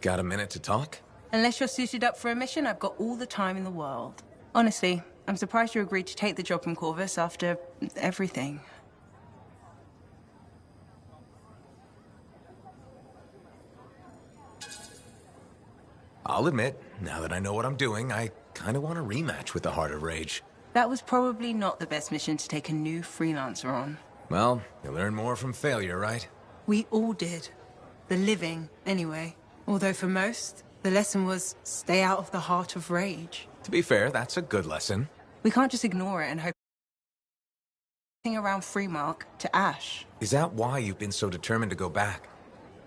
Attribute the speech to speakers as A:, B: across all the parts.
A: Got a minute to talk?
B: Unless you're suited up for a mission, I've got all the time in the world. Honestly, I'm surprised you agreed to take the job from Corvus after everything.
A: I'll admit, now that I know what I'm doing, I kind of want a rematch with the Heart of Rage.
B: That was probably not the best mission to take a new freelancer on.
A: Well, you learn more from failure, right?
B: We all did. The living, anyway. Although for most, the lesson was stay out of the Heart of Rage.
A: To be fair, that's a good lesson.
B: We can't just ignore it and hope around Freemark to Ash.
A: Is that why you've been so determined to go back?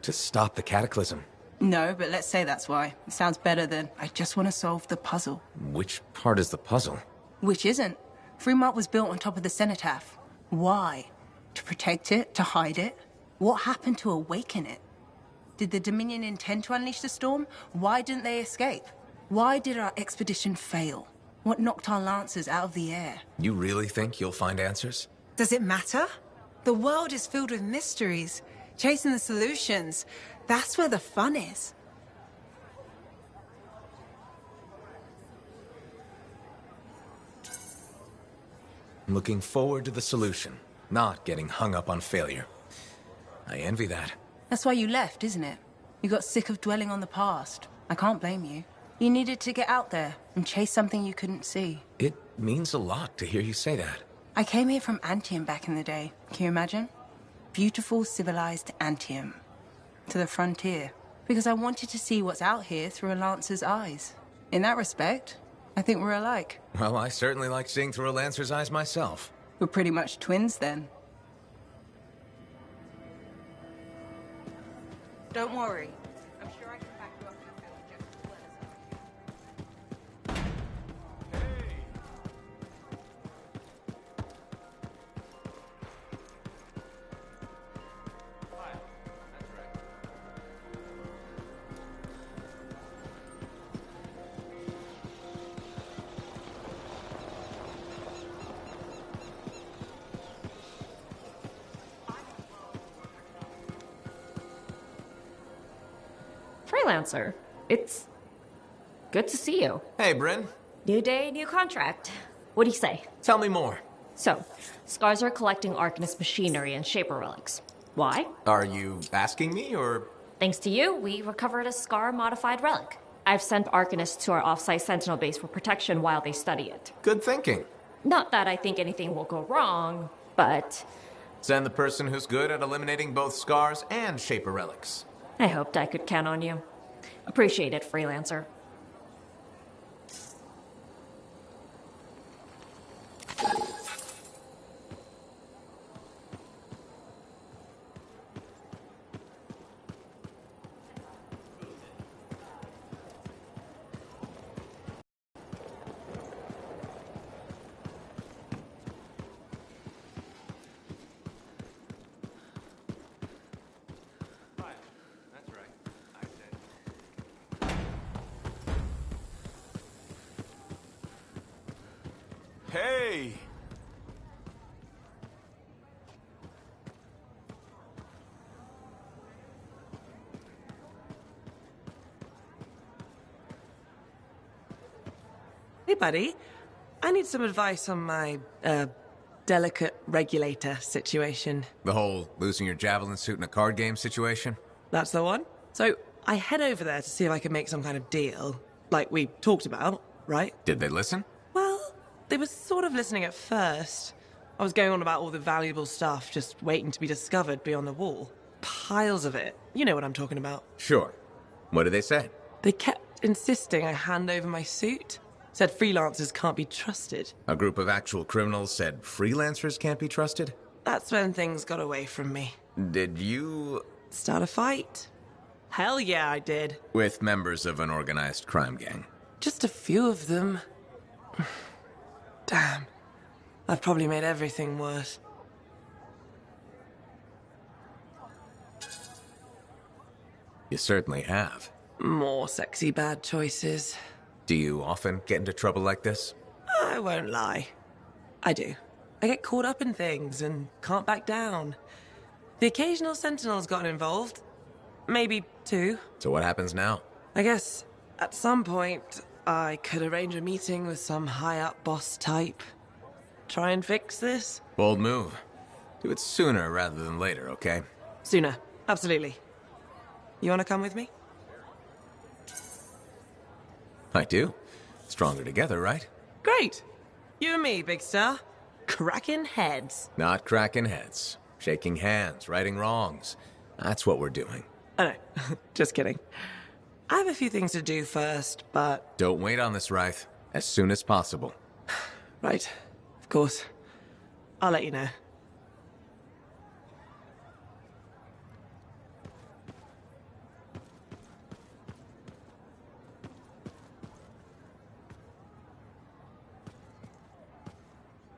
A: To stop the cataclysm?
B: No, but let's say that's why. It sounds better than, I just want to solve the puzzle.
A: Which part is the puzzle?
B: Which isn't. Freemark was built on top of the cenotaph. Why? To protect it? To hide it? What happened to awaken it? Did the Dominion intend to unleash the storm? Why didn't they escape? Why did our expedition fail? What knocked our lancers out of the air?
A: You really think you'll find answers?
B: Does it matter? The world is filled with mysteries. Chasing the solutions, that's where the fun is.
A: I'm looking forward to the solution, not getting hung up on failure. I envy that.
B: That's why you left, isn't it? You got sick of dwelling on the past. I can't blame you. You needed to get out there and chase something you couldn't see.
A: It means a lot to hear you say that.
B: I came here from Antium back in the day. Can you imagine? Beautiful, civilized Antium. To the frontier. Because I wanted to see what's out here through a Lancer's eyes. In that respect, I think we're alike.
A: Well, I certainly like seeing through a Lancer's eyes myself.
B: We're pretty much twins then. Don't worry. I'm sure I can back you up in the field just as well as I can.
C: Freelancer. It's good to see you.
A: Hey, Bryn.
C: New day, new contract. What do you say?
A: Tell me more.
C: So, Scars are collecting Arcanist machinery and Shaper relics. Why?
A: Are you asking me, or...?
C: Thanks to you, we recovered a Scar-modified relic. I've sent Arcanists to our off-site Sentinel base for protection while they study it.
A: Good thinking.
C: Not that I think anything will go wrong, but...
A: Send the person who's good at eliminating both Scars and Shaper relics.
C: I hoped I could count on you. Appreciate it, Freelancer.
A: Hey!
D: Hey, buddy. I need some advice on my, delicate regulator situation.
A: The whole losing your javelin suit in a card game situation?
D: That's the one? So, I head over there to see if I can make some kind of deal. Like we talked about, right?
A: Did they listen?
D: Well, they were sort of listening at first. I was going on about all the valuable stuff just waiting to be discovered beyond the wall. Piles of it. You know what I'm talking about.
A: Sure. What did they say?
D: They kept insisting I hand over my suit. Said freelancers can't be trusted.
A: A group of actual criminals said freelancers can't be trusted?
D: That's when things got away from me.
A: Did you...
D: Start a fight? Hell yeah, I did.
A: With members of an organized crime gang?
D: Just a few of them. Damn. I've probably made everything worse.
A: You certainly have.
D: More sexy bad choices.
A: Do you often get into trouble like this?
D: I won't lie. I do. I get caught up in things and can't back down. The occasional Sentinel's gotten involved. maybe 2.
A: So what happens now?
D: I guess at some point I could arrange a meeting with some high-up boss type. Try and fix this?
A: Bold move. Do it sooner rather than later, okay?
D: Sooner, absolutely. You want to come with me?
A: I do. Stronger together, right?
D: Great! You and me, Big Star. Cracking heads.
A: Not cracking heads. Shaking hands, righting wrongs. That's what we're doing.
D: Oh no, just kidding. I have a few things to do first, but...
A: Don't wait on this, Wraith. As soon as possible.
D: Right, of course. I'll let you know.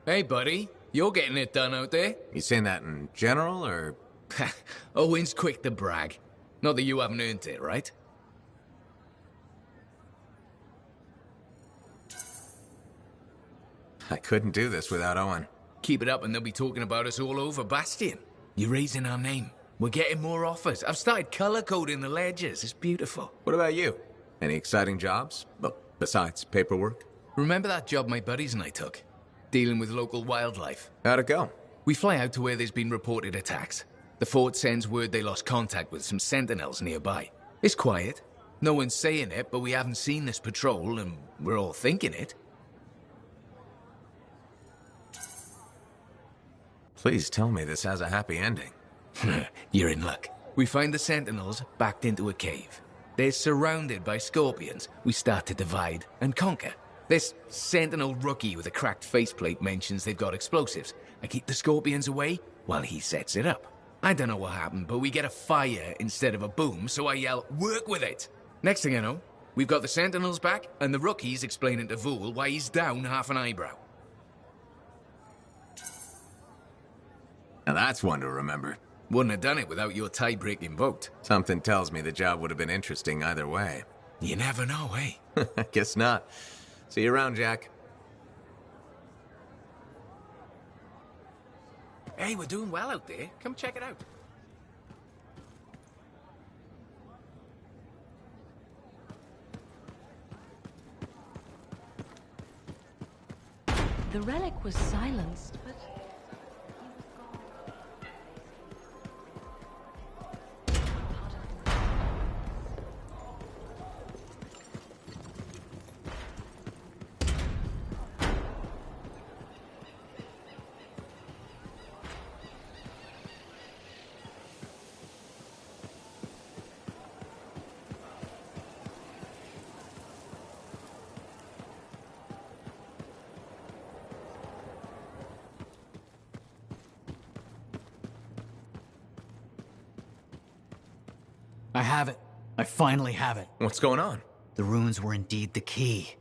E: Hey, buddy. You're getting it done out there.
A: You saying that in general, or...?
E: Owen's quick to brag. Not that you haven't earned it, right?
A: I couldn't do this without Owen.
E: Keep it up and they'll be talking about us all over Bastion. You're raising our name. We're getting more offers. I've started color-coding the ledgers. It's beautiful.
A: What about you? Any exciting jobs? Well, besides paperwork?
E: Remember that job my buddies and I took? Dealing with local wildlife.
A: How'd it go?
E: We fly out to where there's been reported attacks. The fort sends word they lost contact with some sentinels nearby. It's quiet. No one's saying it, but we haven't seen this patrol, and we're all thinking it.
A: Please tell me this has a happy ending.
E: You're in luck. We find the sentinels backed into a cave. They're surrounded by scorpions. We start to divide and conquer. This sentinel rookie with a cracked faceplate mentions they've got explosives. I keep the scorpions away while he sets it up. I don't know what happened, but we get a fire instead of a boom, so I yell, "Work with it!" Next thing I know, we've got the sentinels back, and the rookie's explaining to Vool why he's down half an eyebrow.
A: Now that's one to remember.
E: Wouldn't have done it without your tie-breaking vote.
A: Something tells me the job would have been interesting either way.
E: You never know, eh?
A: Guess not. See you around, Jack.
E: Hey, we're doing well out there. Come check it out.
F: The relic was silenced, but...
G: I have it. I finally have it.
A: What's going on?
G: The runes were indeed the key.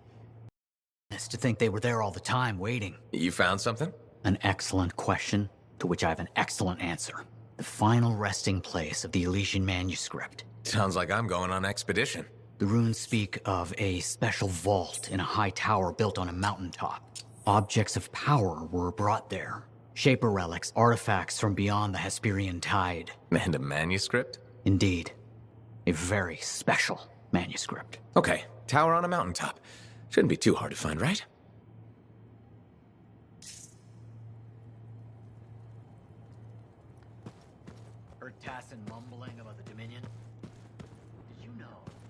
G: It's to think they were there all the time, waiting.
A: You found something?
G: An excellent question, to which I have an excellent answer. The final resting place of the Elysian manuscript.
A: Sounds like I'm going on expedition.
G: The runes speak of a special vault in a high tower built on a mountaintop. Objects of power were brought there. Shaper relics, artifacts from beyond the Hesperian tide.
A: And a manuscript?
G: Indeed. A very special manuscript.
A: Okay, tower on a mountaintop. Shouldn't be too hard to find, right?
G: Heard Tassin mumbling about the Dominion? Did you know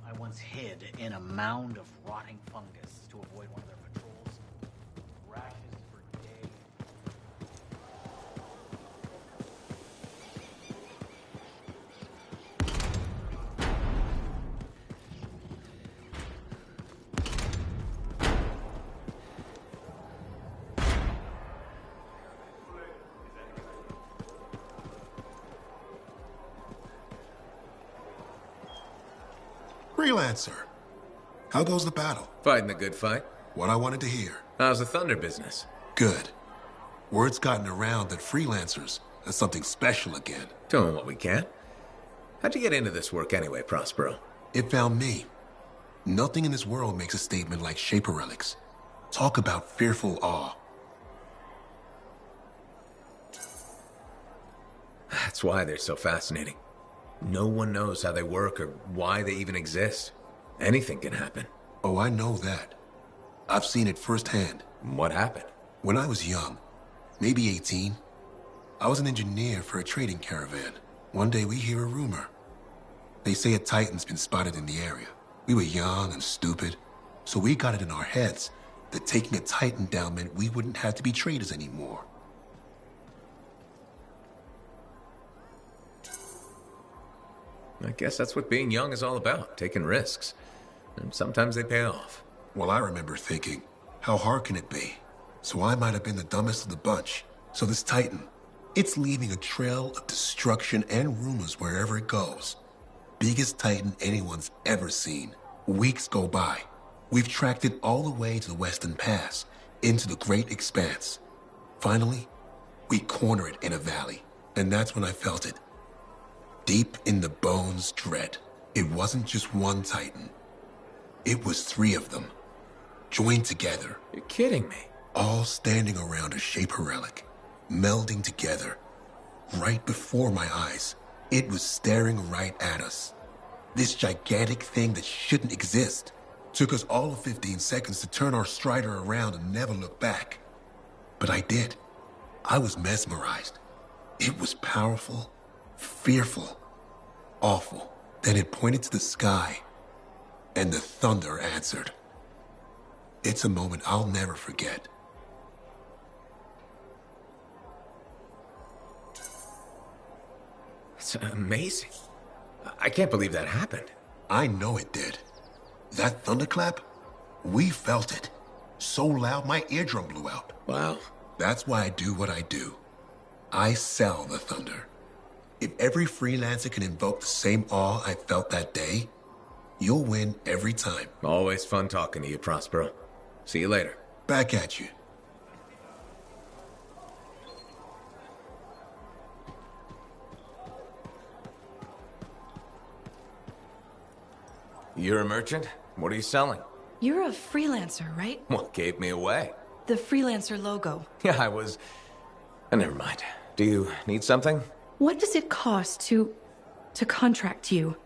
G: I once hid in a mound of rotting fungus to avoid one of their patrols? Rashes for days.
H: Freelancer. How goes the battle?
A: Fighting the good fight.
H: What I wanted to hear.
A: How's the thunder business?
H: Good. Word's gotten around that freelancers are something special again.
A: Doing what we can. How'd you get into this work anyway, Prospero?
H: It found me. Nothing in this world makes a statement like Shaper relics. Talk about fearful awe.
A: That's why they're so fascinating. No one knows how they work or why they even exist. Anything can happen.
H: Oh, I know that. I've seen it firsthand.
A: What happened?
H: When I was young, maybe 18, I was an engineer for a trading caravan. One day we hear a rumor. They say a Titan's been spotted in the area. We were young and stupid, so we got it in our heads that taking a Titan down meant we wouldn't have to be traders anymore.
A: I guess that's what being young is all about, taking risks. And sometimes they pay off.
H: Well, I remember thinking, how hard can it be? So I might have been the dumbest of the bunch. So this Titan, it's leaving a trail of destruction and rumors wherever it goes. Biggest Titan anyone's ever seen. Weeks go by. We've tracked it all the way to the Western Pass, into the Great Expanse. Finally, we corner it in a valley. And that's when I felt it. Deep in the bones dread. It wasn't just one Titan. It was 3 of them, joined together.
A: You're kidding me.
H: All standing around a Shaper relic, melding together. Right before my eyes, it was staring right at us. This gigantic thing that shouldn't exist. Took us all of 15 seconds to turn our Strider around and never look back. But I did. I was mesmerized. It was powerful, fearful, awful. Then it pointed to the sky, and the thunder answered. It's a moment I'll never forget.
A: It's amazing. I can't believe that happened.
H: I know it did. That thunderclap, we felt it. So loud my eardrum blew out.
A: Wow.
H: That's why I do what I do. I sell the thunder. If every freelancer can invoke the same awe I felt that day, you'll win every time.
A: Always fun talking to you, Prospero. See you later.
H: Back at you.
A: You're a merchant? What are you selling?
F: You're a freelancer, right?
A: What gave me away?
F: The freelancer logo.
A: Yeah, I was... never mind. Do you need something?
F: What does it cost to contract you?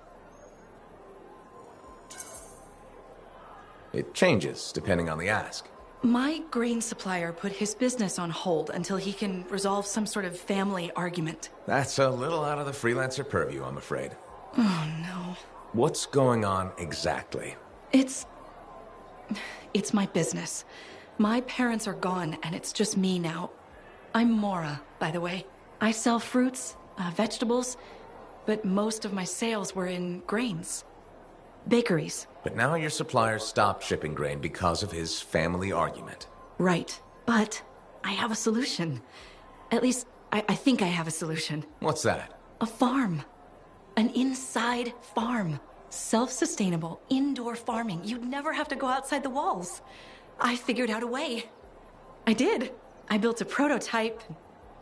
A: It changes depending on the ask.
F: My grain supplier put his business on hold until he can resolve some sort of family argument.
A: That's a little out of the freelancer purview, I'm afraid.
F: Oh, no.
A: What's going on exactly?
F: It's my business. My parents are gone, and it's just me now. I'm Mora, by the way. I sell fruits, vegetables, but most of my sales were in grains. Bakeries.
A: But now your supplier stopped shipping grain because of his family argument.
F: Right. But I have a solution. At least, I think I have a solution.
A: What's that?
F: A farm. An inside farm. Self-sustainable, indoor farming. You'd never have to go outside the walls. I figured out a way. I did. I built a prototype.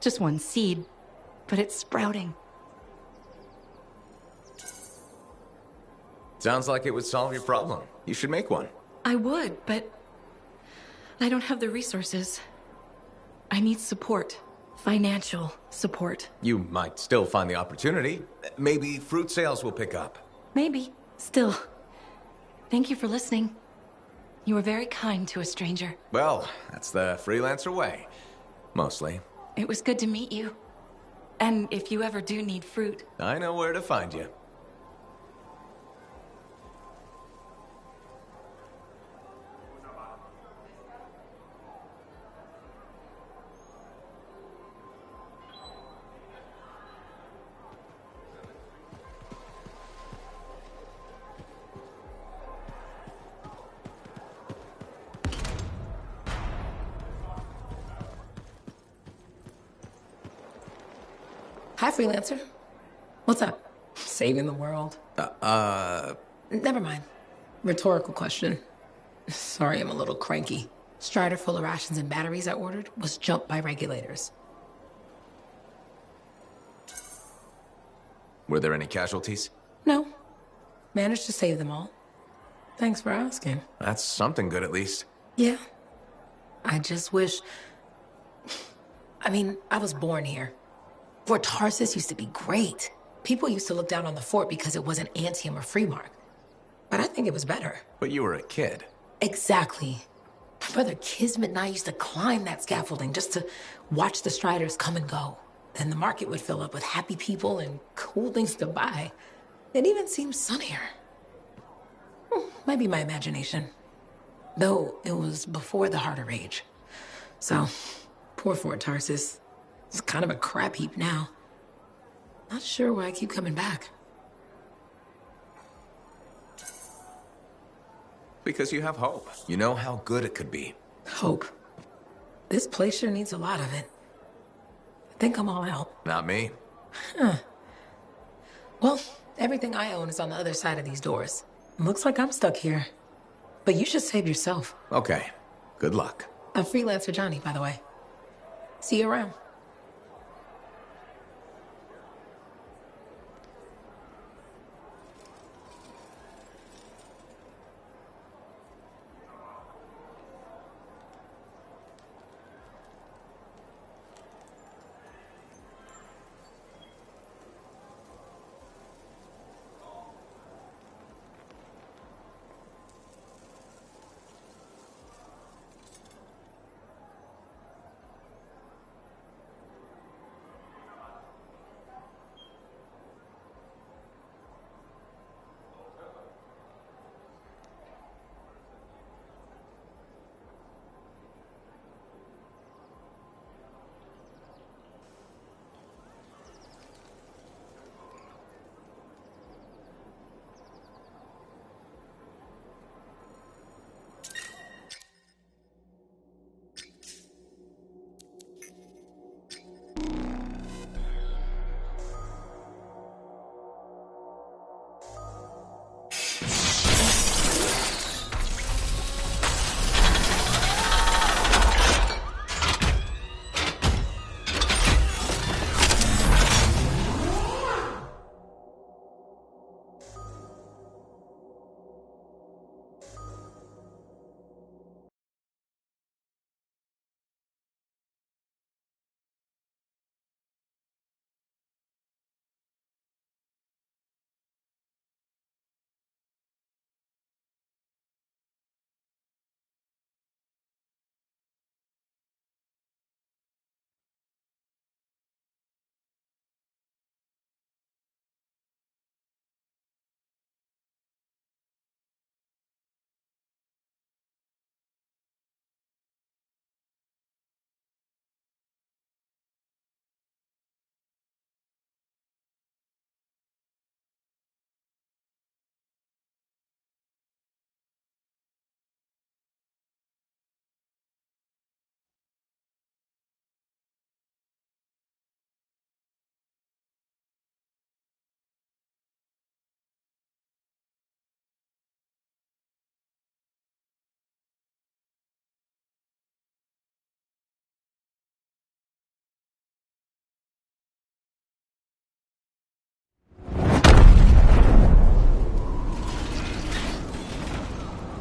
F: Just one seed. But it's sprouting.
A: Sounds like it would solve your problem. You should make one.
F: I would, but I don't have the resources. I need support. Financial support.
A: You might still find the opportunity. Maybe fruit sales will pick up.
F: Maybe. Still. Thank you for listening. You were very kind to a stranger.
A: Well, that's the freelancer way. Mostly.
F: It was good to meet you. And if you ever do need fruit...
A: I know where to find you.
I: Hi, freelancer. What's up? Saving the world? Never mind. Rhetorical question. Sorry, I'm a little cranky. Strider full of rations and batteries I ordered was jumped by regulators.
A: Were there any casualties?
I: No. Managed to save them all. Thanks for asking.
A: That's something good, at least.
I: Yeah. I just wish... I mean, I was born here. Fort Tarsis used to be great. People used to look down on the fort because it wasn't Antium or Freemark. But I think it was better.
A: But you were a kid.
I: Exactly. My brother Kismet and I used to climb that scaffolding just to watch the Striders come and go. Then the market would fill up with happy people and cool things to buy. It even seemed sunnier. Might be my imagination. Though it was before the Harder Age. So, poor Fort Tarsus. It's kind of a crap heap now. Not sure why I keep coming back.
A: Because you have hope. You know how good it could be.
I: Hope. This place sure needs a lot of it. I think I'm all out.
A: Not me.
I: Well, everything I own is on the other side of these doors. Looks like I'm stuck here. But you should save yourself.
A: Okay. Good luck.
I: I'm Freelancer Johnny, by the way. See you around.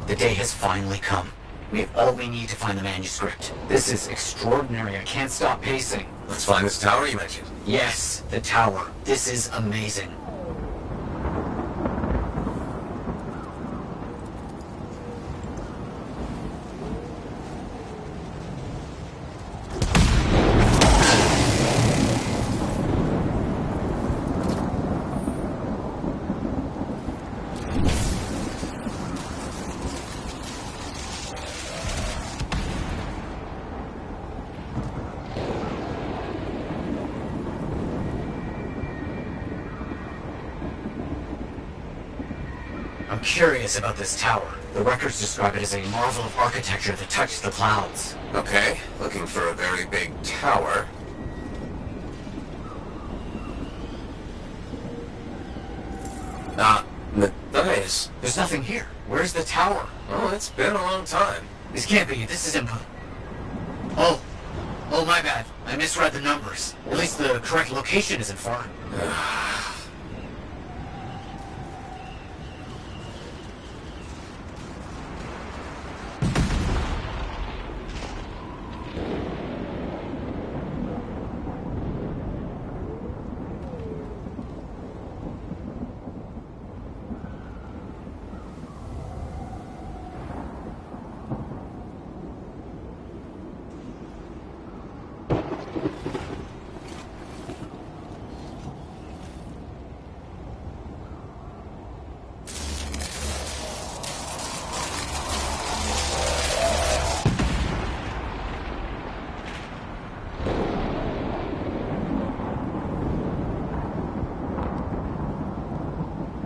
G: The day has finally come. We have all we need to find the manuscript. This is extraordinary. I can't stop pacing.
A: Let's find this tower you mentioned.
G: Yes, the tower. This is amazing. I'm curious about this tower. The records describe it as a marvel of architecture that touched the clouds.
A: Okay, looking for a very big tower. Nice.
G: There's nothing here. Where's the tower?
A: Oh, it's been a long time.
G: This can't be. This is input. Oh, my bad. I misread the numbers. At least the correct location isn't far.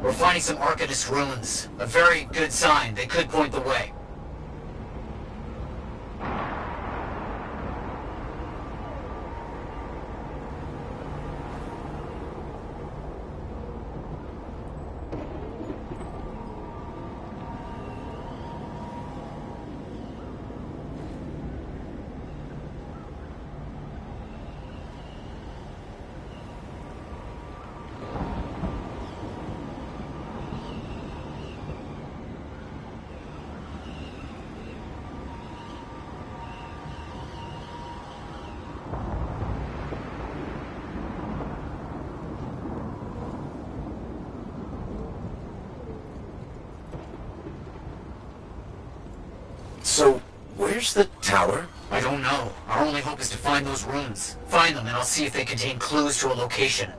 G: We're finding some Arcanist ruins. A very good sign. They could point the way.
A: So, where's the tower?
G: I don't know. Our only hope is to find those runes. Find them and I'll see if they contain clues to a location.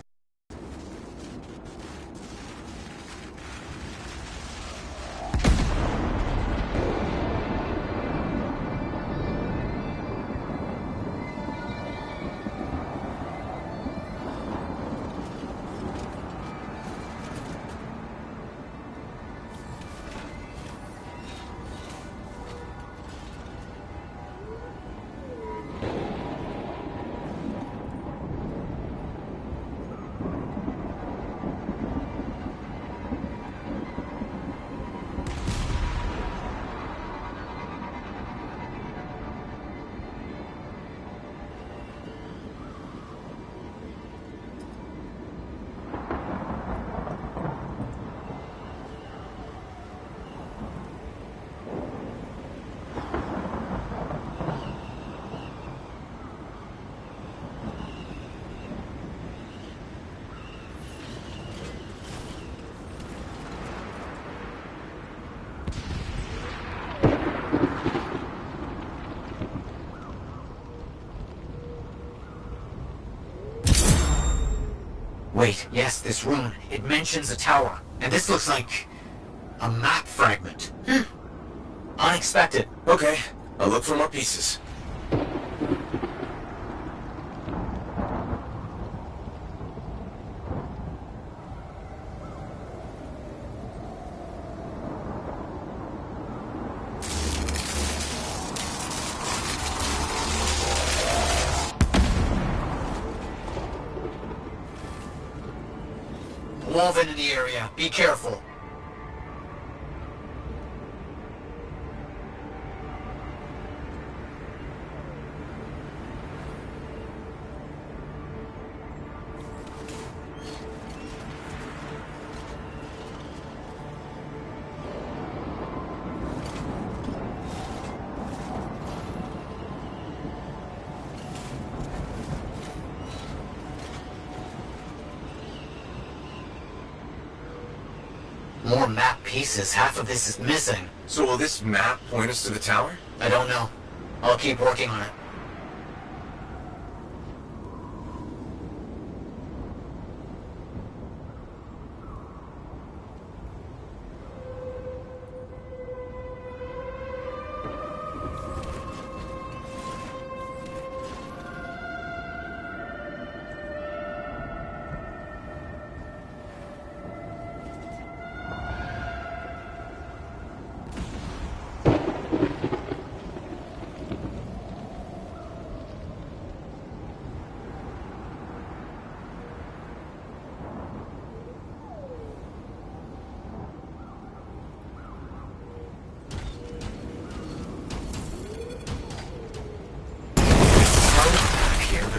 G: Wait, yes, this rune. It mentions a tower. And this looks like a map fragment. Unexpected.
A: Okay, I'll look for more pieces.
G: Wolven in the area. Be careful. More map pieces. Half of this is missing.
A: So will this map point us to the tower?
G: I don't know. I'll keep working on it.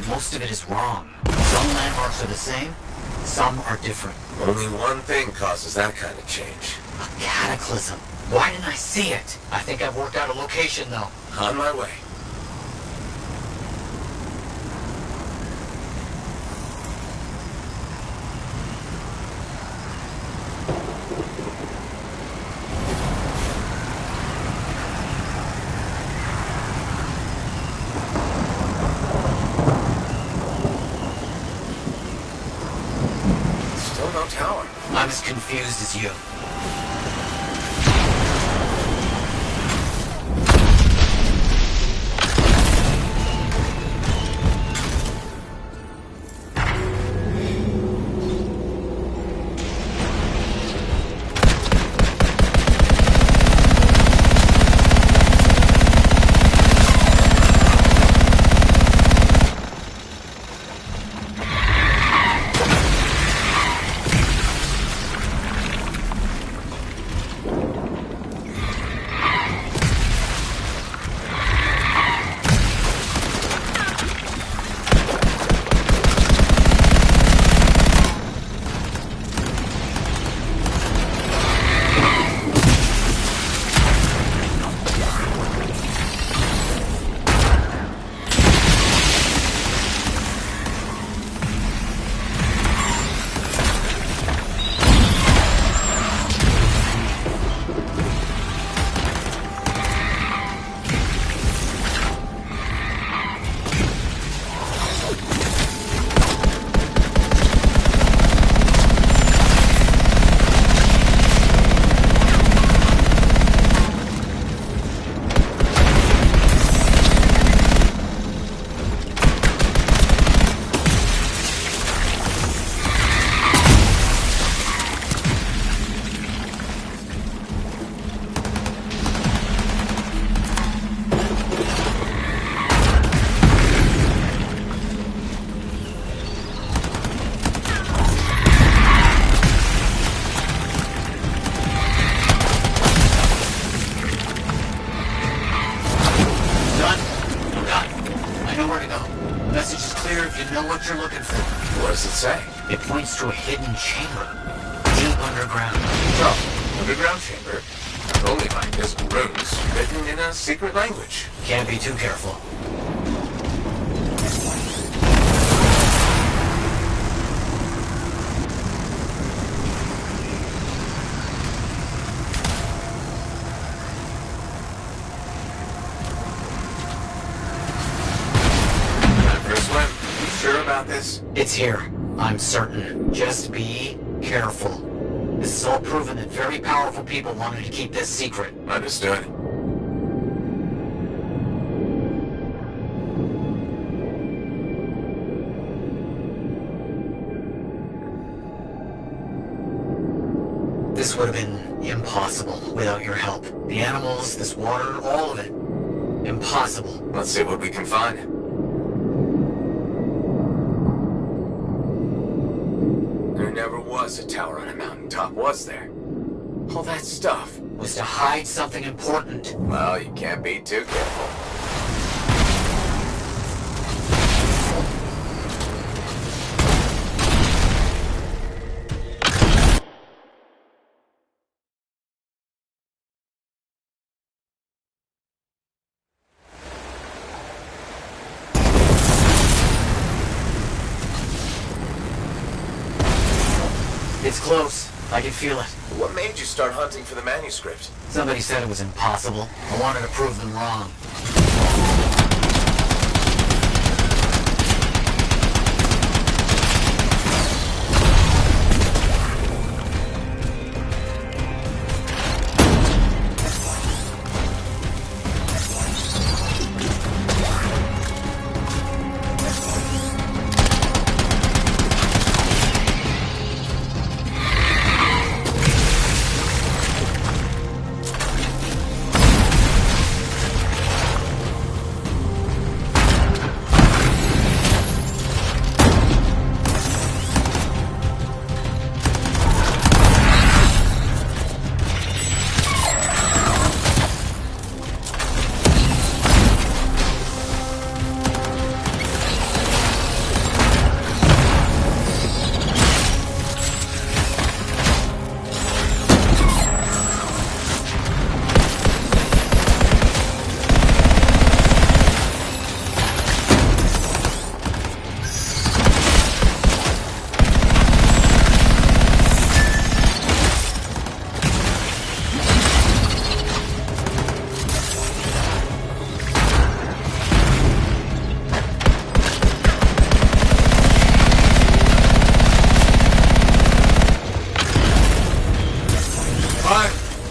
G: Most of it is wrong. Some landmarks are the same, some are different.
A: Only one thing causes that kind of change.
G: A cataclysm. Why didn't I see it? I think I've worked out a location, though.
A: On my way. Tower.
G: I'm as confused as you. entrance to a hidden chamber. Deep underground.
A: Oh, underground chamber. Only by invisible runes written in a secret language.
G: Can't be too careful.
A: First one, you sure about this?
G: It's here. I'm certain. Just be careful. This is all proven that very powerful people wanted to keep this secret.
A: Understood.
G: This would have been impossible without your help. The animals, this water, all of it. Impossible.
A: Let's see what we can find. There never was a tower on a mountaintop, was there? All that stuff
G: Was to hide something important.
A: Well, you can't be too careful.
G: It's close. I can feel it.
A: What made you start hunting for the manuscript?
G: Somebody said it was impossible. I wanted to prove them wrong.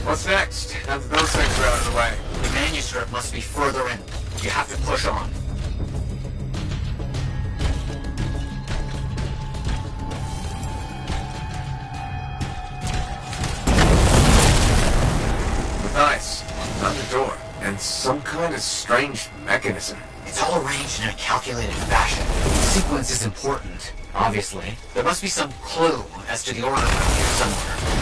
A: What's next? Now that those things are out of the way.
G: The manuscript must be further in. You have to push on.
A: Nice. Another door. And some kind of strange mechanism.
G: It's all arranged in a calculated fashion. The sequence is important, obviously. There must be some clue as to the order around here somewhere.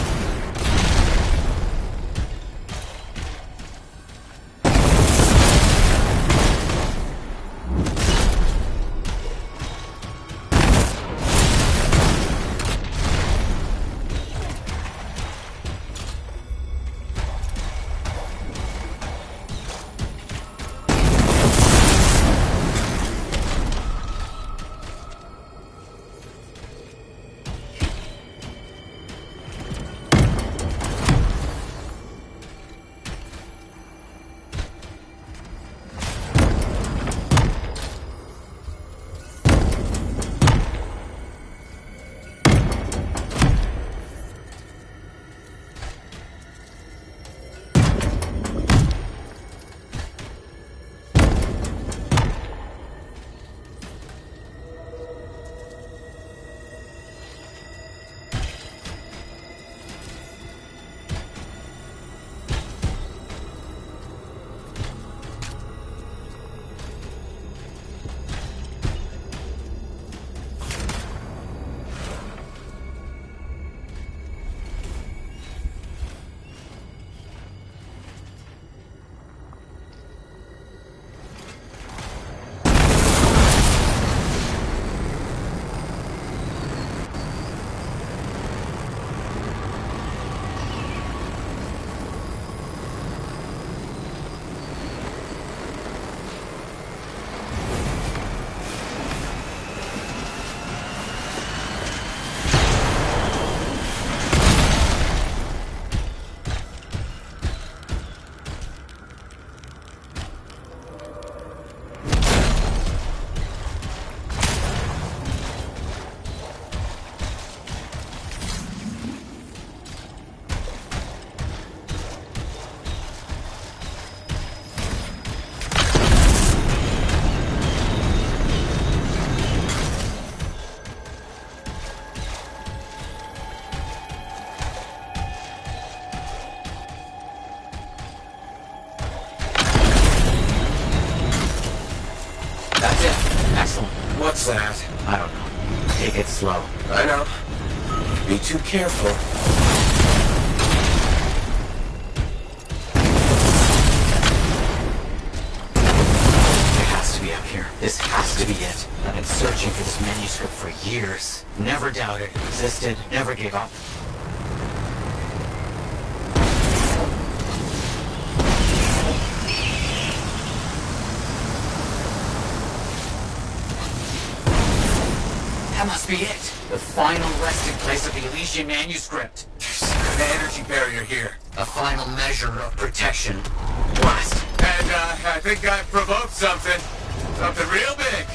G: slow.
A: I know. Be too careful.
G: It has to be up here. This has to be it. I've been searching for this manuscript for years. Never doubted it existed, never gave up. That must be it. The final resting place of the Elysian manuscript.
A: There's an energy barrier here.
G: A final measure of protection. Blast.
A: And, I think I've provoked something. Something real big.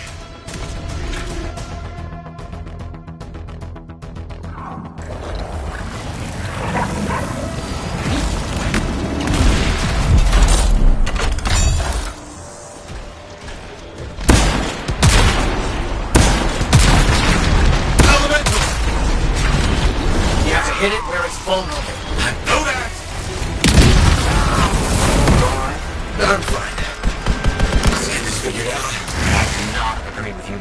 G: Hit it where it's vulnerable.
A: I know that! I'm fine. Let's get this figured out.
G: I do not agree with you.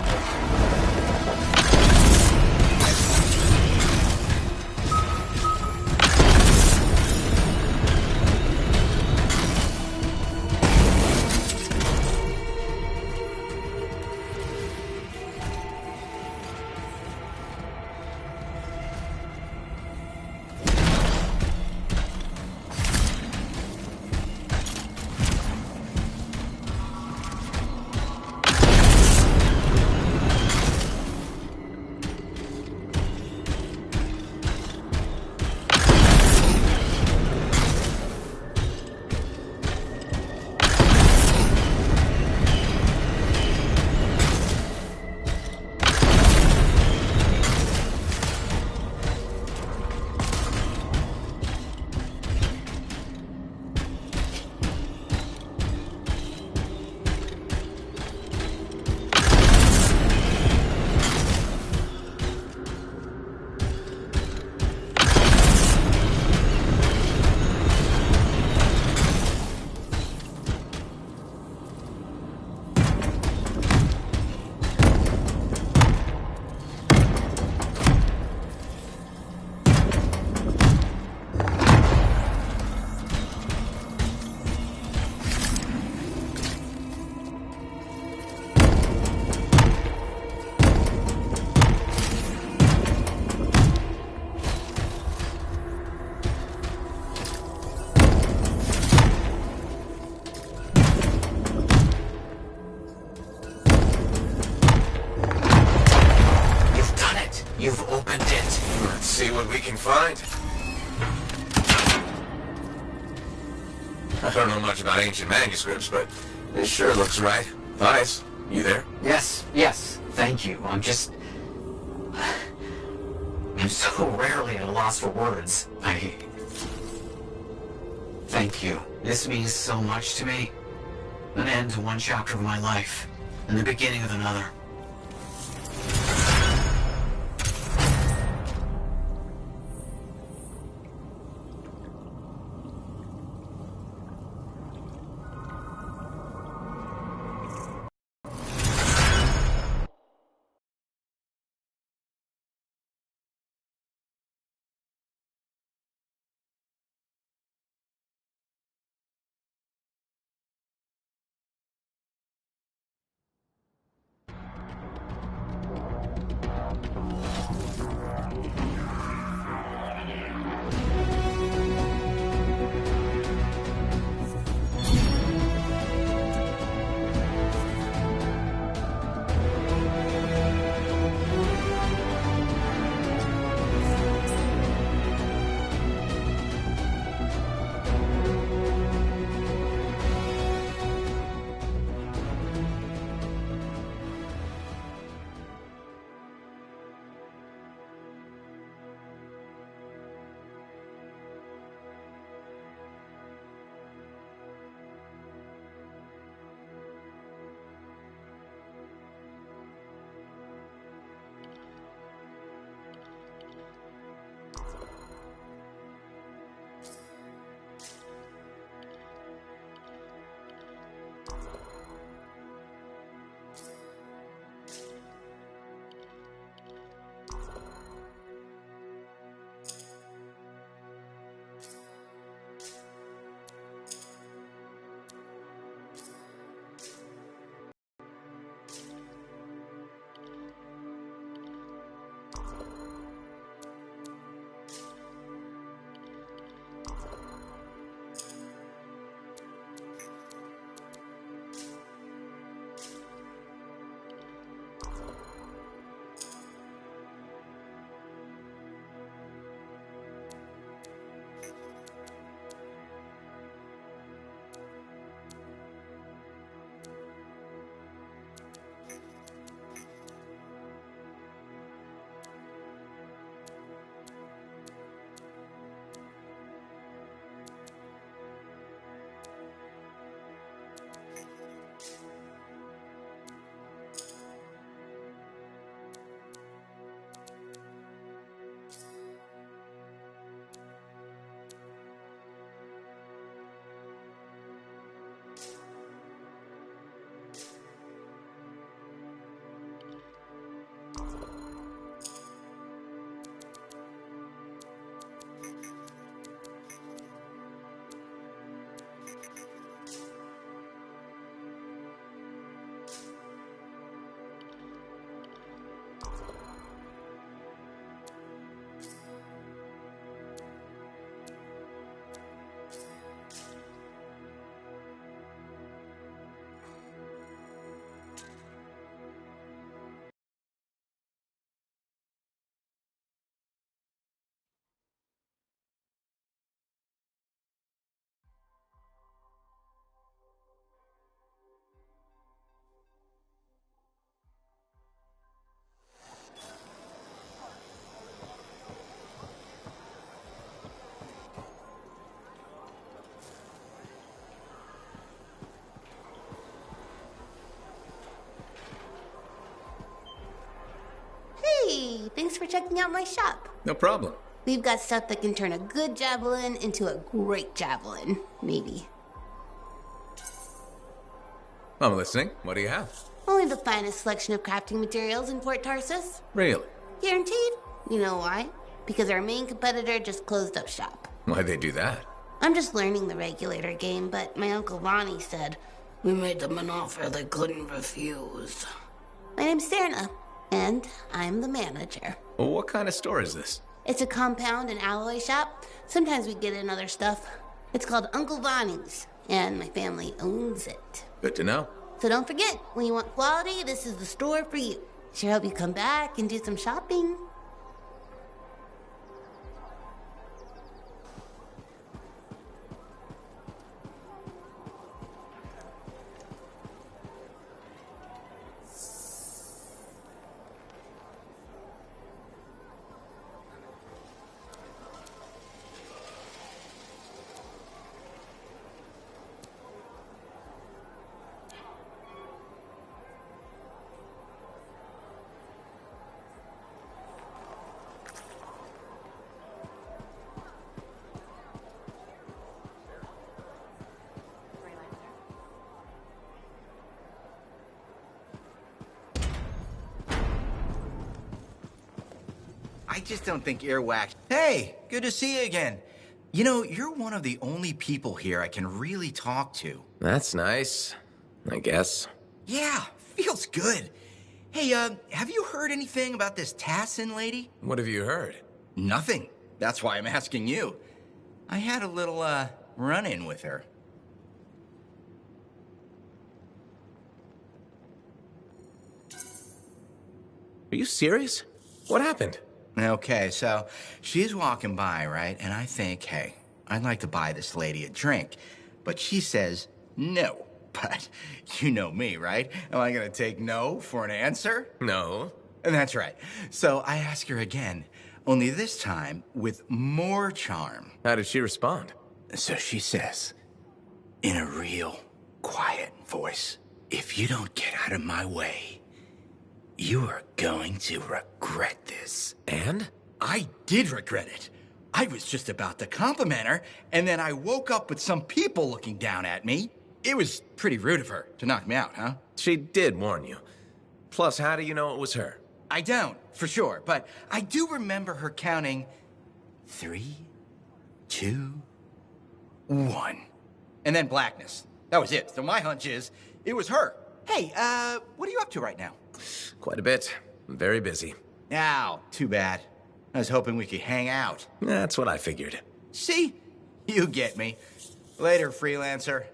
A: You've opened it. Let's see what we can find. I don't know much about ancient manuscripts, but this sure looks right. Vice, you there?
G: Yes, thank you. I'm so rarely at a loss for words. Thank you. This means so much to me. An end to one chapter of my life, and the beginning of another.
J: Hey, thanks for checking out my shop.
A: No problem.
J: We've got stuff that can turn a good javelin into a great javelin, maybe.
A: I'm listening. What do you have?
J: Only the finest selection of crafting materials in Port Tarsus.
A: Really?
J: Guaranteed. You know why? Because our main competitor just closed up shop.
A: Why'd they do that?
J: I'm just learning the regulator game, but my Uncle Ronnie said, we made them an offer they couldn't refuse. My name's Serna, and I'm the manager.
A: Well, what kind of store is this?
J: It's a compound and alloy shop. Sometimes we get in other stuff. It's called Uncle Ronnie's, and my family owns it.
A: Good to know.
J: So don't forget, when you want quality, this is the store for you. Sure hope you come back and do some shopping.
K: I just don't think earwax. Hey, good to see you again. You know, you're one of the only people here I can really talk to.
A: That's nice, I guess.
K: Yeah, feels good. Hey, have you heard anything about this Tassin lady?
A: What have you heard?
K: Nothing. That's why I'm asking you. I had a little, run-in with her.
A: Are you serious? What happened?
K: Okay, so she's walking by, right? And I think, hey, I'd like to buy this lady a drink. But she says no. But you know me, right? Am I gonna take no for an answer?
A: No.
K: And that's right. So I ask her again, only this time with more charm.
A: How did she respond?
K: So she says, in a real quiet voice, if you don't get out of my way, you are going to regret this.
A: And?
K: I did regret it. I was just about to compliment her, and then I woke up with some people looking down at me. It was pretty rude of her to knock me out, huh?
A: She did warn you. Plus, how do you know it was her?
K: I don't, for sure, but I do remember her counting 3, 2, 1. And then blackness. That was it. So my hunch is, it was her. Hey, what are you up to right now?
A: Quite a bit. I'm very busy.
K: Ow, too bad. I was hoping we could hang out.
A: That's what I figured.
K: See? You get me. Later, freelancer.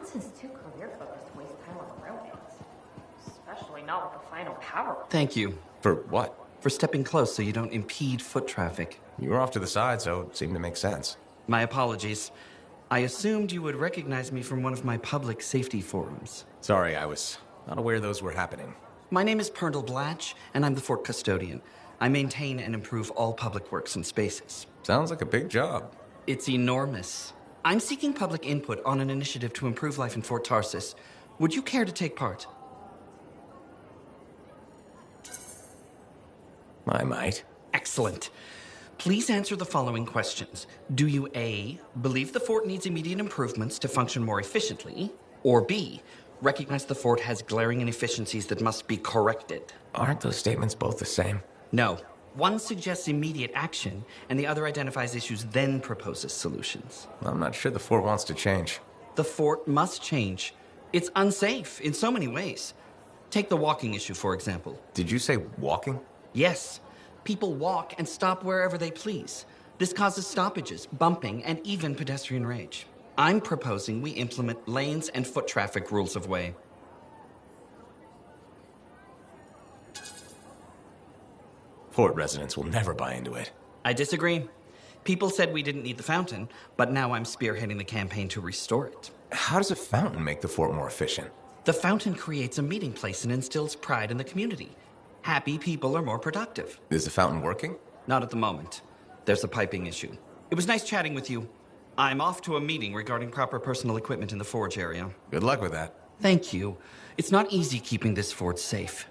C: Watson's too career-focused to waste time on romance. Especially not with the final power.
L: Thank you.
A: For what?
L: For stepping close so you don't impede foot traffic.
A: You were off to the side, so it seemed to make sense.
L: My apologies. I assumed you would recognize me from one of my public safety forums.
A: Sorry, I was not aware those were happening.
L: My name is Perndle Blatch, and I'm the fort custodian. I maintain and improve all public works and spaces.
A: Sounds like a big job.
L: It's enormous. I'm seeking public input on an initiative to improve life in Fort Tarsis. Would you care to take part?
A: I might.
L: Excellent. Please answer the following questions. Do you A, believe the fort needs immediate improvements to function more efficiently? Or B, recognize the fort has glaring inefficiencies that must be corrected?
A: Aren't those statements both the same?
L: No. One suggests immediate action, and the other identifies issues, then proposes solutions.
A: I'm not sure the fort wants to change.
L: The fort must change. It's unsafe in so many ways. Take the walking issue, for example.
A: Did you say walking?
L: Yes. People walk and stop wherever they please. This causes stoppages, bumping, and even pedestrian rage. I'm proposing we implement lanes and foot traffic rules of way.
A: Fort residents will never buy into it.
L: I disagree. People said we didn't need the fountain, but now I'm spearheading the campaign to restore it.
A: How does a fountain make the fort more efficient?
L: The fountain creates a meeting place and instills pride in the community. Happy people are more productive.
A: Is the fountain working?
L: Not at the moment. There's a piping issue. It was nice chatting with you. I'm off to a meeting regarding proper personal equipment in the forge area.
A: Good luck with that.
L: Thank you. It's not easy keeping this fort safe.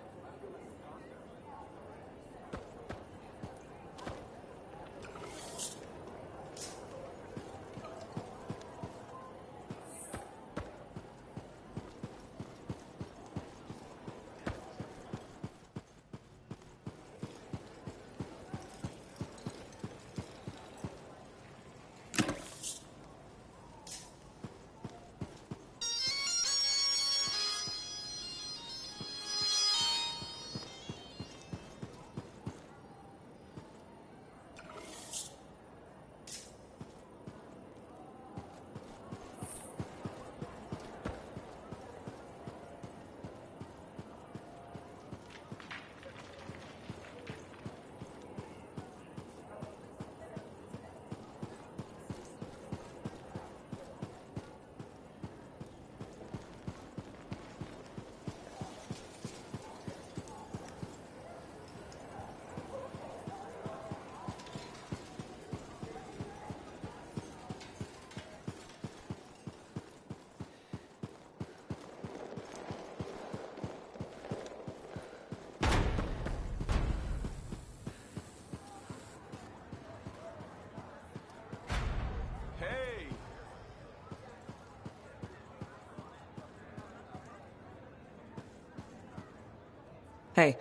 D: Hey,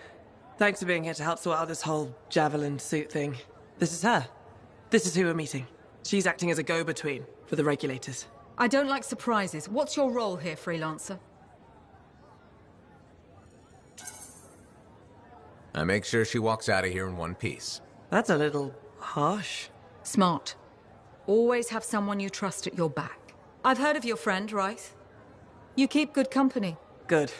D: thanks for being here to help sort out this whole javelin suit thing. This is her. This is who we're meeting. She's acting as a go-between for the regulators.
M: I don't like surprises. What's your role here, freelancer?
A: I make sure she walks out of here in one piece.
D: That's a little harsh.
M: Smart. Always have someone you trust at your back. I've heard of your friend, Wraith. You keep good company.
D: Good.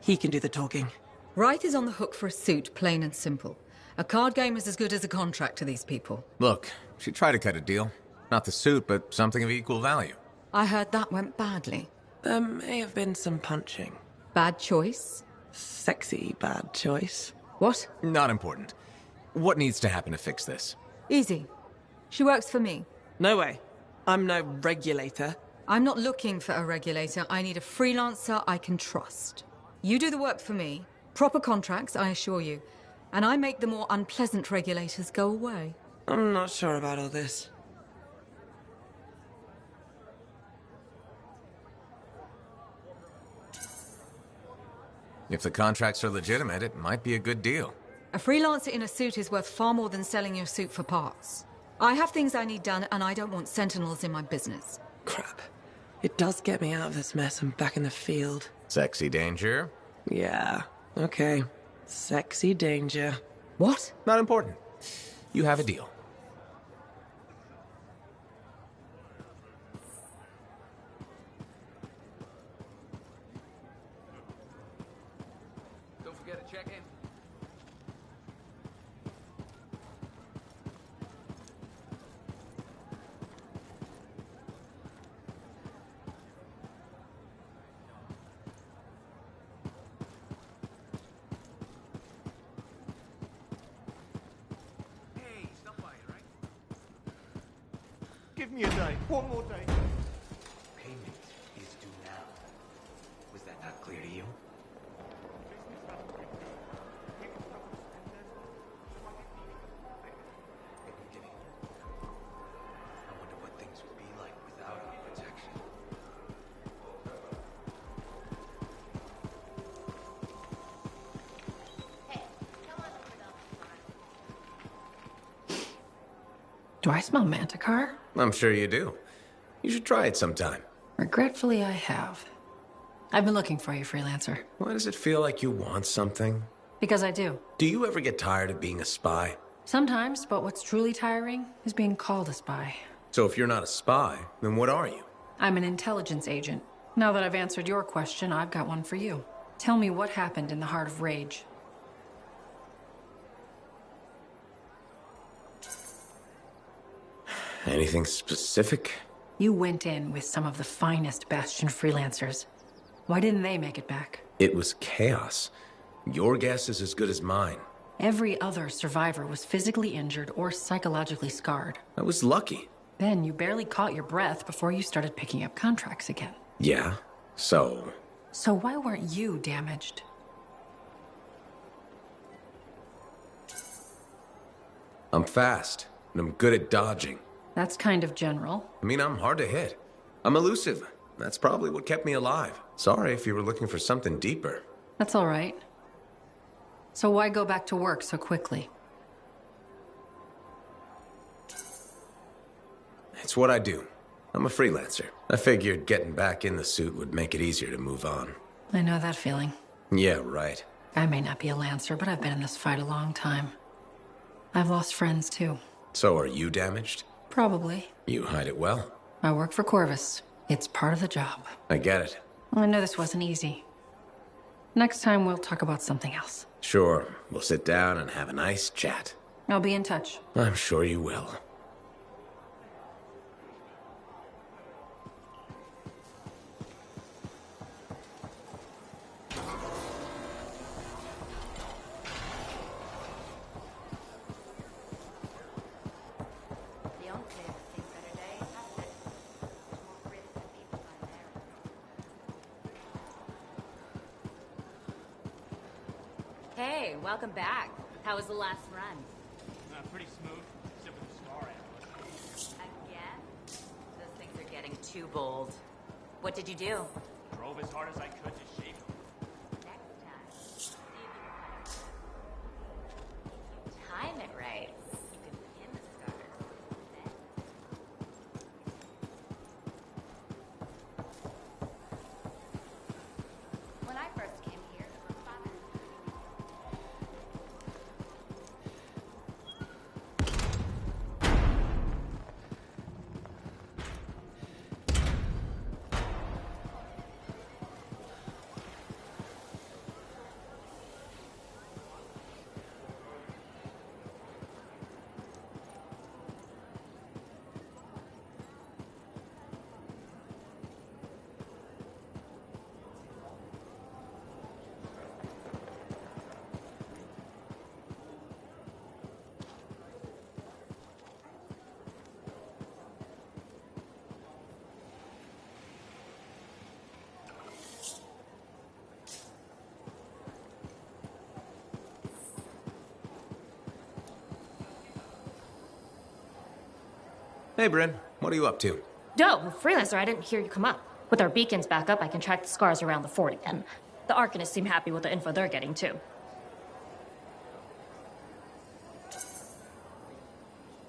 D: He can do the talking.
M: Wraith is on the hook for a suit, plain and simple. A card game is as good as a contract to these people.
A: Look, she tried to cut a deal. Not the suit, but something of equal value.
M: I heard that went badly.
D: There may have been some punching.
M: Bad choice?
D: Sexy bad choice.
M: What?
A: Not important. What needs to happen to fix this?
M: Easy. She works for me.
D: No way. I'm no regulator.
M: I'm not looking for a regulator. I need a freelancer I can trust. You do the work for me. Proper contracts, I assure you. And I make the more unpleasant regulators go away.
D: I'm not sure about all this.
A: If the contracts are legitimate, it might be a good deal.
M: A freelancer in a suit is worth far more than selling your suit for parts. I have things I need done, and I don't want sentinels in my business.
D: Crap. It does get me out of this mess and back in the field.
A: Sexy danger?
D: Yeah, okay. Sexy danger.
M: What?
A: Not important. You have a deal.
E: Don't forget to check in.
N: me a day. One more day.
E: Payment is due now. Was that not clear to you? I wonder what things would be like without our protection.
I: Do I smell Manticar?
A: I'm sure you do. You should try it sometime.
I: Regretfully, I have. I've been looking for you, freelancer.
A: Why does it feel like you want something?
I: Because I do.
A: Do you ever get tired of being a spy?
I: Sometimes, but what's truly tiring is being called a spy.
A: So if you're not a spy, then what are you?
I: I'm an intelligence agent. Now that I've answered your question, I've got one for you. Tell me what happened in the Heart of Rage.
A: Anything specific?
I: You went in with some of the finest Bastion freelancers. Why didn't they make it back?
A: It was chaos. Your guess is as good as mine.
I: Every other survivor was physically injured or psychologically scarred.
A: I was lucky.
I: Then you barely caught your breath before you started picking up contracts again.
A: Yeah, so...
I: So why weren't you damaged?
A: I'm fast, and I'm good at dodging.
I: That's kind of general.
A: I mean, I'm hard to hit. I'm elusive. That's probably what kept me alive. Sorry if you were looking for something deeper.
I: That's all right. So why go back to work so quickly?
A: It's what I do. I'm a freelancer. I figured getting back in the suit would make it easier to move on.
I: I know that feeling.
A: Yeah, right.
I: I may not be a lancer, but I've been in this fight a long time. I've lost friends, too.
A: So are you damaged?
I: Probably.
A: You hide it well.
I: I work for Corvus. It's part of the job.
A: I get it.
I: I know this wasn't easy. Next time, we'll talk about something else.
A: Sure. We'll sit down and have a nice chat.
I: I'll be in touch.
A: I'm sure you will.
O: Hey, welcome back. How was the last run?
N: Pretty smooth, except with the scar animals.
O: Again? Those things are getting too bold. What did you do?
N: Drove as hard as I could to shape them.
O: Next time, see if you can time it right. You can pin the scars. Then...
J: When I first came here, the father...
A: Hey, Bryn. What are you up to?
C: No, freelancer, I didn't hear you come up. With our beacons back up, I can track the scars around the fort again. The Arcanists seem happy with the info they're getting, too.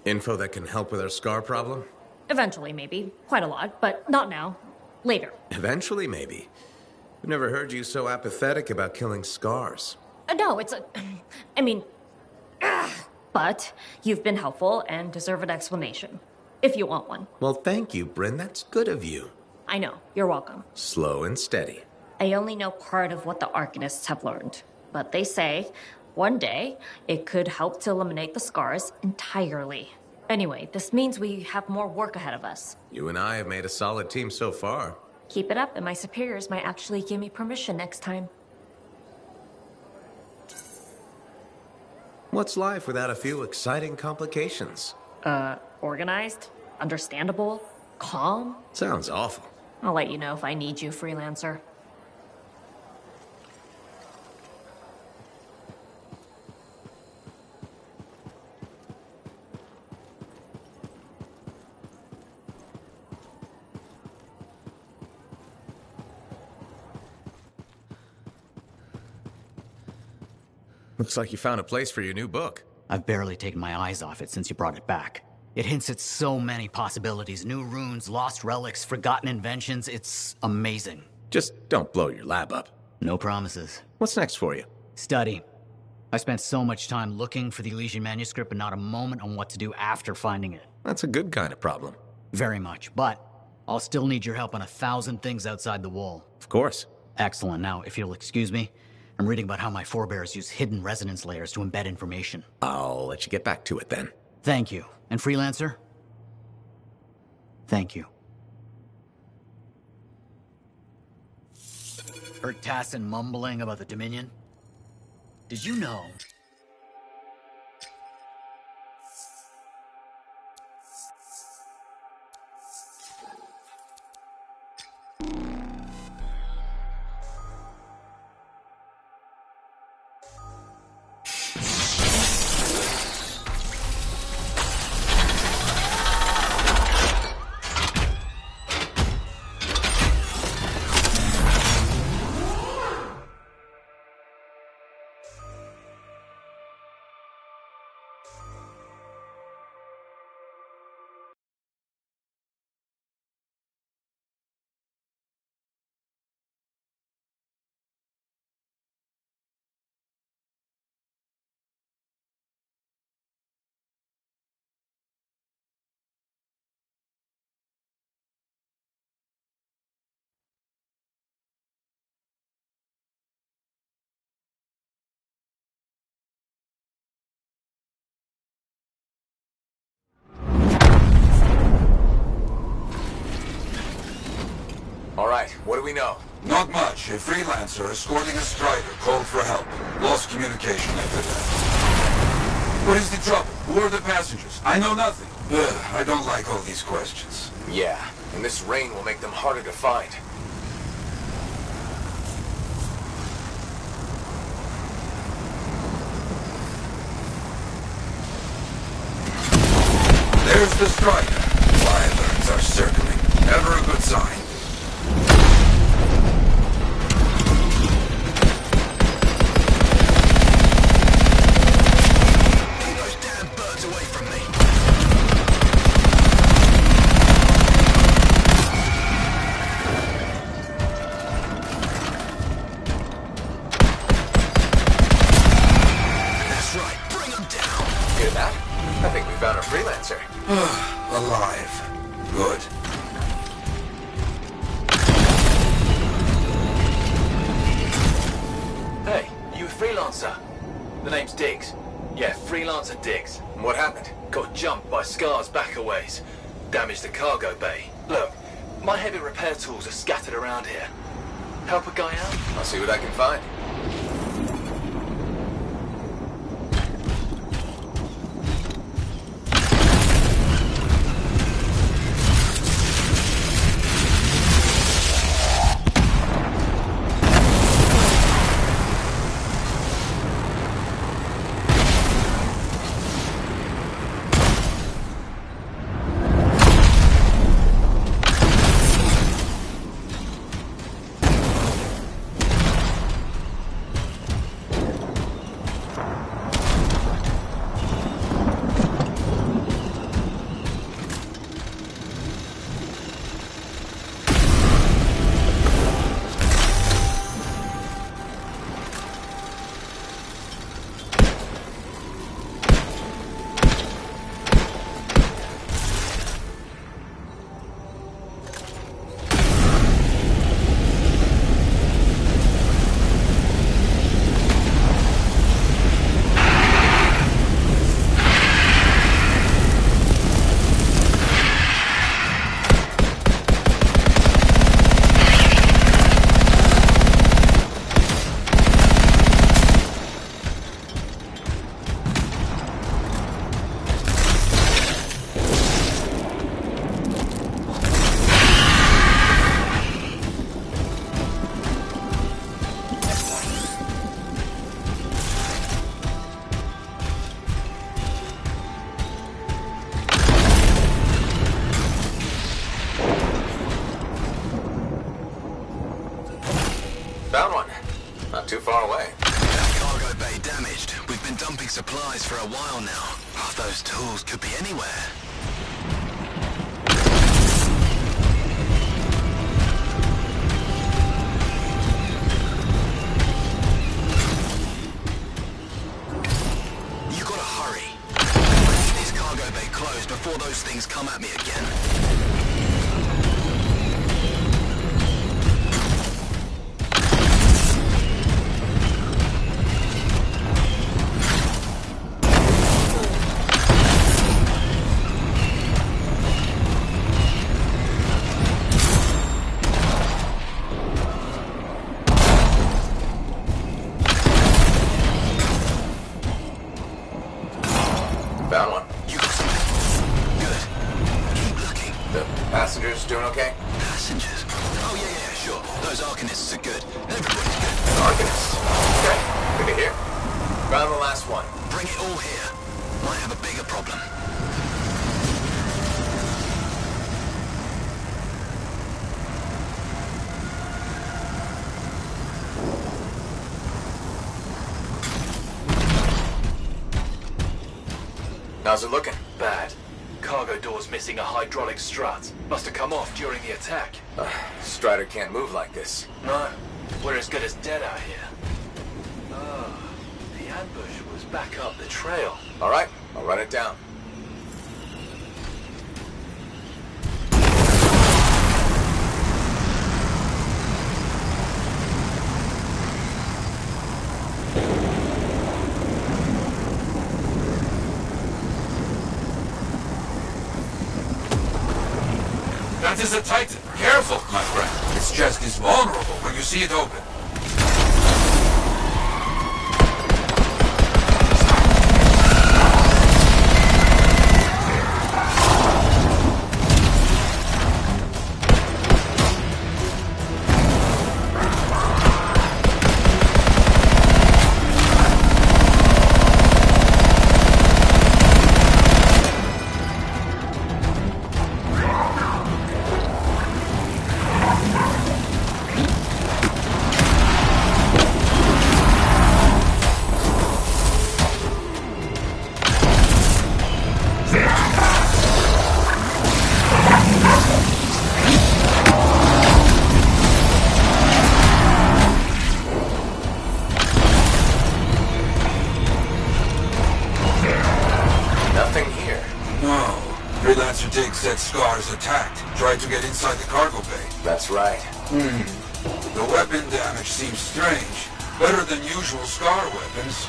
A: Info that can help with our scar problem?
C: Eventually, maybe. Quite a lot, but not now. Later.
A: Eventually, maybe. I've never heard you so apathetic about killing scars.
C: No, it's a... I mean... But you've been helpful and deserve an explanation. If you want one.
A: Well, thank you, Bryn. That's good of you.
C: I know. You're welcome.
A: Slow and steady.
C: I only know part of what the Arcanists have learned. But they say, one day, it could help to eliminate the scars entirely. Anyway, this means we have more work ahead of us.
A: You and I have made a solid team so far.
C: Keep it up, and my superiors might actually give me permission next time.
A: What's life without a few exciting complications?
C: Organized? understandable, calm.
A: Sounds awful.
C: I'll let you know if I need you, freelancer.
A: Looks like you found a place for your new book.
G: I've barely taken my eyes off it since you brought it back. It hints at so many possibilities. New runes, lost relics, forgotten inventions. It's amazing.
A: Just don't blow your lab up.
G: No promises.
A: What's next for you?
G: Study. I spent so much time looking for the Elysian manuscript, but not a moment on what to do after finding it.
A: That's a good kind of problem.
G: Very much, but I'll still need your help on 1,000 things outside the wall.
A: Of course.
G: Excellent. Now, if you'll excuse me, I'm reading about how my forebears use hidden resonance layers to embed information.
A: I'll let you get back to it then.
G: Thank you. And freelancer? Thank you. Heard Tassin mumbling about the Dominion? Did you know?
A: All right, what do we know?
P: Not much. A freelancer escorting a strider called for help. Lost communication after that. What is the trouble? Who are the passengers? I know nothing. I don't like all these questions.
A: Yeah, and this rain will make them harder to find.
P: There's the strider. Wyverns are circling. Never a good sign.
A: Freelancer.
P: Alive. Good.
Q: Hey, you a freelancer? The name's Diggs. Yeah, freelancer Diggs.
A: What happened?
Q: Got jumped by Scars back a ways. Damaged the cargo bay. Look, my heavy repair tools are scattered around here. Help a guy out?
A: I'll see what I can find. not too far away.
R: That cargo bay damaged. We've been dumping supplies for a while now. Those tools could be anywhere. You gotta hurry. Keep this cargo bay closed before those things come at me again.
A: Found one.
R: You got something? Good. Keep looking.
A: The passengers doing okay?
R: Passengers? Oh, yeah, sure. Those Arcanists are good. Everybody's good.
A: Arcanists? Okay, good to hear. Found the last one.
R: Bring it all here. Might have a bigger problem.
A: How's it looking?
Q: Bad. Cargo door's missing a hydraulic strut. Must have come off during the attack.
A: Strider can't move like this.
Q: No, we're as good as dead out here. Oh, the ambush was back up the trail.
A: All right, I'll run it down.
P: That is a Titan. Careful, my friend. Its chest is vulnerable when you see it open. Freelancer Dig said Scar's attacked. Tried to get inside the cargo bay.
A: That's right.
P: The weapon damage seems strange. Better than usual Scar weapons.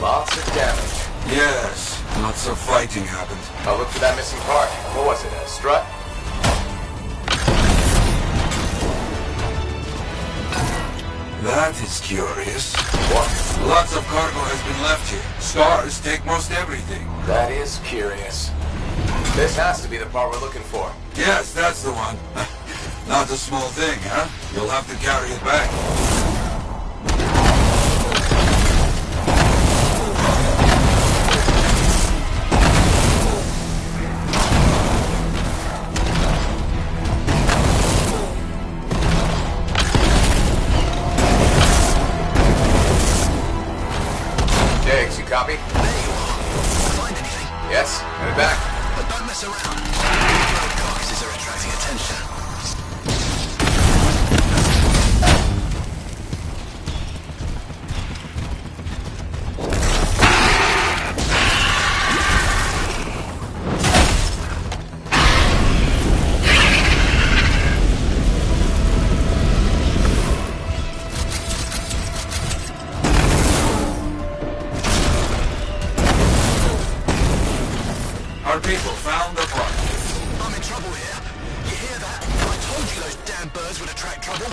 A: Lots of damage.
P: Yes, lots of fighting happened.
A: I'll look for that missing part. What was it, a strut?
P: That is curious.
A: What?
P: Lots of cargo has been left here. Scars take most everything.
A: That is curious. This has to be the part we're looking for.
P: Yes, that's the one. Not a small thing, huh? You'll have to carry it back.
A: Diggs, you copy?
R: Find anything?
A: Yes, headed back.
R: But don't mess around. Road carcasses are attracting attention.
P: Our people found the part.
R: I'm in trouble here. You hear that? I told you those damn birds would attract trouble.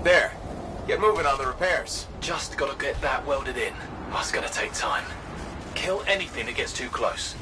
A: There. Get moving on the repairs.
Q: Just gotta get that welded in. That's gonna take time. Kill anything that gets too close.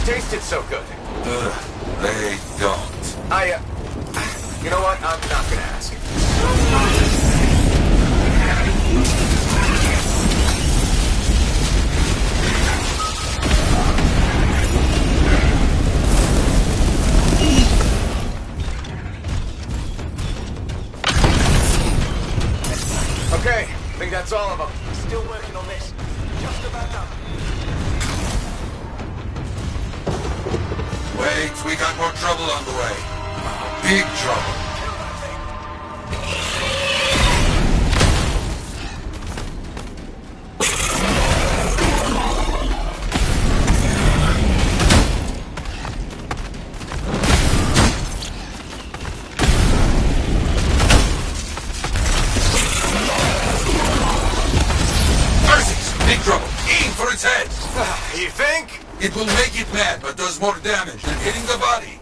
R: tasted so good.
P: They don't.
R: You know what? I'm not gonna ask. Okay, I think that's all of them. Still working on this. Just about done.
P: Wait, we got more trouble on the way. Big trouble. Big trouble. Aim for its head.
R: You think?
P: It will make it mad, but does more damage than hitting the body.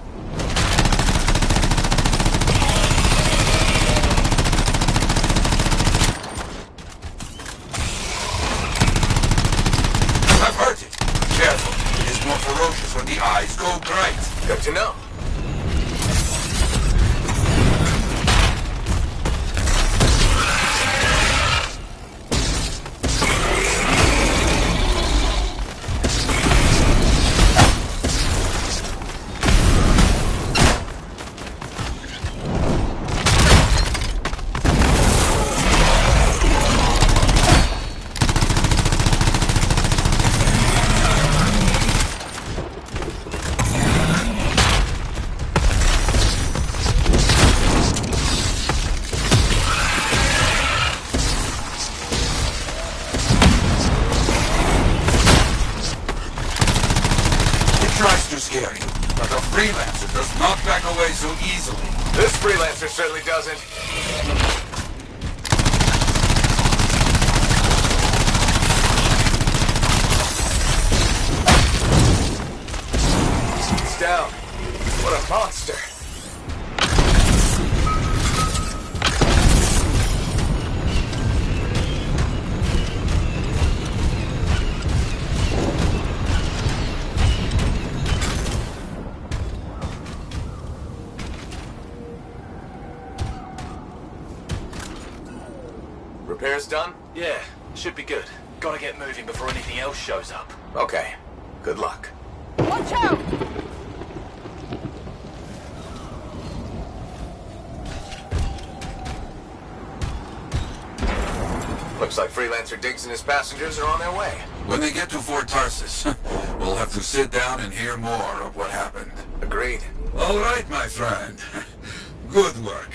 P: I've hurt it. Careful. It is more ferocious when the eyes go bright.
R: Good to know.
P: Tries to scare you, but a freelancer does not back away so easily.
R: This freelancer certainly doesn't. He's down. What a monster. Repairs done?
Q: Yeah, should be good. Gotta get moving before anything else shows up.
R: Okay. Good luck.
B: Watch out!
R: Looks like Freelancer Diggs and his passengers are on their way.
P: When they get to Fort Tarsus, we'll have to sit down and hear more of what happened.
R: Agreed.
P: All right, my friend. Good work.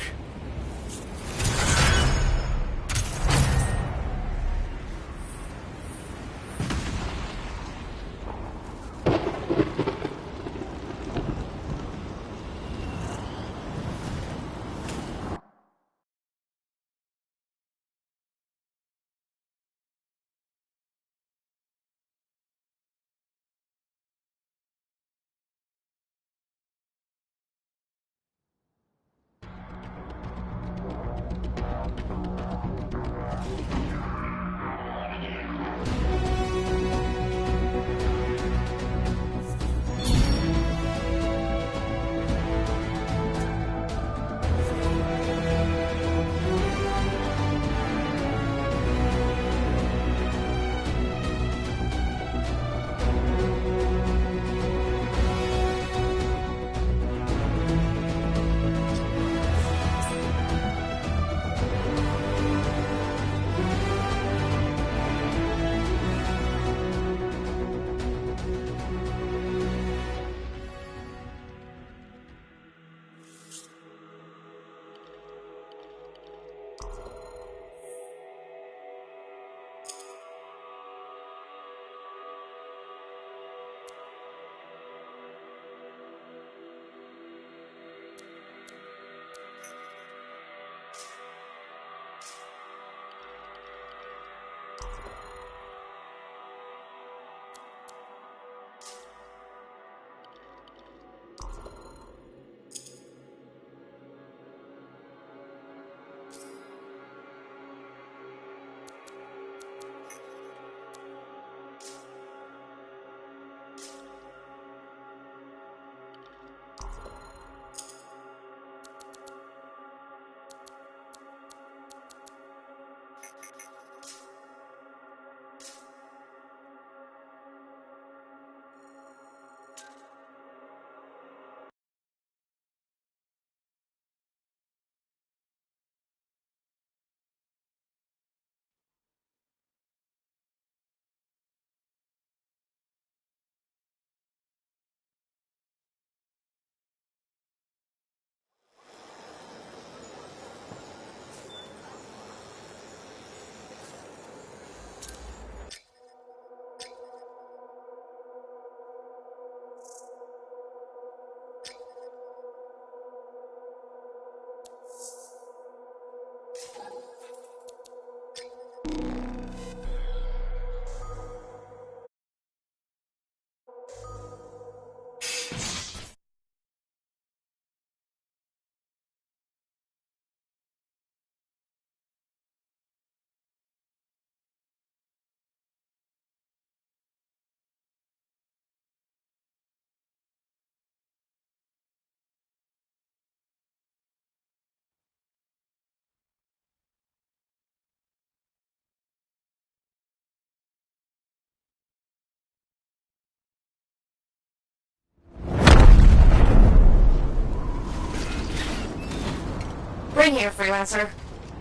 C: Ring here, freelancer.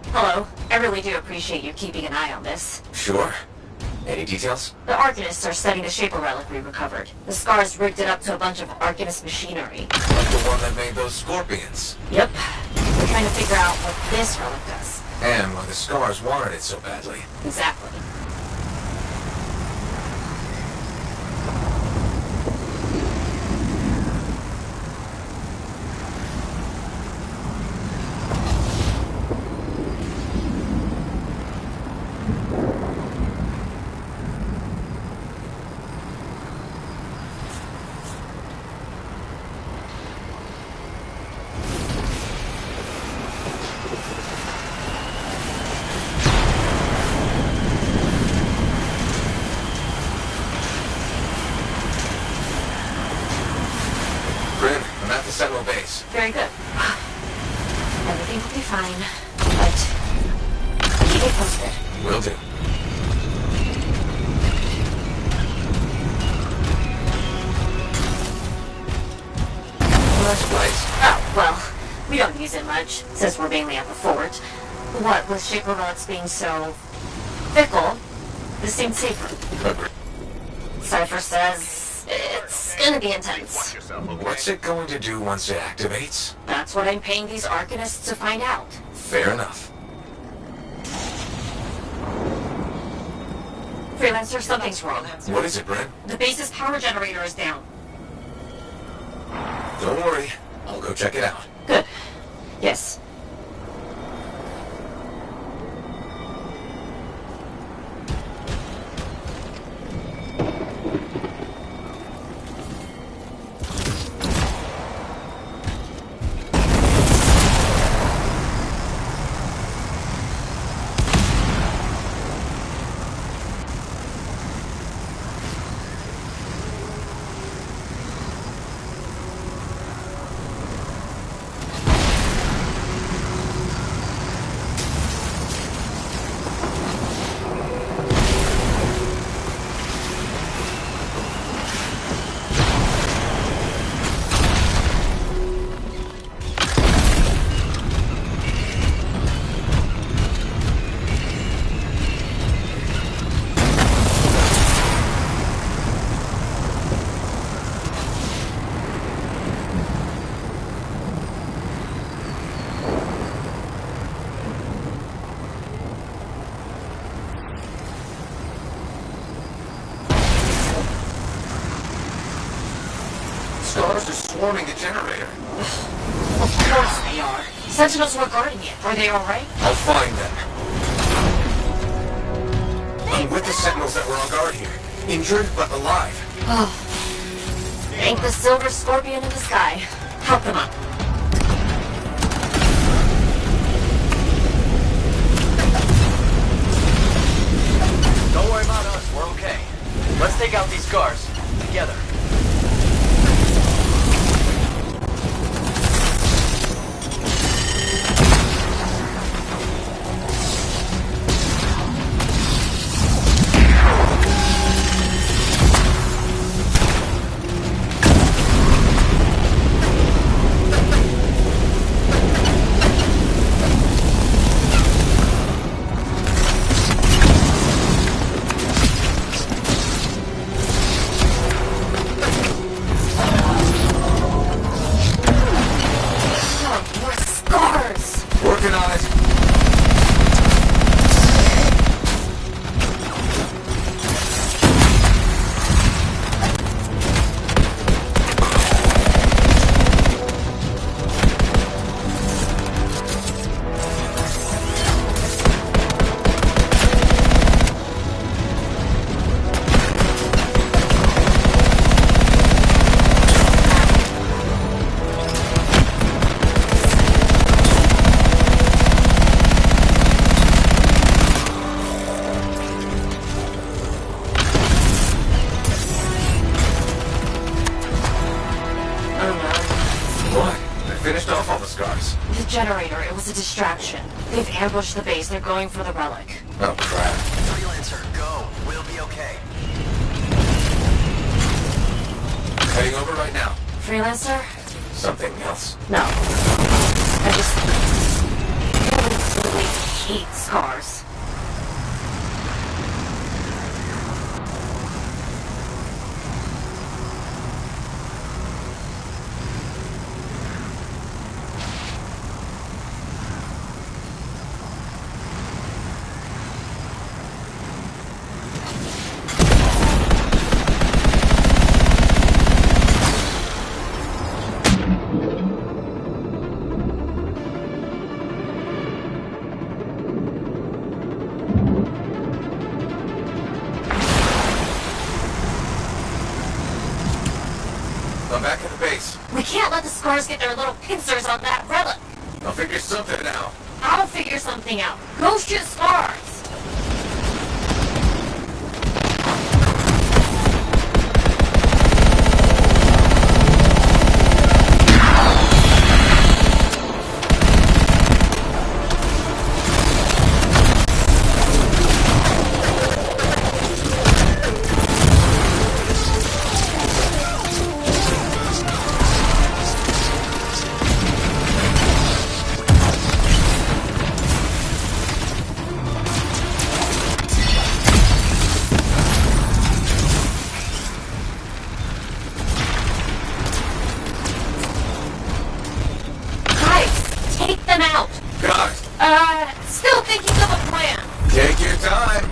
C: Hello. I really do appreciate you keeping an eye on this.
A: Sure. Any details?
C: The Arcanists are studying the Shaper relic we recovered. The Scars rigged it up to a bunch of Arcanist machinery.
A: Like the one that made those scorpions.
C: Yep. We're trying to figure out what this relic does.
A: And why the Scars wanted it so badly.
C: Exactly.
A: Sentinel base.
C: Very good. Everything will be fine, but keep it posted.
A: Will do.
C: Place. Oh, well, we don't use it much, since we're mainly at the fort. What with Shaper relics being so fickle, this seemed safer.
A: Agreed.
C: Cypher says it's gonna be intense.
A: What's it going to do once it activates?
C: That's what I'm paying these Arcanists to find out.
A: Fair enough.
C: Freelancer, something's wrong.
A: What is it, Brent?
C: The base's power generator is down.
A: Don't worry. I'll go check it out.
C: Good. Yes.
A: Stars are swarming the generator.
C: Of course they are. Sentinels were guarding it. Are they alright?
A: I'll find them. I'm with the Sentinels that were on guard here. Injured, but alive.
C: Oh. Thank the Silver Scorpion in the sky. Help them up.
Q: Don't worry about us, we're okay. Let's take out these scars. Together.
A: finished off all the scars?
C: The generator, it was a distraction. They've ambushed the base. They're going for the relic.
A: Oh, crap.
R: Freelancer, go. We'll be okay.
A: Heading over right now.
C: Freelancer?
A: Something else.
C: No. I just really hate scars.
A: I'm back at the base.
C: We can't let the scars get their little pincers on that relic.
A: I'll figure something out.
C: I'll figure something out. Go shoot scars. Take them out!
A: Got it.
C: Still thinking of a plan.
A: Take your time.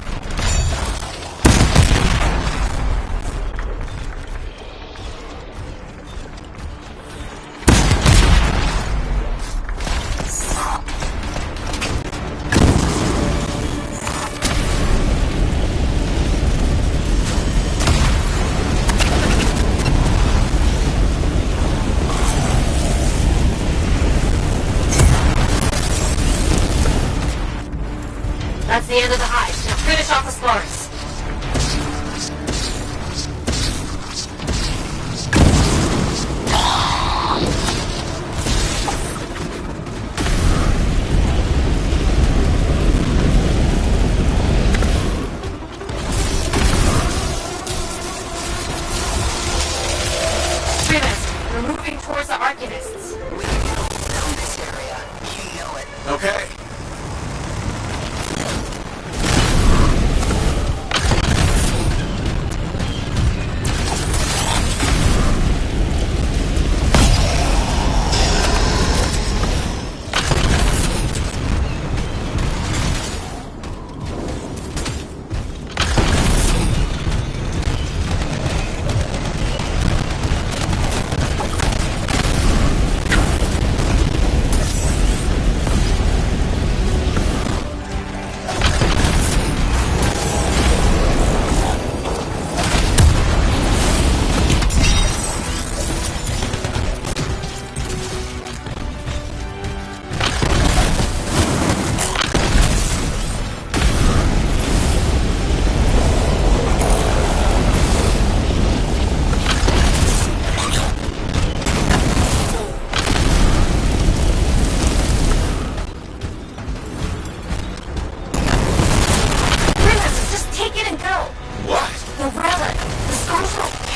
C: That's the end of the hive. Now finish off the scars. Freelancer, we're moving towards the Arcanists.
R: We can go down this area. You know it.
A: Okay.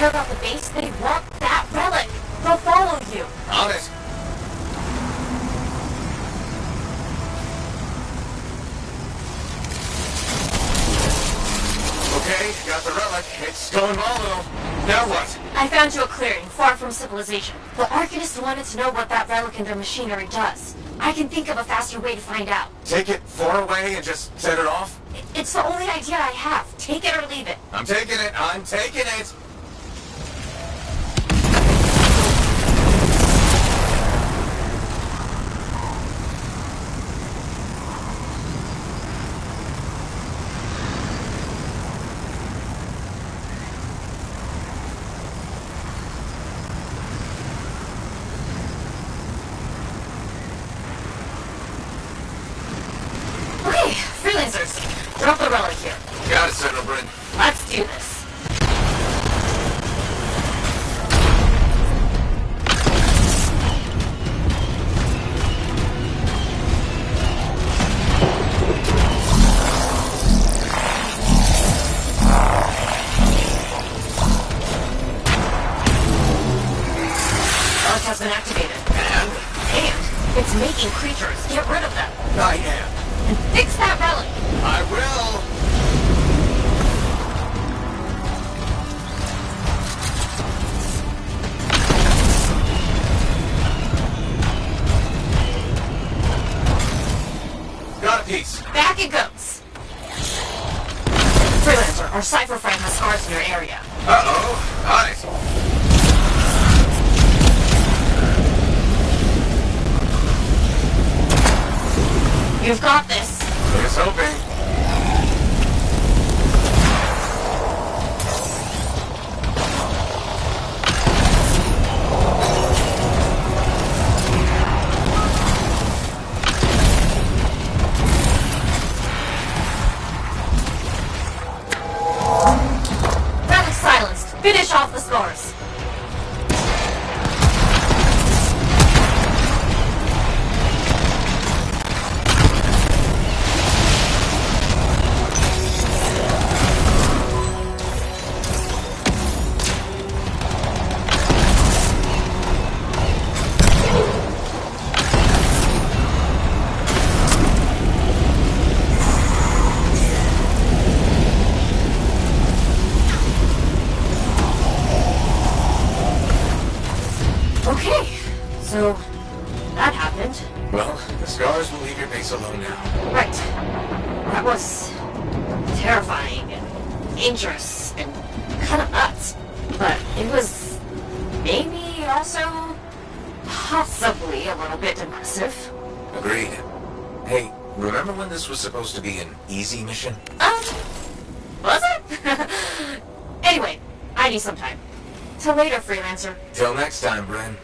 C: care about the base, they want that relic. They'll follow you.
A: On it. Okay, got the relic. It's stone volatile. Now what?
C: I found you a clearing, far from civilization. The Arcanists wanted to know what that relic and their machinery does. I can think of a faster way to find out.
A: Take it far away and just set it off?
C: It's the only idea I have. Take it or leave it.
A: I'm taking it. I'm taking it.
C: Okay, freelancers, drop the relic here.
A: Got it, Sentinel Bryn.
C: Let's do this.
O: It's making creatures. Get rid of them.
K: I am.
O: And fix that relic.
K: I will. Got a piece.
O: Back it goes. Freelancer, our cipher frame has scars in your area.
P: Uh-oh. On it.
O: You've got this.
P: Here's hoping.
O: Relic silenced. Finish off the scars. Okay, so that happened.
P: Well, the scars will leave your base alone now.
O: Right. That was terrifying and dangerous and kind of nuts. But it was maybe also possibly a little bit impressive.
A: Agreed. Hey, remember when this was supposed to be an easy mission?
O: Was it? Anyway, I need some time. Till later, Freelancer.
A: Till next time, Bren.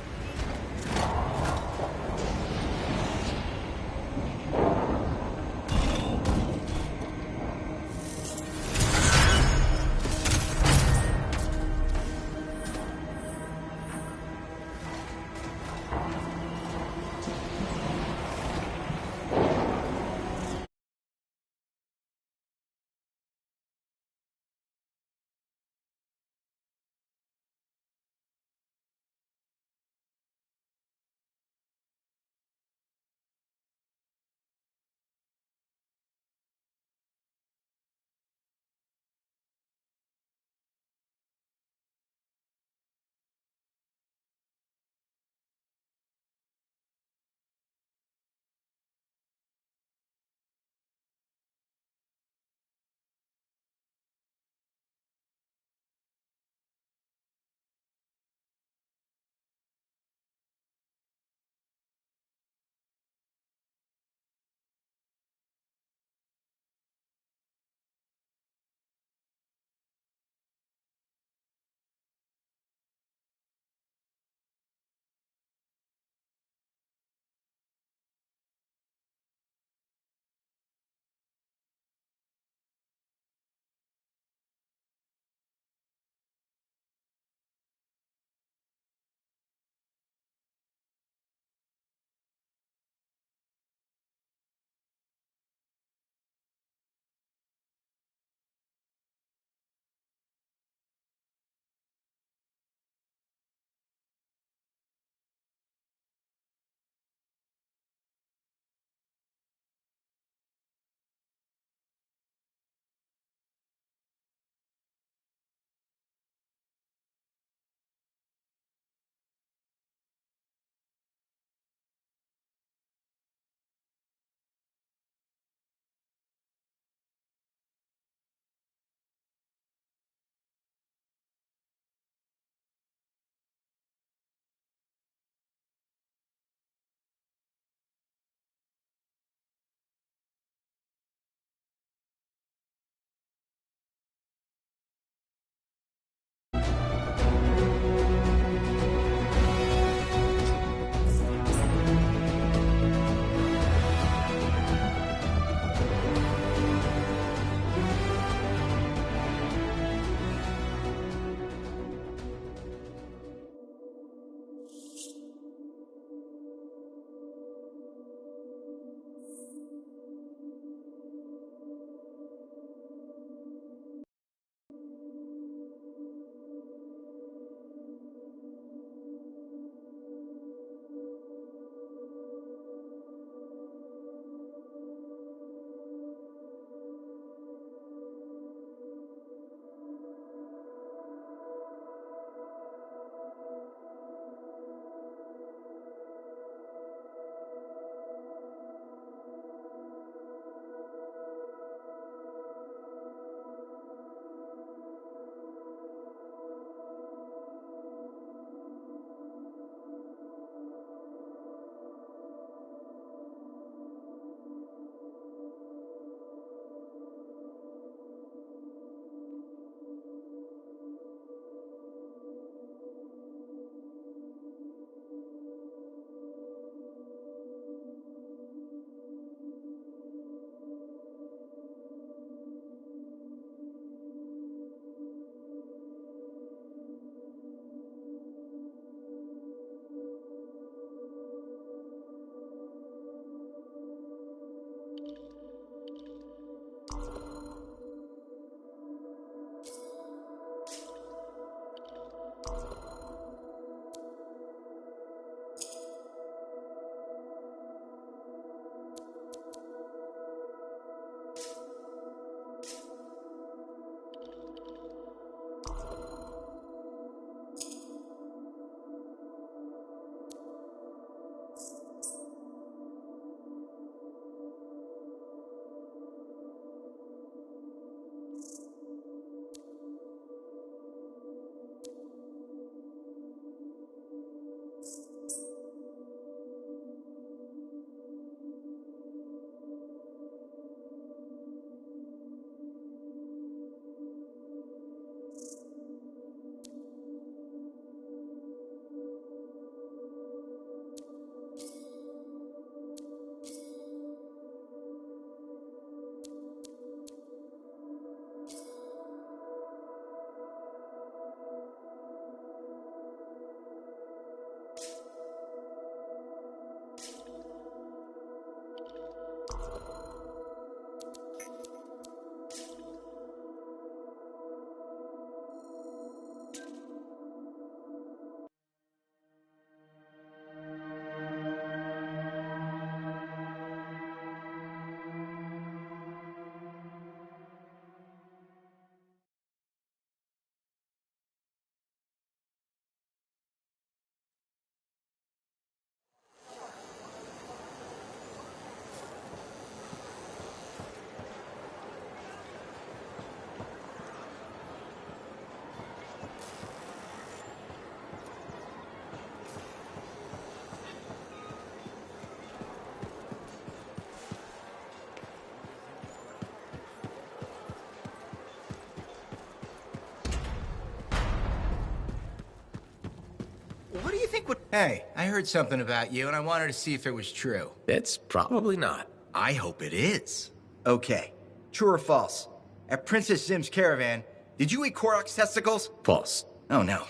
K: do you think would... Hey, I heard something about you, and I wanted to see if it was true.
A: It's probably not.
K: I hope it is. Okay, true or false? At Princess Zim's caravan, did you eat Korok's testicles?
A: False.
K: Oh no,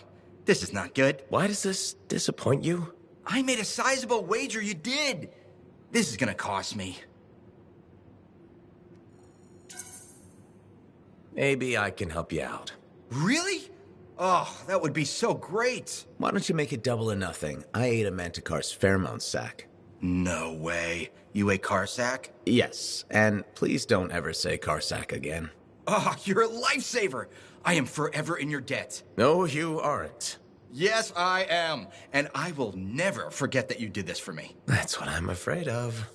K: this is not good.
A: Why does this disappoint you?
K: I made a sizable wager you did. This is gonna cost me.
A: Maybe I can help you out.
K: Really? Oh, that would be so great.
A: Why don't you make it double or nothing? I ate a Manticore's pheromone sac.
K: No way. You ate Carsack?
A: Yes, and please don't ever say Carsack again.
K: Oh, you're a lifesaver. I am forever in your debt.
A: No, you aren't.
K: Yes, I am. And I will never forget that you did this for me.
A: That's what I'm afraid of.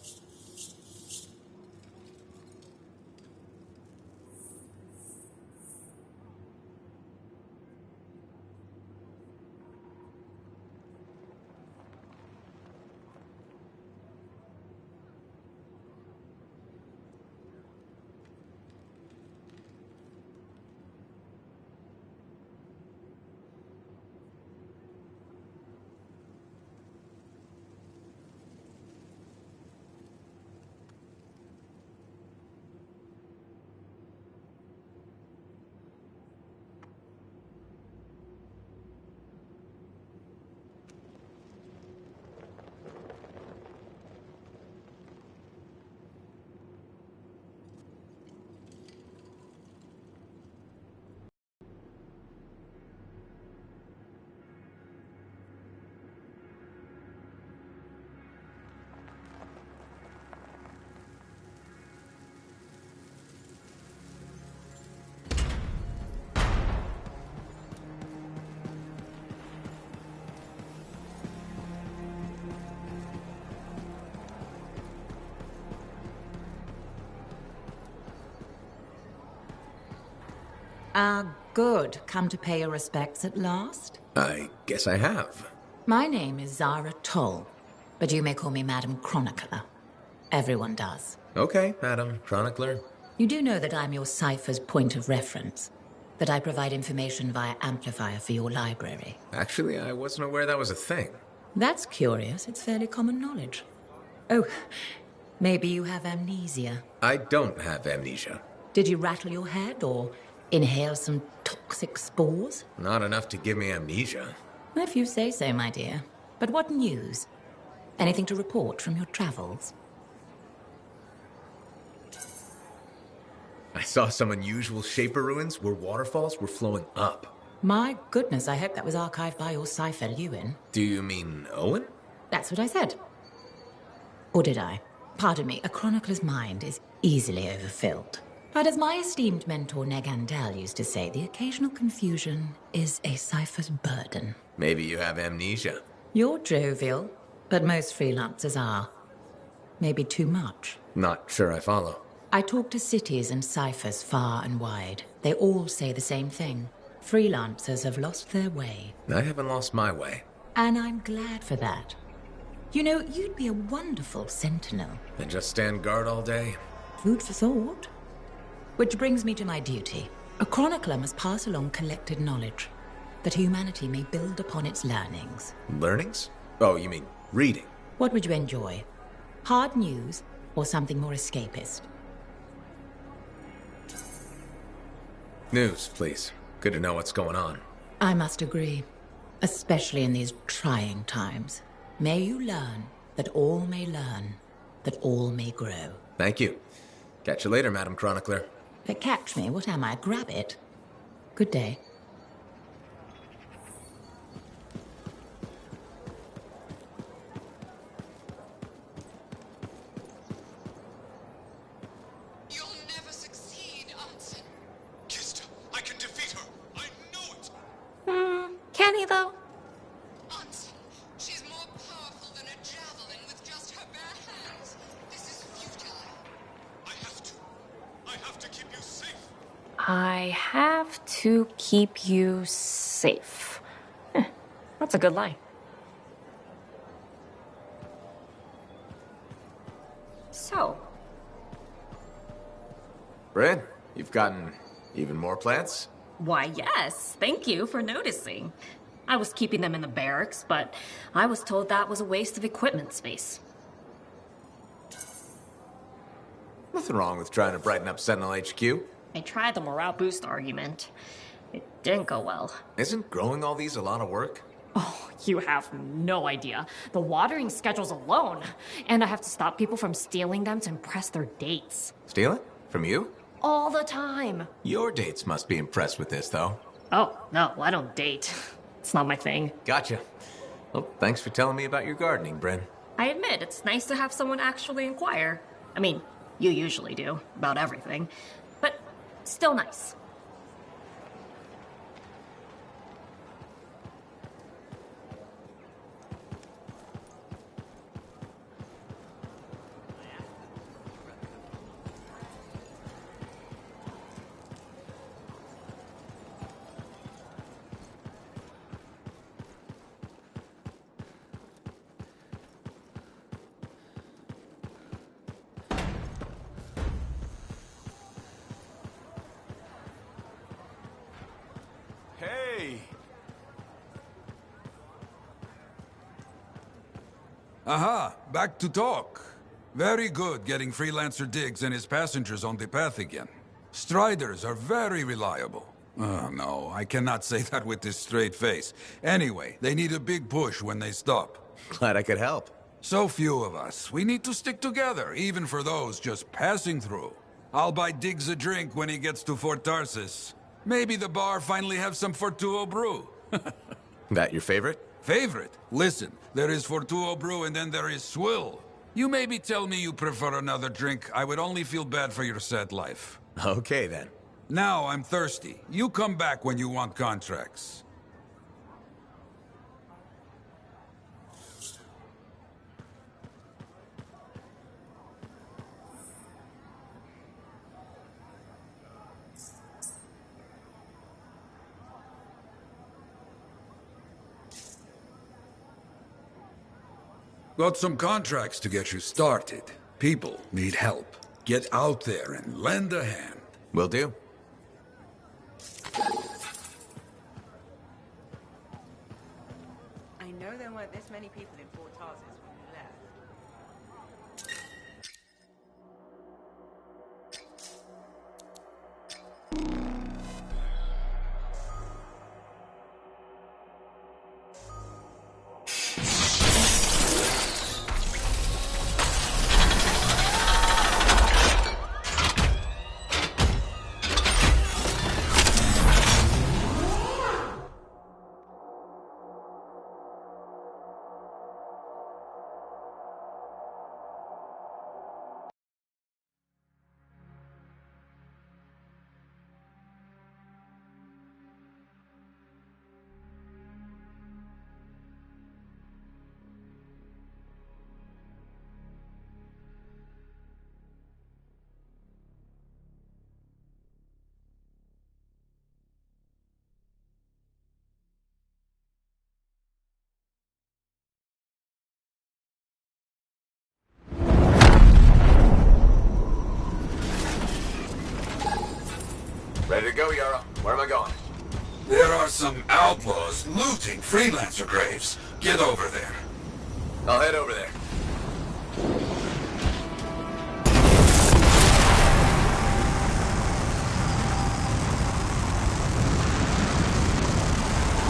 S: Good. Come to pay your respects at last?
A: I guess I have.
S: My name is Zara Toll, but you may call me Madam Chronicler. Everyone does.
A: Okay, Madam Chronicler.
S: You do know that I'm your cipher's point of reference, that I provide information via amplifier for your library.
A: Actually, I wasn't aware that was a thing.
S: That's curious. It's fairly common knowledge. Oh, maybe you have amnesia.
A: I don't have amnesia.
S: Did you rattle your head or inhale some toxic spores?
A: Not enough to give me amnesia.
S: If you say so, my dear. But what news? Anything to report from your travels?
A: I saw some unusual Shaper ruins where waterfalls were flowing up.
S: My goodness, I hope that was archived by your cipher, Ewan.
A: Do you mean Owen?
S: That's what I said. Or did I? Pardon me, a chronicler's mind is easily overfilled. But as my esteemed mentor Negandel used to say, the occasional confusion is a cipher's burden.
A: Maybe you have amnesia.
S: You're jovial, but most freelancers are. Maybe too much.
A: Not sure I follow.
S: I talk to cities and ciphers far and wide. They all say the same thing. Freelancers have lost their way.
A: I haven't lost my way.
S: And I'm glad for that. You know, you'd be a wonderful sentinel.
A: And just stand guard all day?
S: Food for thought. Which brings me to my duty. A chronicler must pass along collected knowledge, that humanity may build upon its learnings.
A: Learnings? Oh, you mean reading?
S: What would you enjoy? Hard news or something more escapist?
A: News, please. Good to know what's going on.
S: I must agree, especially in these trying times. May you learn that all may learn, that all may grow.
A: Thank you. Catch you later, Madam Chronicler.
S: But catch me, what am I? Grab it. Good day.
T: You'll never succeed, Anson. Kista, I can defeat her. I know it.
C: Can he though?
T: Anson, she's more powerful than a javelin with just her bare hands. This is futile. I have to keep you safe.
C: I have to keep you safe. That's a good line. So,
A: Bryn, you've gotten even more plants?
C: why yes, thank you for noticing. I was keeping them in the barracks, but I was told that was a waste of equipment space.
A: Nothing wrong with trying to brighten up Sentinel HQ.
C: I tried the morale boost argument. It didn't go well.
A: Isn't growing all these a lot of work?
C: Oh, you have no idea. The watering schedules alone. And I have to stop people from stealing them to impress their dates.
A: Steal it? From you?
C: All the time.
A: Your dates must be impressed with this, though.
C: Oh, no, I don't date. It's not my thing.
A: Gotcha. Well, thanks for telling me about your gardening, Bryn.
C: I admit, it's nice to have someone actually inquire. I mean, you usually do, about everything. But still nice.
U: Hey! Aha, back to talk. Very good getting Freelancer Diggs and his passengers on the path again. Striders are very reliable. Oh, no, I cannot say that with this straight face. Anyway, they need a big push when they stop.
A: Glad I could help.
U: So few of us. We need to stick together, even for those just passing through. I'll buy Diggs a drink when he gets to Fort Tarsus. Maybe the bar finally have some Fortuo brew.
A: That your favorite?
U: Favorite? Listen, there is Fortuo brew and then there is swill. You maybe tell me you prefer another drink. I would only feel bad for your sad life.
A: Okay, then.
U: Now I'm thirsty. You come back when you want contracts. Got some contracts to get you started. People need help. Get out there and lend a hand.
A: Will do.
B: I know there weren't this many people in Fort Tarsus when we left.
A: Ready to go, Yara. Where am I going?
P: There are some outlaws looting freelancer graves. Get over there.
A: I'll head over there.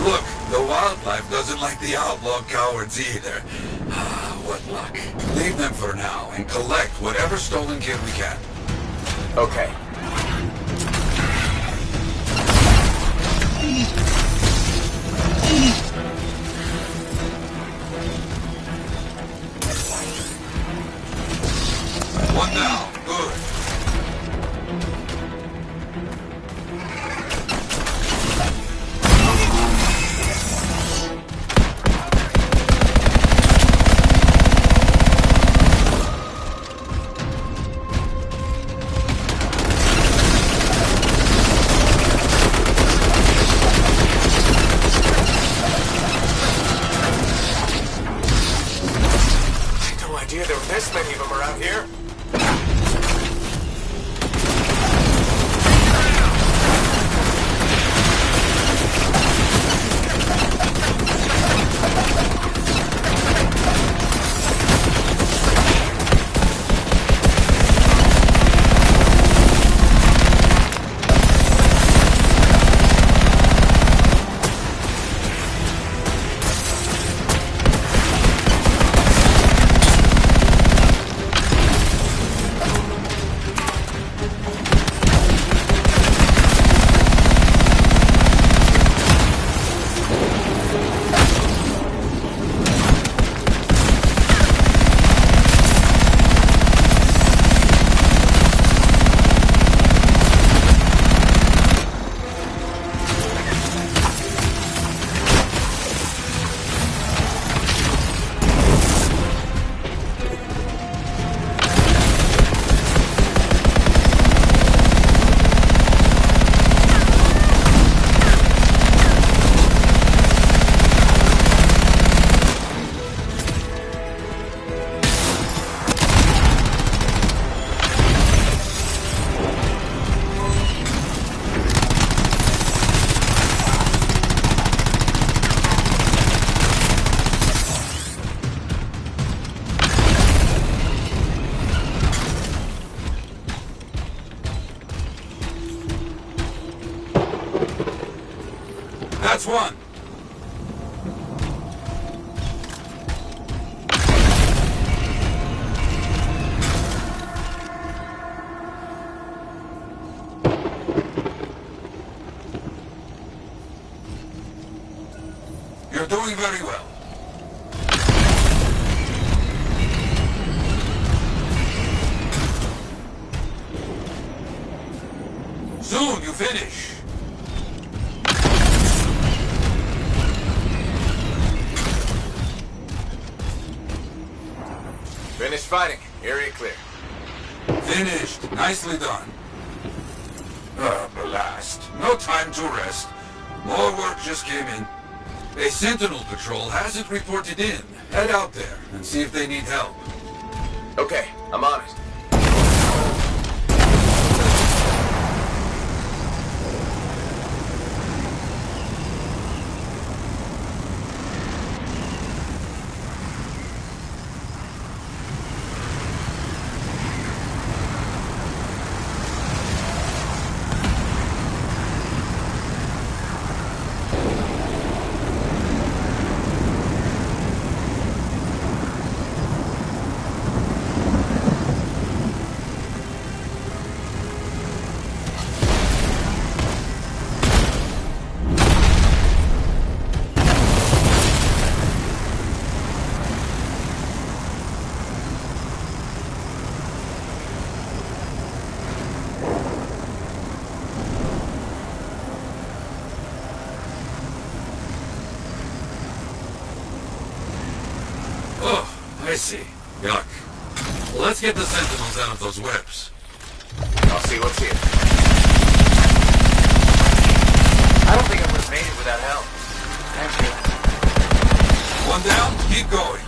P: Look, the wildlife doesn't like the outlaw cowards either. Ah, what luck. Leave them for now and collect whatever stolen gear we can.
A: Okay.
P: One down. Good.
A: No idea there were this many of them around here.
P: That's one. You're doing very well. Soon you finish.
A: Finished fighting. Area clear.
P: Finished. Nicely done. Blast. No time to rest. More work just came in. A Sentinel patrol hasn't reported in. Head out there and see if they need help.
A: Okay, I'm on it.
P: I see. Yuck. Let's get the Sentinels out of those webs.
A: I'll see what's here. I don't think I would have made it without help. Thank you.
P: One down, keep going.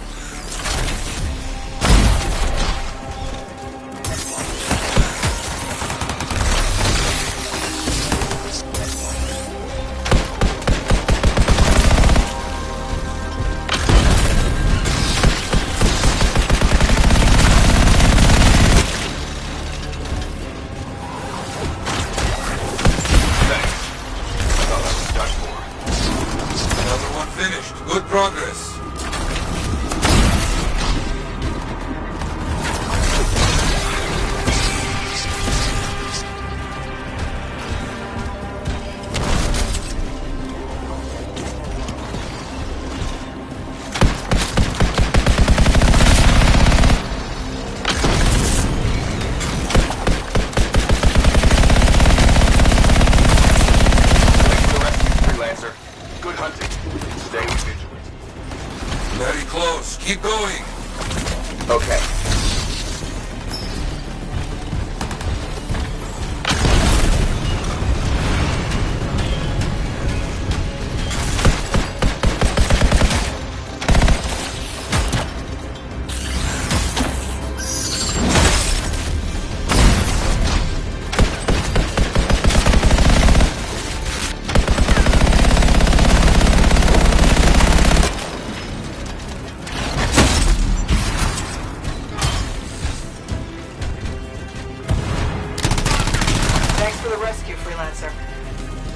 P: Good progress. Very close. Keep going.
A: Okay.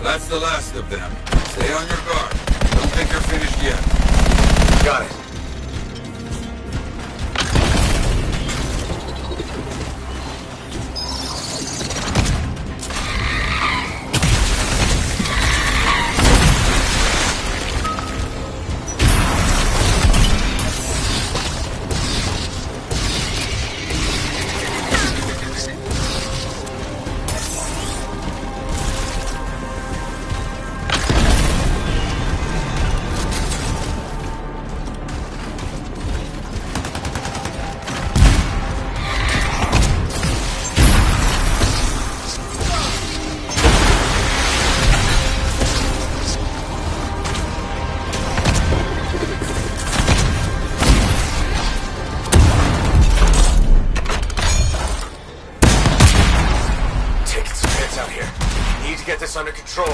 P: That's the last of them. Stay on your guard. Don't think you're finished yet.
A: Got it. Get this under control.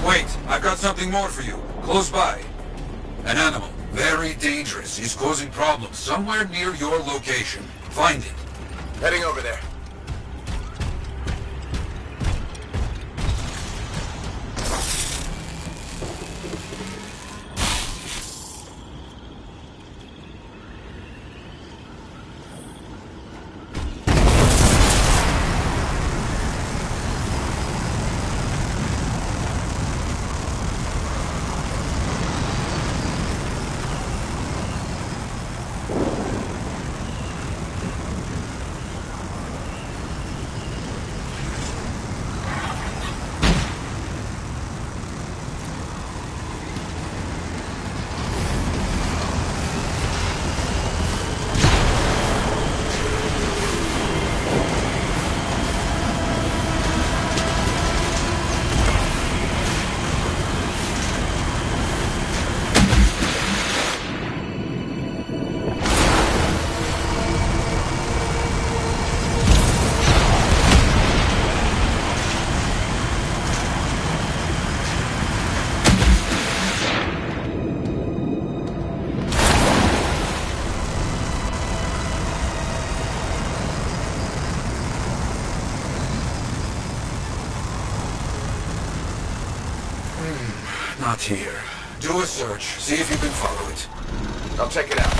P: Wait, I've got something more for you. Close by. An animal. Very dangerous. He's causing problems somewhere near your location. Find it.
Q: Heading over there.
P: Not here. Do a search. See if you can follow it.
Q: I'll check it out.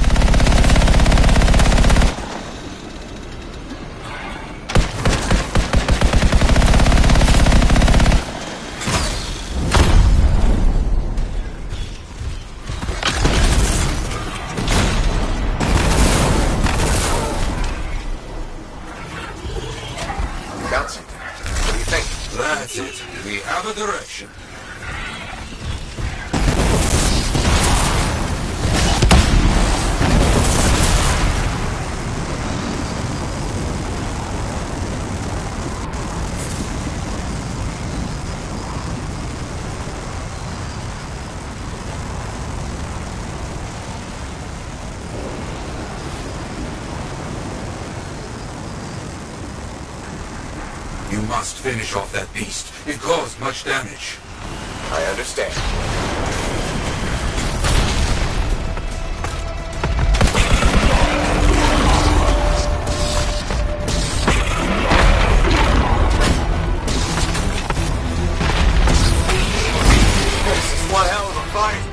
Q: Got something. What do you think?
P: That's it. We have a direction. You must finish off that beast. It caused much damage.
Q: I understand. This is one hell of a fight.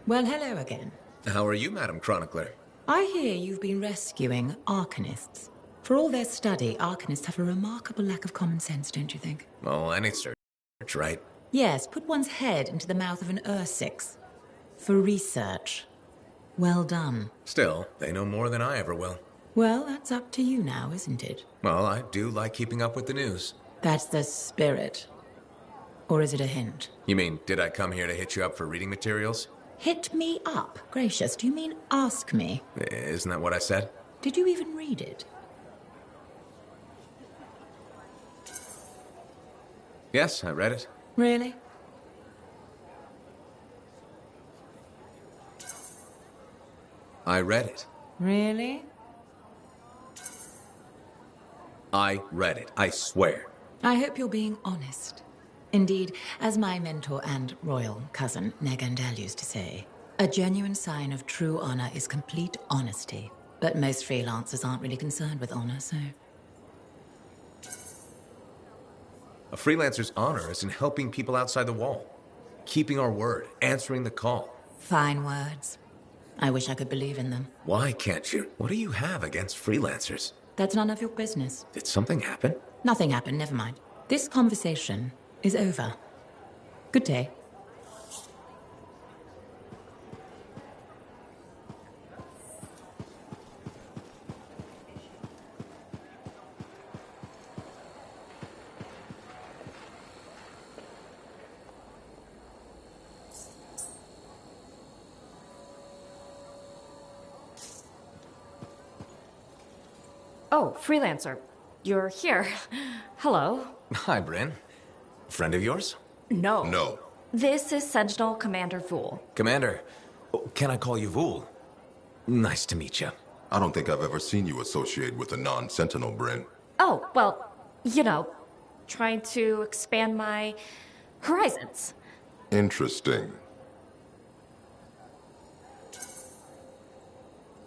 S: Well, hello again.
A: How are you, Madam Chronicler?
S: I hear you've been rescuing Arcanists. For all their study, Arcanists have a remarkable lack of common sense, don't you think?
A: Oh, any search, right?
S: Yes, put one's head into the mouth of an Ursix. For research. Well done.
A: Still, they know more than I ever will.
S: Well, that's up to you now, isn't it?
A: Well, I do like keeping up with the news.
S: That's the spirit. Or is it a hint?
A: You mean, did I come here to hit you up for reading materials?
S: Hit me up? Gracious, do you mean ask me?
A: Isn't that what I said?
S: Did you even read it?
A: Yes, I read it.
S: Really?
A: I read it.
S: Really?
A: I read it, I swear.
S: I hope you're being honest. Indeed, as my mentor and royal cousin, Negandel, used to say, a genuine sign of true honor is complete honesty. But most freelancers aren't really concerned with honor, so...
A: A freelancer's honor is in helping people outside the wall. Keeping our word, answering the call.
S: Fine words. I wish I could believe in them.
A: Why can't you? What do you have against freelancers?
S: That's none of your business.
A: Did something happen?
S: Nothing happened, never mind. This conversation is over. Good day.
C: Oh, freelancer. You're here. Hello.
A: Hi, Bryn. Friend of yours?
C: No.
P: No.
C: This is Sentinel Commander Fool.
A: Commander, can I call you Vul? Nice to meet you.
H: I don't think I've ever seen you associate with a non-Sentinel, Bryn.
C: Oh, well, you know, trying to expand my horizons.
H: Interesting.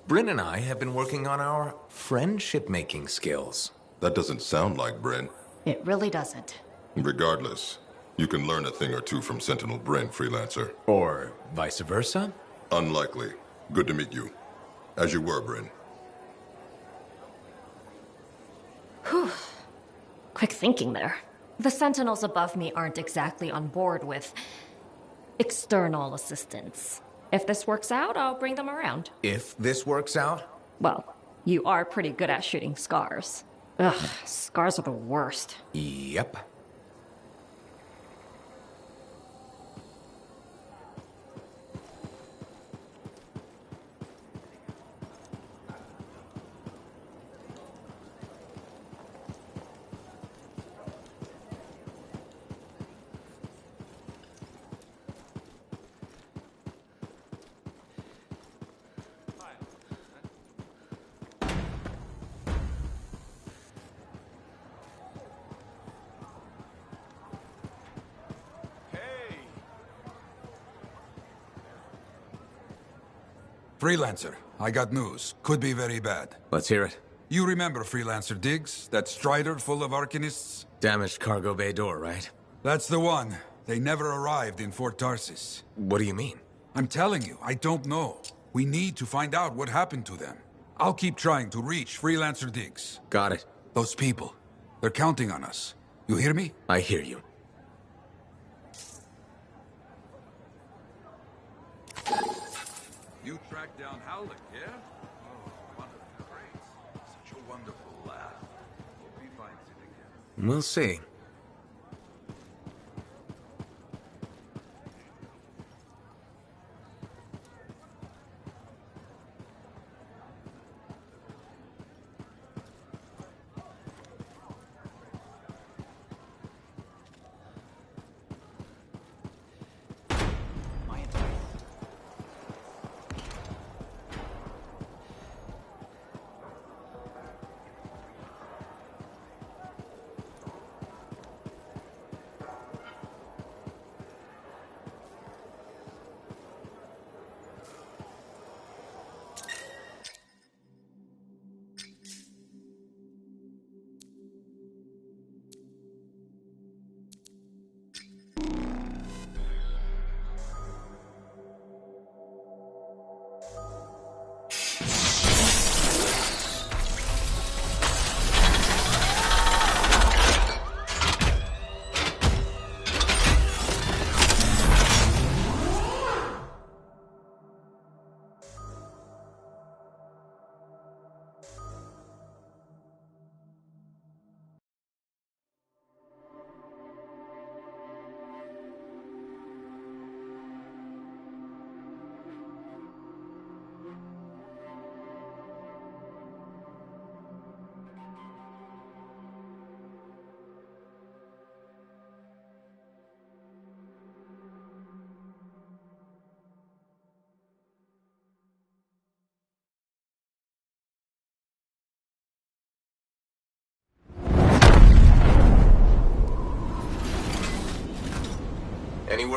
A: Bryn and I have been working on our friendship-making skills.
H: That doesn't sound like Bryn.
C: It really doesn't.
H: Regardless, you can learn a thing or two from Sentinel Bryn, freelancer.
A: Or vice versa?
H: Unlikely. Good to meet you. As you were, Bryn.
C: Whew. Quick thinking there. The Sentinels above me aren't exactly on board with external assistance. If this works out, I'll bring them around.
A: If this works out?
C: Well, you are pretty good at shooting scars. Ugh, scars are the worst.
A: Yep.
U: Freelancer, I got news. Could be very bad.
A: Let's hear it.
U: You remember Freelancer Diggs? That strider full of Arcanists?
A: Damaged cargo bay door, right?
U: That's the one. They never arrived in Fort Tarsis.
A: What do you mean?
U: I'm telling you, I don't know. We need to find out what happened to them. I'll keep trying to reach Freelancer Diggs.
A: Got it.
U: Those people, they're counting on us. You hear me?
A: I hear you.
U: You tracked down Howlick, yeah? Oh, one of the greats. Such a wonderful laugh. Hope he finds it again.
A: We'll see.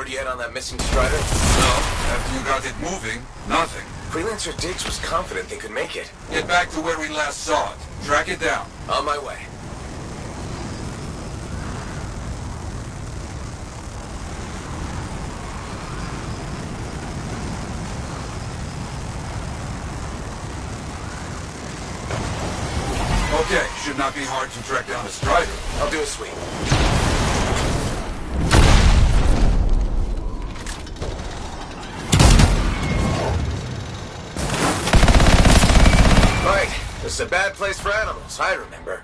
A: word yet on that missing Strider?
P: No. After you got it moving, nothing.
A: Freelancer Diggs was confident they could make it.
P: Get back to where we last saw it. Track it down.
A: On my way.
P: Okay, should not be hard to track down a Strider.
A: I'll do a sweep. Right, this is a bad place for animals, I remember.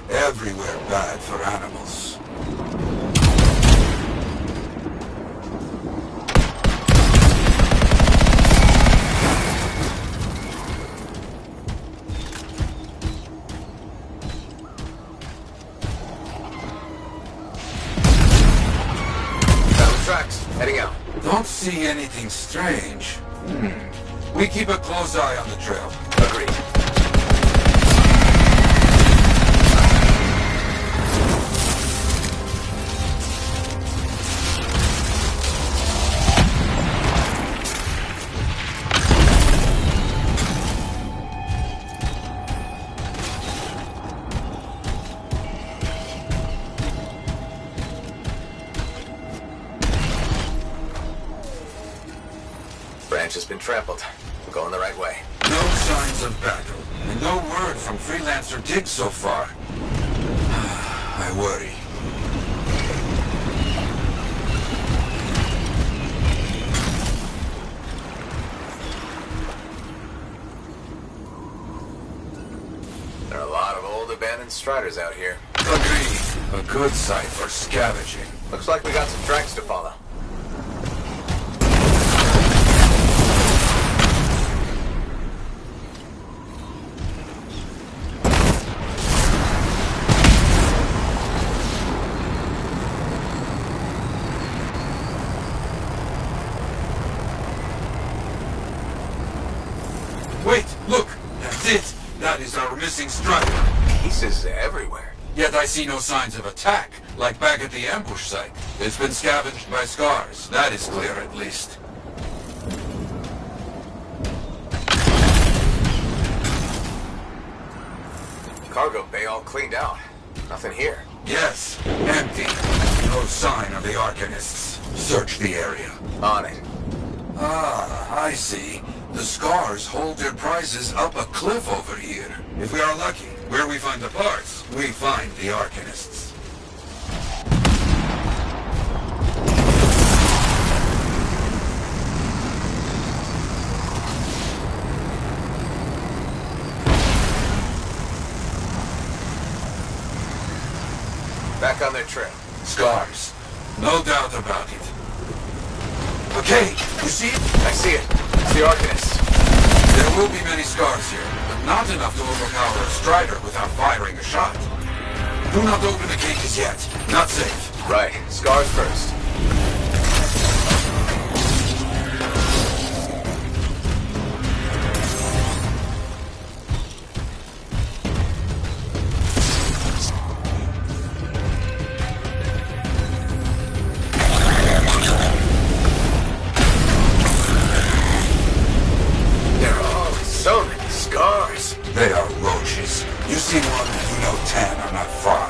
P: Everywhere bad for animals.
A: Tracks, heading out.
P: Don't see anything strange. We keep a close eye on the trail.
A: Agreed. Branch has been trampled. We're going the right way.
P: No signs of battle, and no word from Freelancer Diggs so far. I worry.
A: There are a lot of old abandoned Striders out here.
P: Agreed. A good site for scavenging.
A: Looks like we got some tracks to follow.
P: Wait, look! That's it! That is our missing Strider.
A: Pieces everywhere.
P: Yet I see no signs of attack, like back at the ambush site. It's been scavenged by scars. That is clear, at least.
A: Cargo bay all cleaned out. Nothing here.
P: Yes, empty. No sign of the Arcanists. Search the area.
A: On it.
P: Ah, I see. The scars hold their prizes up a cliff over here. If we are lucky, where we find the parts, we find the Arcanists.
A: Back on their trail.
P: Scars. No doubt about it. Okay, you see it?
A: I see it. It's the Arcanists.
P: There will be many scars here, but not enough to overpower a Strider without firing a shot. Do not open the cages yet. Not safe.
A: Right. Scars first. So many scars.
P: They are roaches. You see one, you know 10 are not far.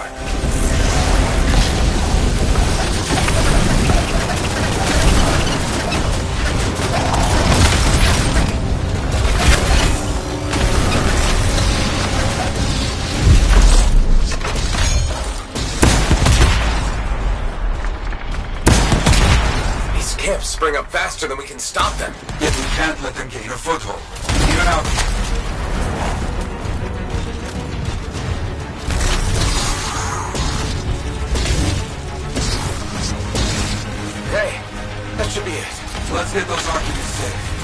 A: These camps spring up faster than we can stop them.
P: Yet we can't let them gain a foothold. Even out here.
A: Hey, that should be it.
P: Let's get those Arcanists safe.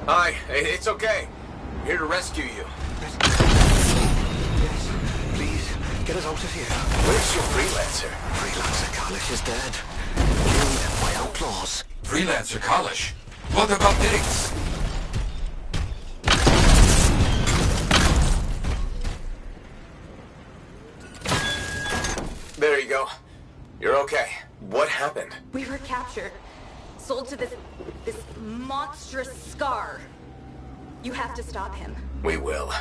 A: Hi, it's okay. I'm here to rescue you.
P: Please,
Q: Get us out of here.
R: Where's your freelancer? Freelancer Kalish is dead. Killed by outlaws.
H: Freelancer Kalish? What about Diggs?
A: There you go. You're okay. What happened?
F: We were captured. Sold to this monstrous Scar. You have to stop him.
A: We will.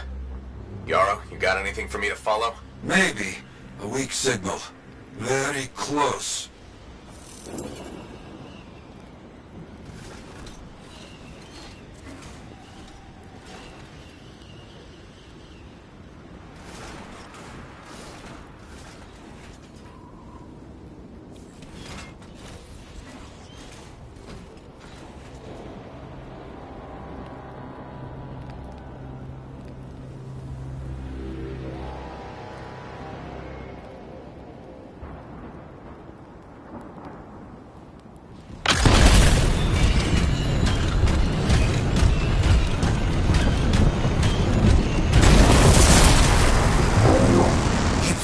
A: Yarrow, you got anything for me to follow?
H: Maybe. A weak signal. Very close.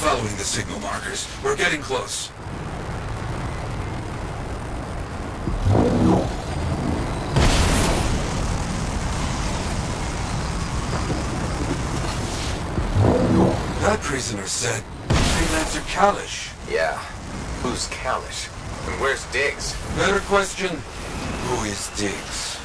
H: Following the signal markers. We're getting close. That prisoner said Freelancer Kalish.
A: Yeah. Who's Kalish? And where's Diggs?
H: Better question, who is Diggs?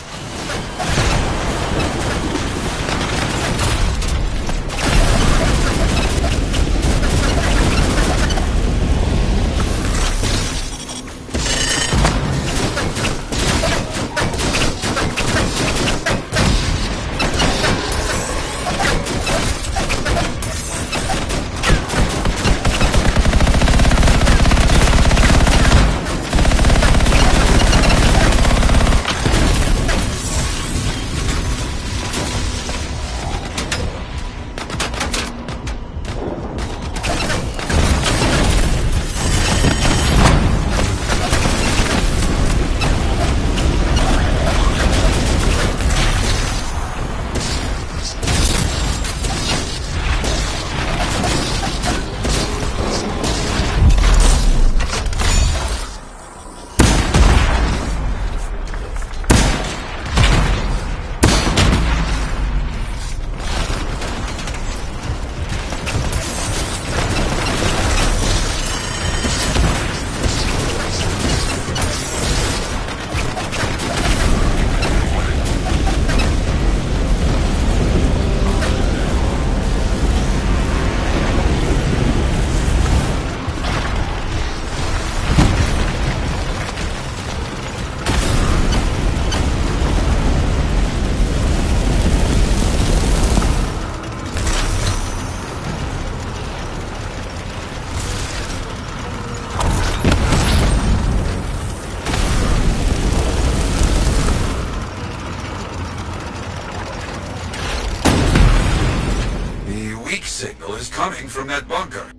H: Signal is coming from that bunker.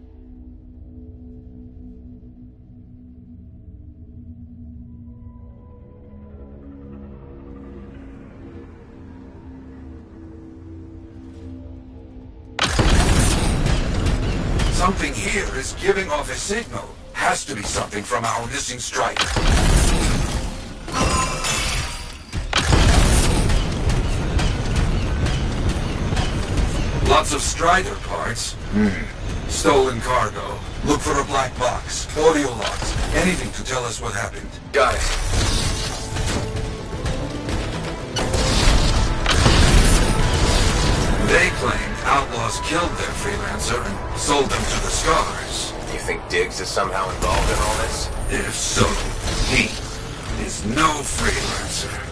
H: Something here is giving off a signal. Has to be something from our missing striker. Lots of Strider parts. Stolen cargo. Look for a black box, audio logs, anything to tell us what happened.
A: Got it.
H: They claim outlaws killed their freelancer and sold them to the Scars.
A: You think Diggs is somehow involved in all this?
H: If so, he is no freelancer.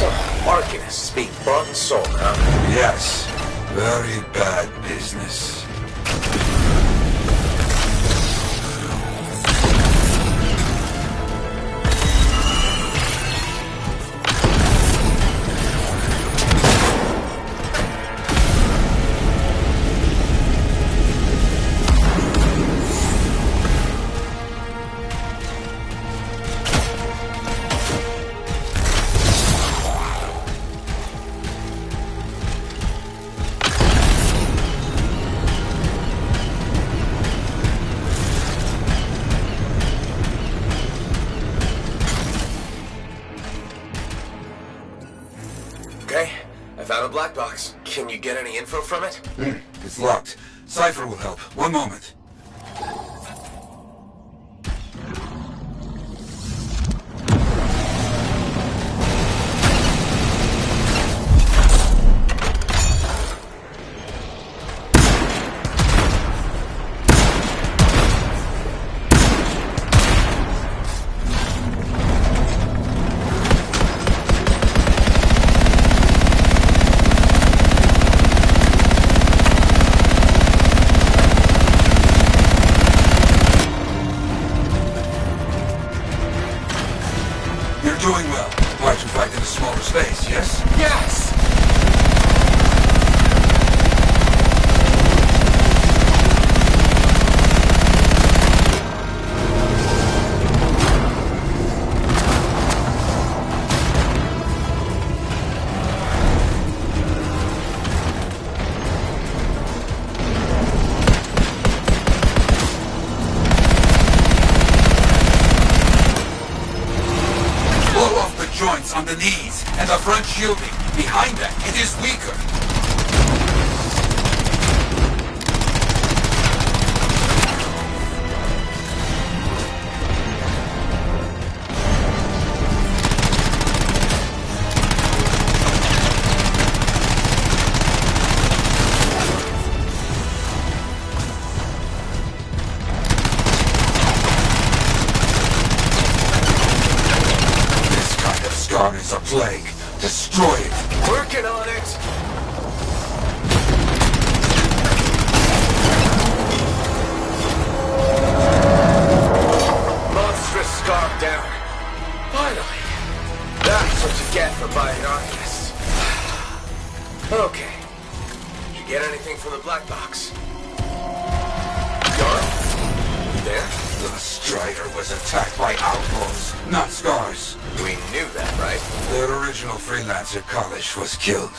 A: So, Arcanists speak bought and sold, huh?
H: Yes. Very bad business.
A: black box. Can you get any info from it?
H: It's locked. Cypher will help. One moment. Doing well. Why to fight in a smaller space, yes?
A: Yes!
H: Joints on the knees, and the front shielding. Behind that, it is weaker. Scar is a plague. Destroy it.
A: Working on it. Monstrous scar down. Finally. That's what you get for buying Arcanist. Okay. Did you get anything from the black box? Gone? You there?
H: The Strider was attacked by outlaws, not Scars.
A: We knew that, right?
H: Their original freelancer, College, was killed.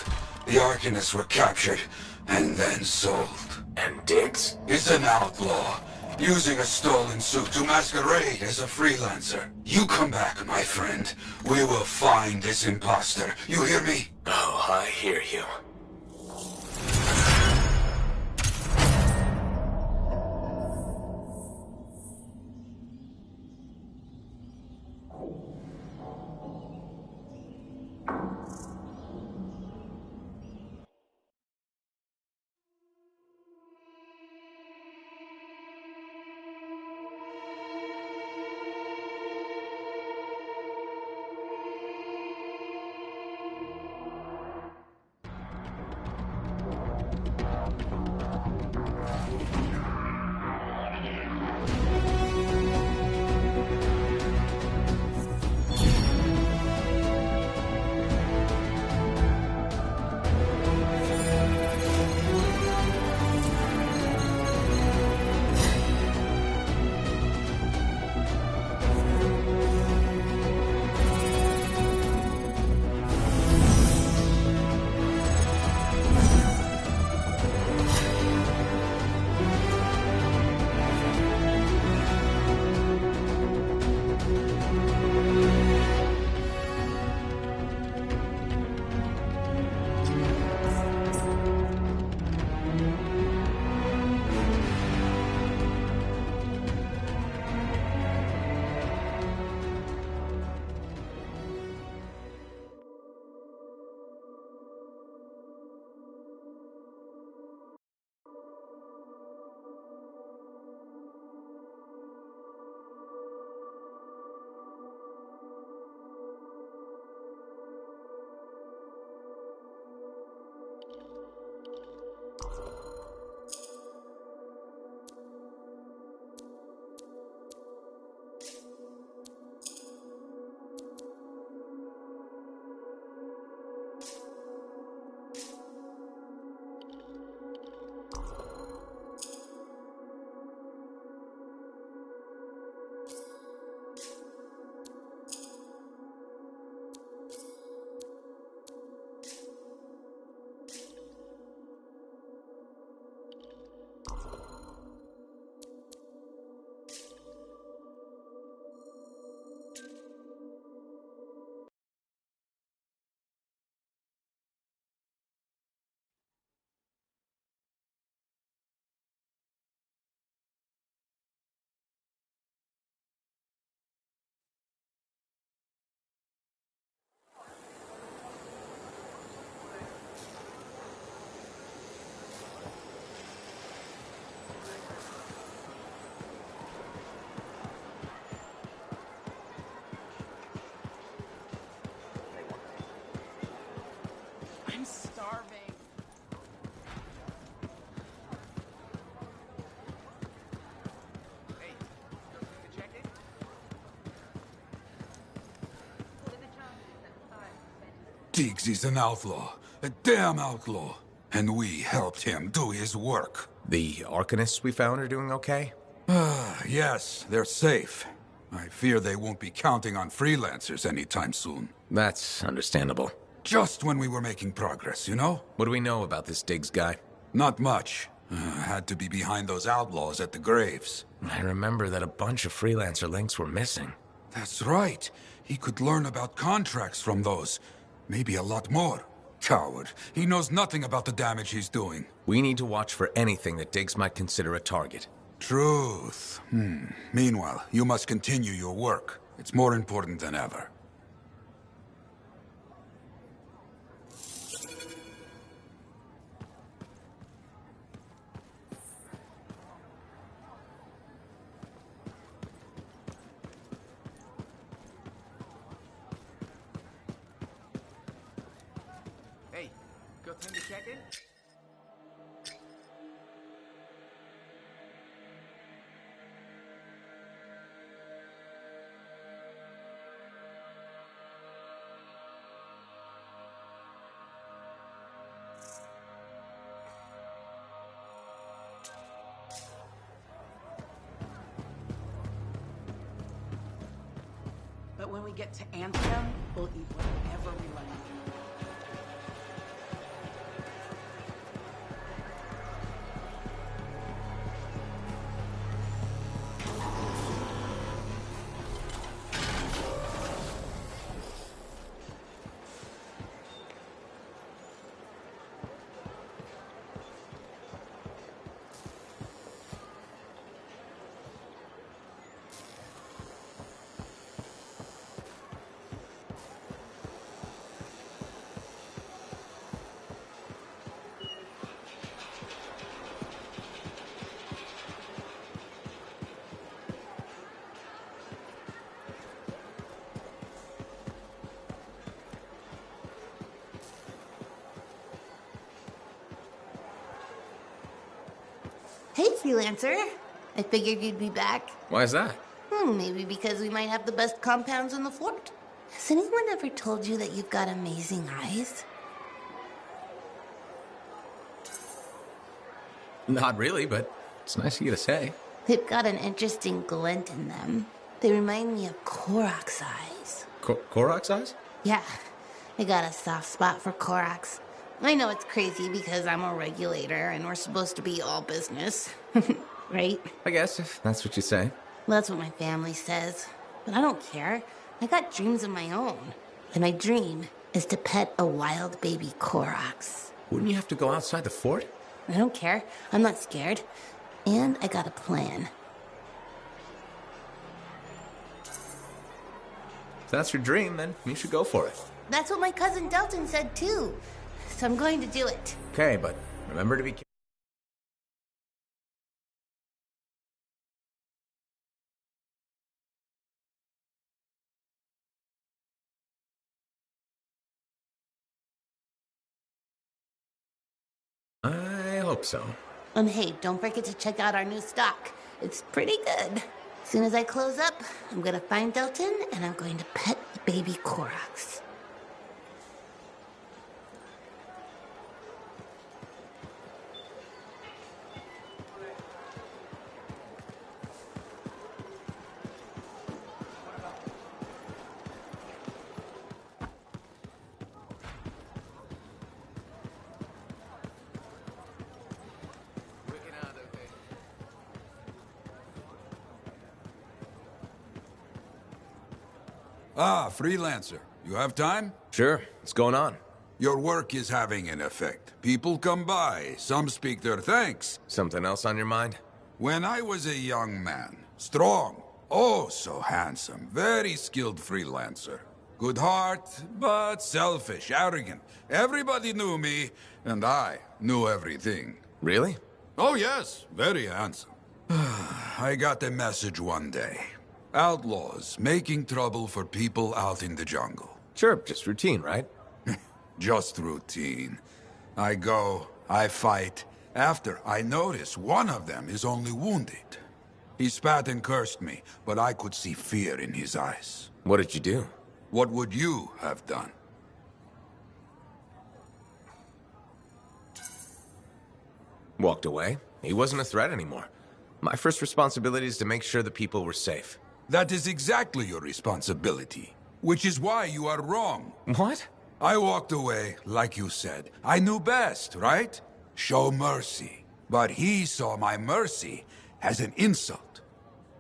H: The Arcanists were captured, and then sold.
A: And Diggs?
H: Is an outlaw, using a stolen suit to masquerade as a freelancer. You come back, my friend. We will find this imposter. You hear me?
A: Oh, I hear you.
U: Diggs is an outlaw. A damn outlaw. And we helped him do his work.
L: The Arcanists we found are doing okay?
U: Yes, they're safe. I fear they won't be counting on freelancers anytime soon.
L: That's understandable.
U: Just when we were making progress, you know?
L: What do we know about this Diggs guy?
U: Not much. Had to be behind those outlaws at the graves.
L: I remember that a bunch of freelancer links were missing.
U: That's right. He could learn about contracts from those. Maybe a lot more. Coward. He knows nothing about the damage he's doing.
L: We need to watch for anything that Diggs might consider a target.
U: Truth. Meanwhile, you must continue your work. It's more important than ever.
E: Hey, got time to check in?
V: But when we get to Anthem, we'll eat whatever we like.
J: Hey, freelancer. I figured you'd be back.
L: Why is that?
J: Maybe because we might have the best compounds in the fort. Has anyone ever told you that you've got amazing eyes?
L: Not really, but it's nice of you to say.
J: They've got an interesting glint in them. They remind me of Korok's eyes.
L: Korok's eyes?
J: Yeah, I got a soft spot for Korok's. I know it's crazy because I'm a regulator and we're supposed to be all business. Right?
L: I guess, if that's what you say.
J: Well, that's what my family says. But I don't care. I got dreams of my own. And my dream is to pet a wild baby Korok's.
L: Wouldn't you have to go outside the fort?
J: I don't care. I'm not scared. And I got a plan.
L: If that's your dream, then you should go for it.
J: That's what my cousin Delton said too. So I'm going to do it.
L: Okay, but remember to be careful. I hope so.
J: And hey, don't forget to check out our new stock. It's pretty good. As soon as I close up, I'm gonna find Delton and I'm going to pet baby Korok's.
U: Ah, freelancer. You have time?
L: Sure. What's going on?
U: Your work is having an effect. People come by. Some speak their thanks.
L: Something else on your mind?
U: When I was a young man, strong, oh so handsome, very skilled freelancer. Good heart, but selfish, arrogant. Everybody knew me, and I knew everything.
L: Really?
U: Oh yes, very handsome. I got a message one day. Outlaws making trouble for people out in the jungle.
L: Sure, just routine, right?
U: Just routine. I go, I fight. After, I notice one of them is only wounded. He spat and cursed me, but I could see fear in his eyes.
L: What did you do?
U: What would you have done?
L: Walked away. He wasn't a threat anymore. My first responsibility is to make sure the people were safe.
U: That is exactly your responsibility. Which is why you are wrong.
L: What?
U: I walked away, like you said. I knew best, right? Show mercy. But he saw my mercy as an insult.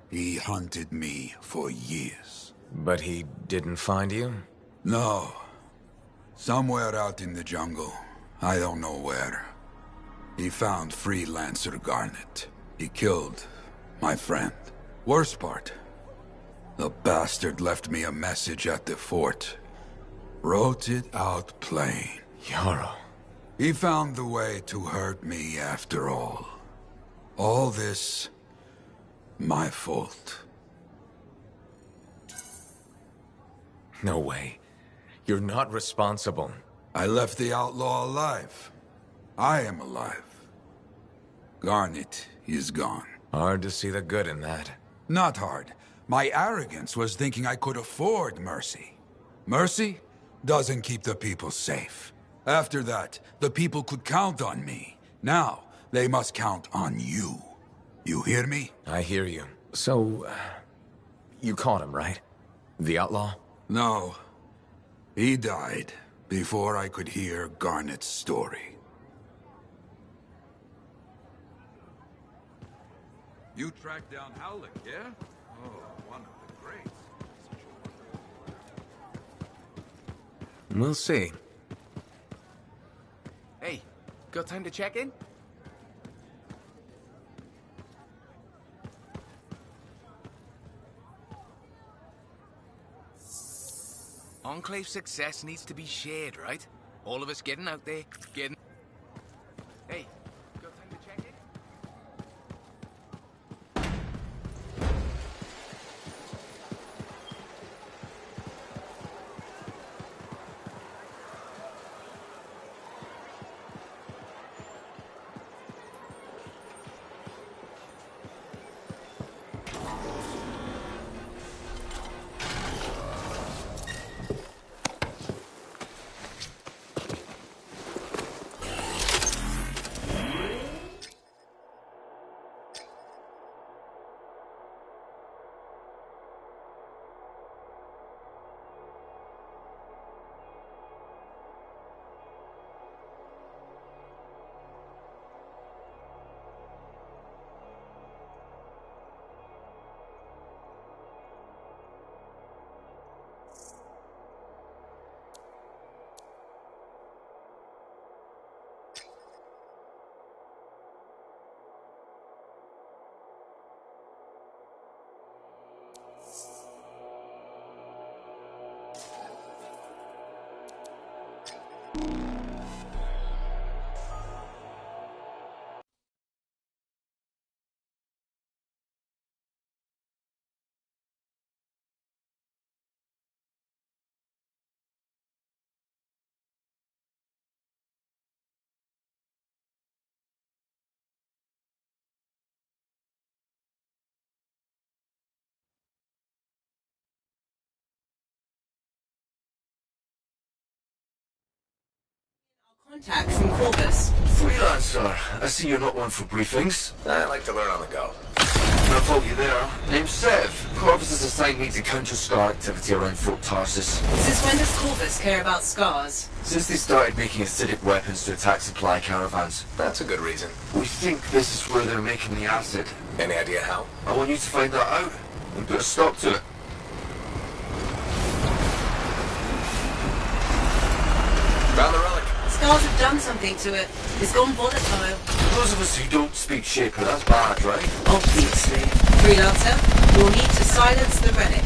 U: He hunted me for years.
L: But he didn't find you?
U: No. Somewhere out in the jungle. I don't know where. He found Freelancer Garnet. He killed my friend. Worst part, the bastard left me a message at the fort. Wrote it out plain.
L: Yarrow.
U: He found the way to hurt me after all. All this, my fault.
L: No way. You're not responsible.
U: I left the outlaw alive. I am alive. Garnet is gone.
L: Hard to see the good in that.
U: Not hard. My arrogance was thinking I could afford mercy. Mercy doesn't keep the people safe. After that, the people could count on me. Now, they must count on you. You hear me?
L: I hear you. So, you caught him, right? The outlaw?
U: No. He died before I could hear Garnet's story. You tracked down Howlick, yeah? Oh, one of the greats.
E: We'll see. Hey, got time to check in? Enclave success needs to be shared, right? All of us getting out there, getting... Hey, got time to check in?
B: Contact from Corvus.
A: Freelancer, I see you're not one for briefings.
L: I like to learn on the go.
A: No fault you there. Name's Sev. Corvus has assigned me to counter Scar activity around Fort Tarsus.
B: Since when does Corvus care about scars?
A: Since they started making acidic weapons to attack supply caravans.
L: That's a good reason.
A: We think this is where they're making the acid.
L: Any idea how?
A: I want you to find that out and put a stop to it.
L: Found the relic.
B: Scars have done something to it. It's gone volatile.
A: Those of us who don't speak Shaper, that's bad, right?
B: Obviously. Freelancer, you'll need to silence the relic.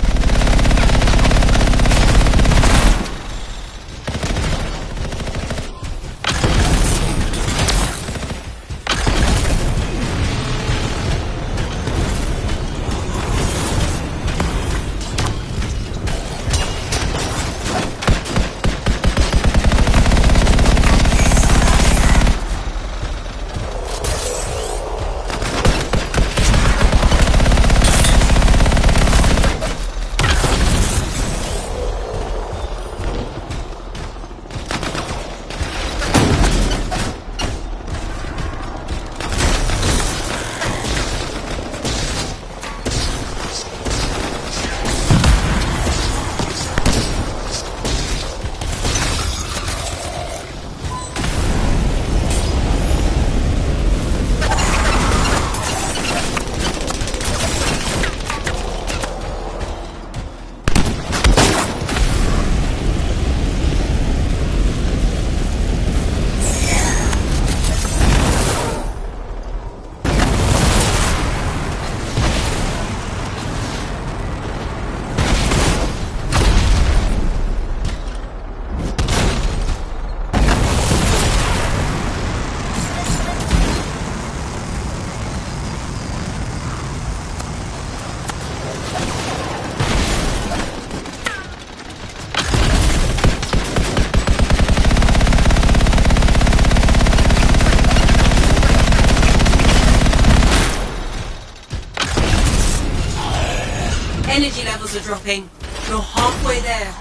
B: are dropping. You're halfway there.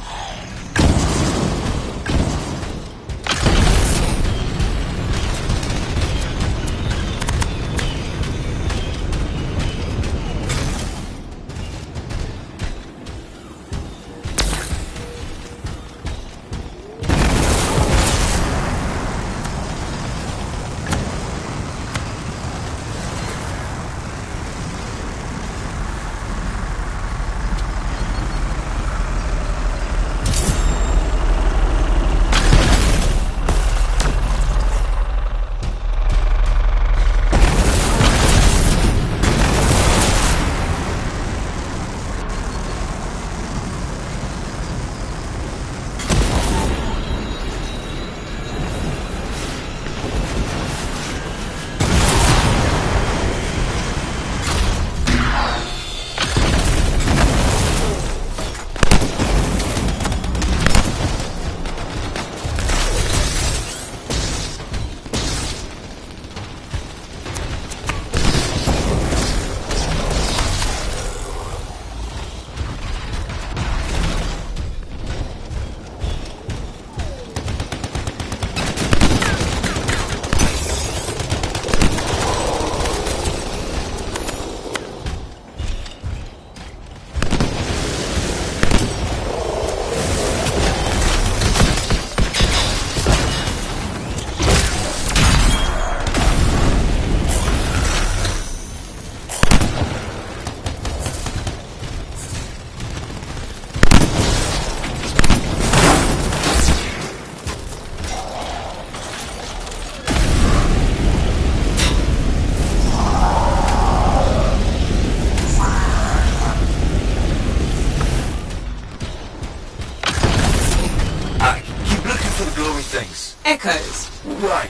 A: Echoes. Right.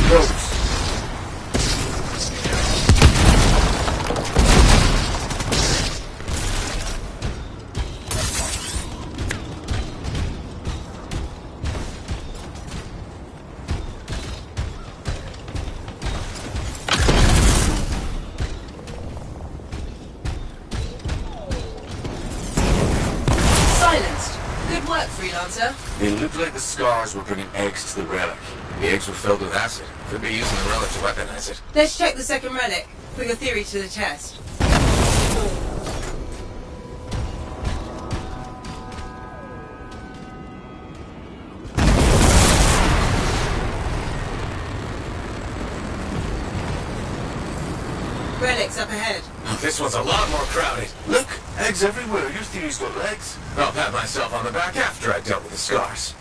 A: Those.
B: Silenced. Good work, freelancer.
A: It looked like the scars were bringing eggs to the relic. The eggs were filled with acid. Could be using the relic to weaponize it.
B: Let's check the second relic. Put your theory to the test. Relic's up ahead.
A: Oh, this one's a lot more crowded. Look, eggs everywhere. Your theory's got legs. I'll pat myself on the back after I dealt with the scars.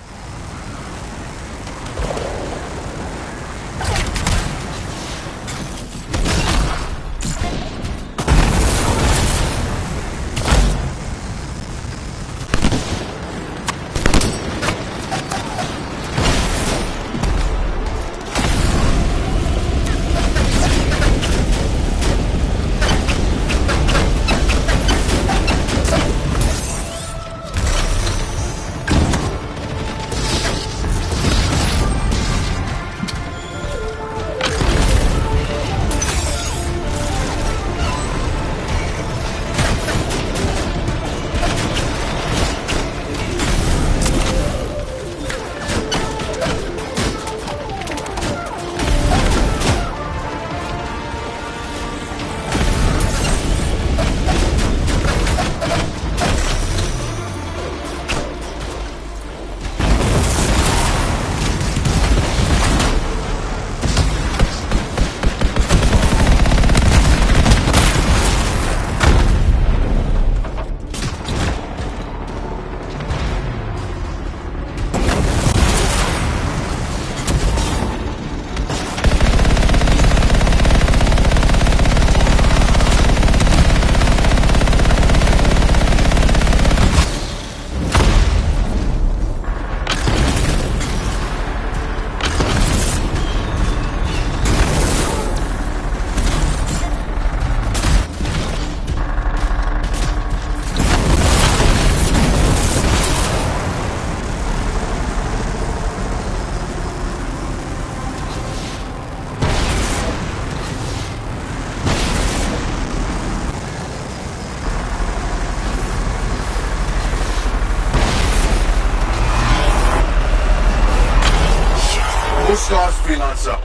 A: scars, freelancer.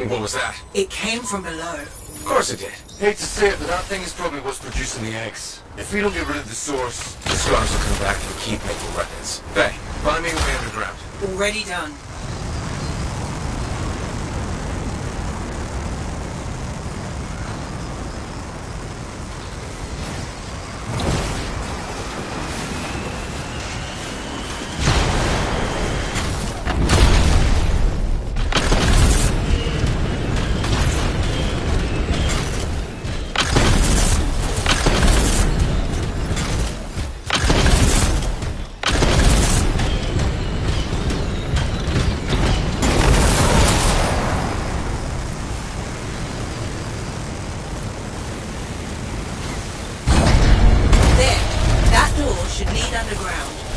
A: What was that?
B: It came from below.
A: Of course it did. Hate to say it, but that thing is probably what's producing the eggs. If we don't get rid of the source, the scars will come back and keep making weapons. Faye, find me a way underground.
B: Already done.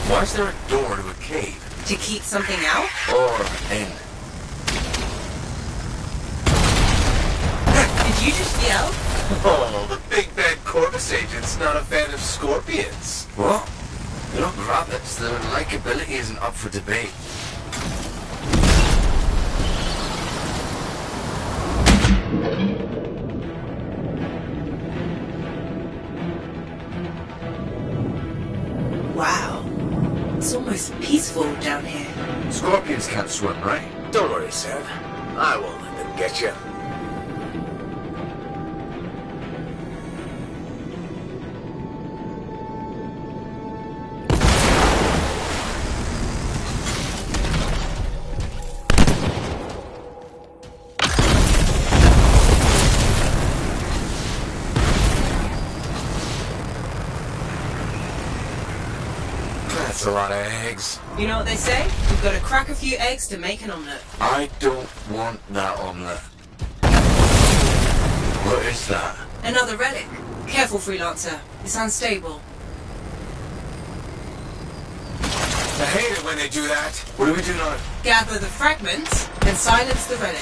A: Why is there a door to a cave?
B: To keep something out?
A: Or in.
B: Did you just yell?
A: Oh, the big bad Corvus agent's not a fan of scorpions.
H: What? They're not rabbits. Their likability isn't up for debate.
B: Wow. It's almost peaceful down here.
A: Scorpions can't swim, right? Don't worry, Sam. I won't let them get you. That's a lot of eggs.
B: You know what they say? You've got to crack a few eggs to make an omelette.
H: I don't want that omelette. What is that?
B: Another relic. Careful, freelancer. It's unstable.
A: I hate it when they do that. What do we do now?
B: Gather the fragments and silence the relic.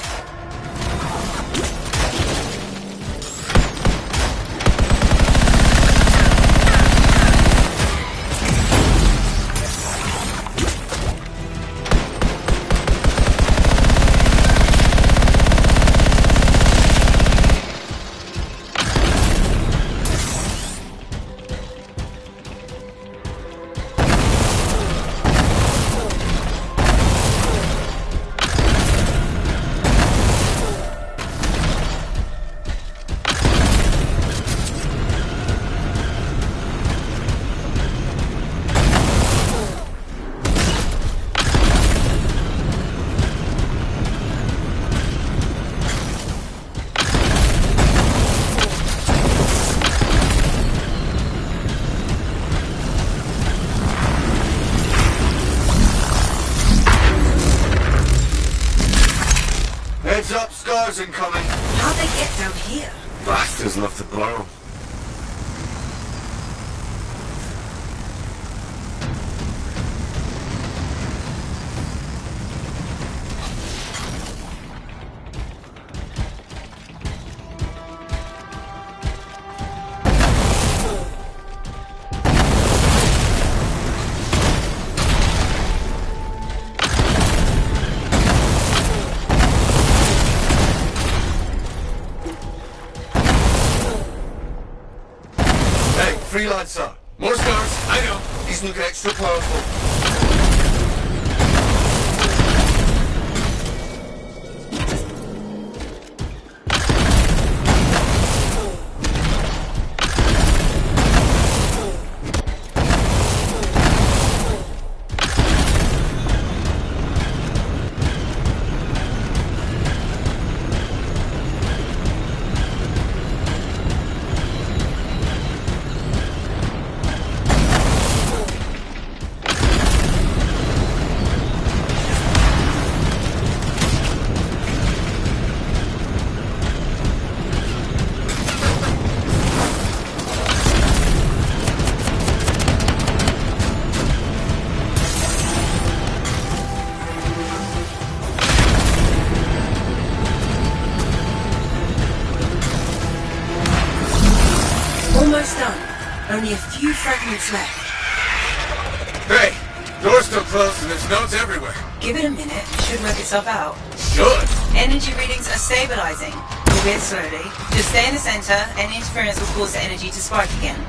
A: scars incoming.
B: How'd they get down here?
A: Bastards love to blow. Freelancer! More scars! I know! He's looking extra powerful.
B: Almost done. Only a few fragments left.
A: Hey! Door's still closed and there's nodes everywhere.
D: Give it a minute. It should work itself out.
A: Should?
D: Energy readings are stabilizing. Albeit slowly. Just stay in the center. Any interference will cause the energy to spike again.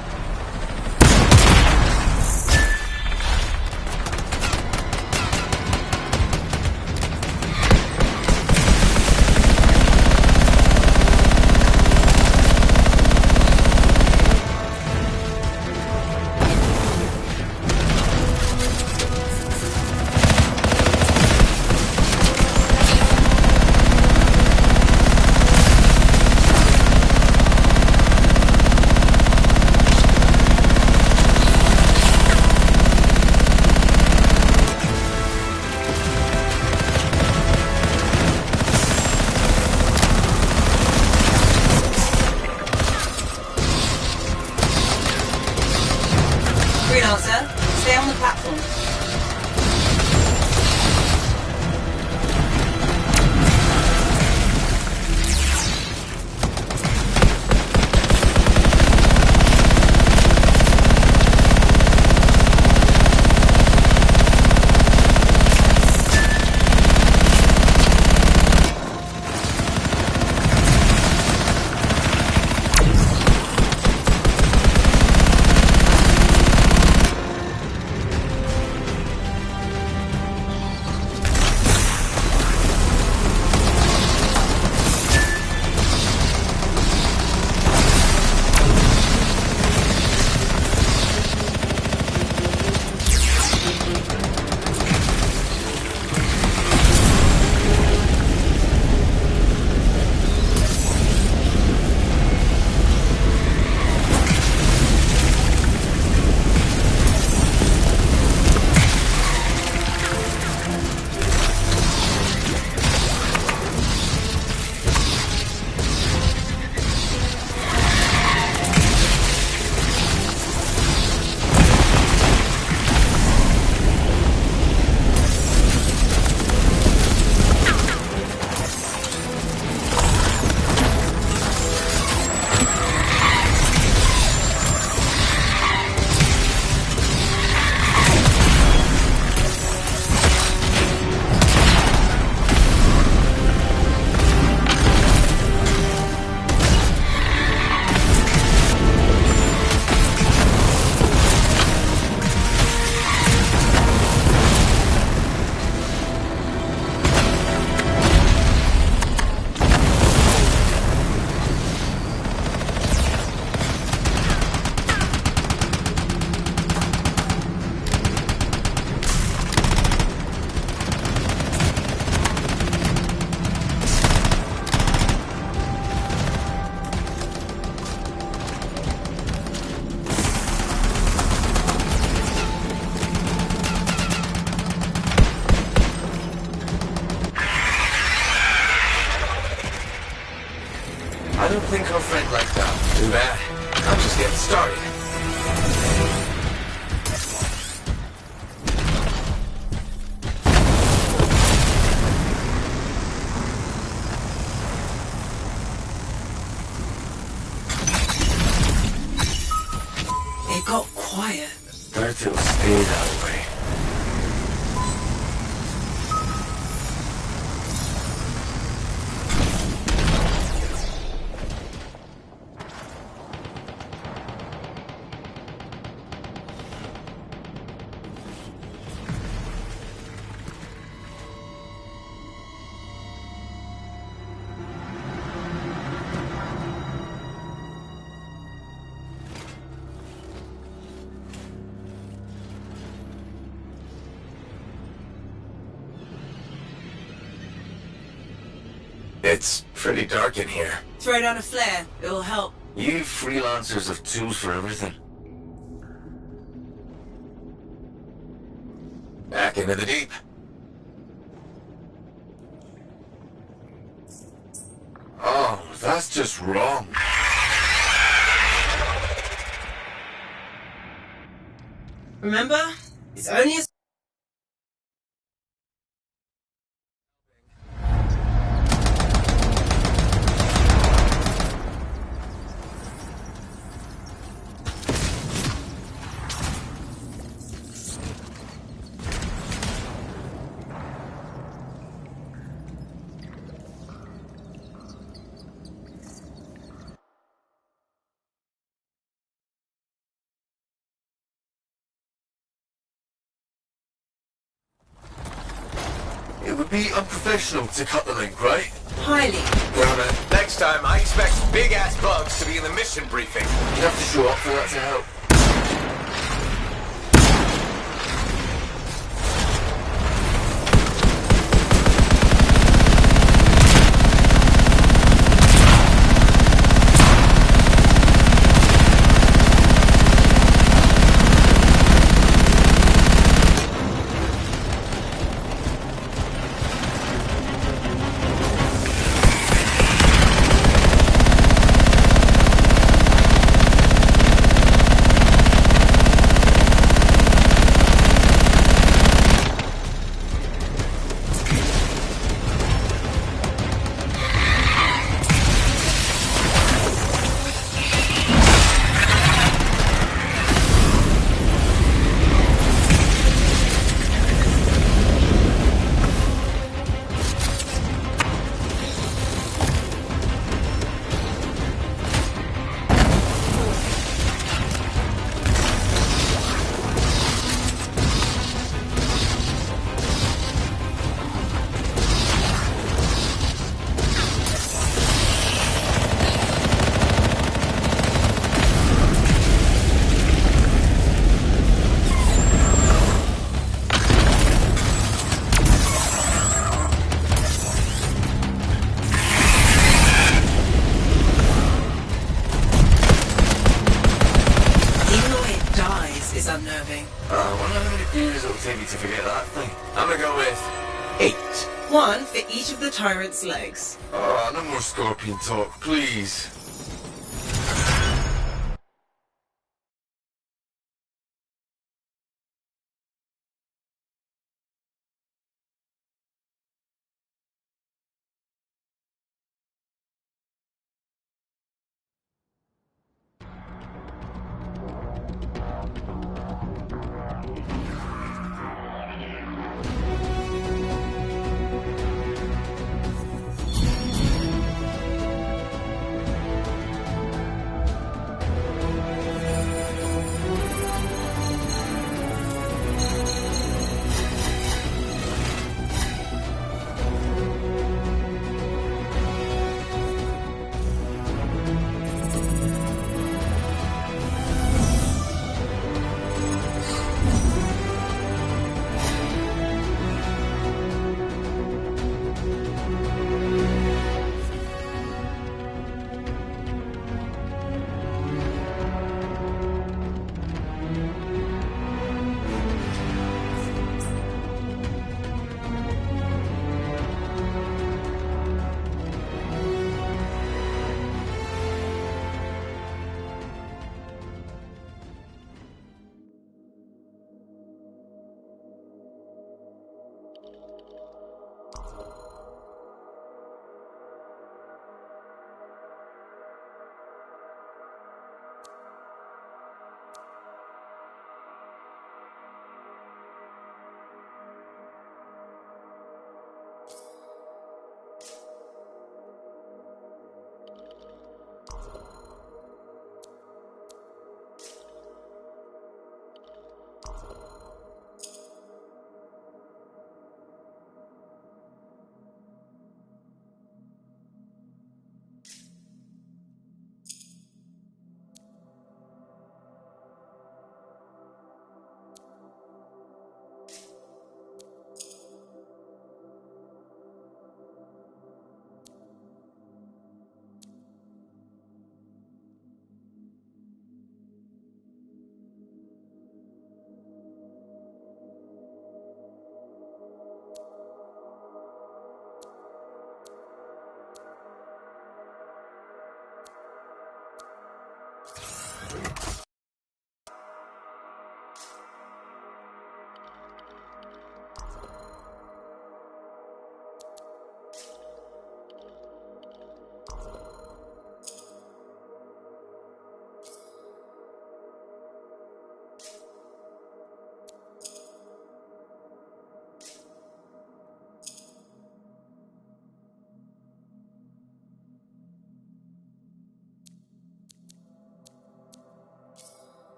A: don't think our friend liked that. Too bad. I'm just getting started.
D: It got quiet.
A: Bet it'll stay that way. It's pretty dark in here.
D: Throw down a flare. It'll help.
A: You freelancers have tools for everything. Back into the deep. Oh, that's just wrong.
D: Remember? It's only a...
A: It would be unprofessional to cut the link, right?
D: Highly.
A: Damn it. Next time, I expect big-ass bugs to be in the mission briefing. You have to show up for that to help.
D: Unnerving.
A: I wonder how many beers it'll take me to forget that thing. I'm gonna go with 8.
D: One for each of the tyrant's legs.
A: Oh, no more scorpion talk, please.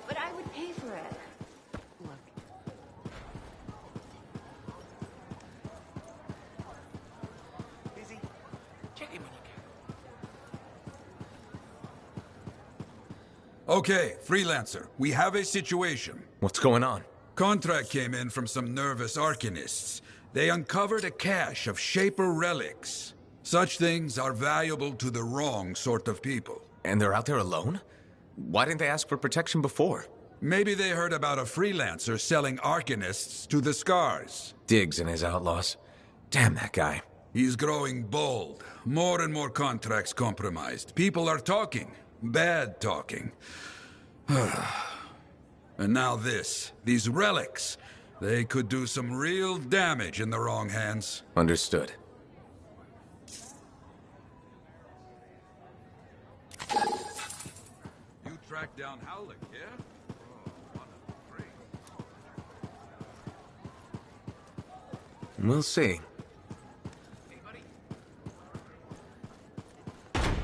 F: But I would pay for it. Look.
E: Busy. Check in when you can.
U: Okay, Freelancer, we have a situation.
L: What's going on?
U: Contract came in from some nervous arcanists. They uncovered a cache of Shaper relics. Such things are valuable to the wrong sort of people.
L: And they're out there alone? Why didn't they ask for protection before?
U: Maybe they heard about a freelancer selling arcanists to the Scars.
L: Diggs and his outlaws. Damn that guy.
U: He's growing bold. More and more contracts compromised. People are talking. Bad talking. And now this. These relics. They could do some real damage in the wrong hands.
L: Understood.
U: You tracked down Howlick, yeah?
L: We'll see.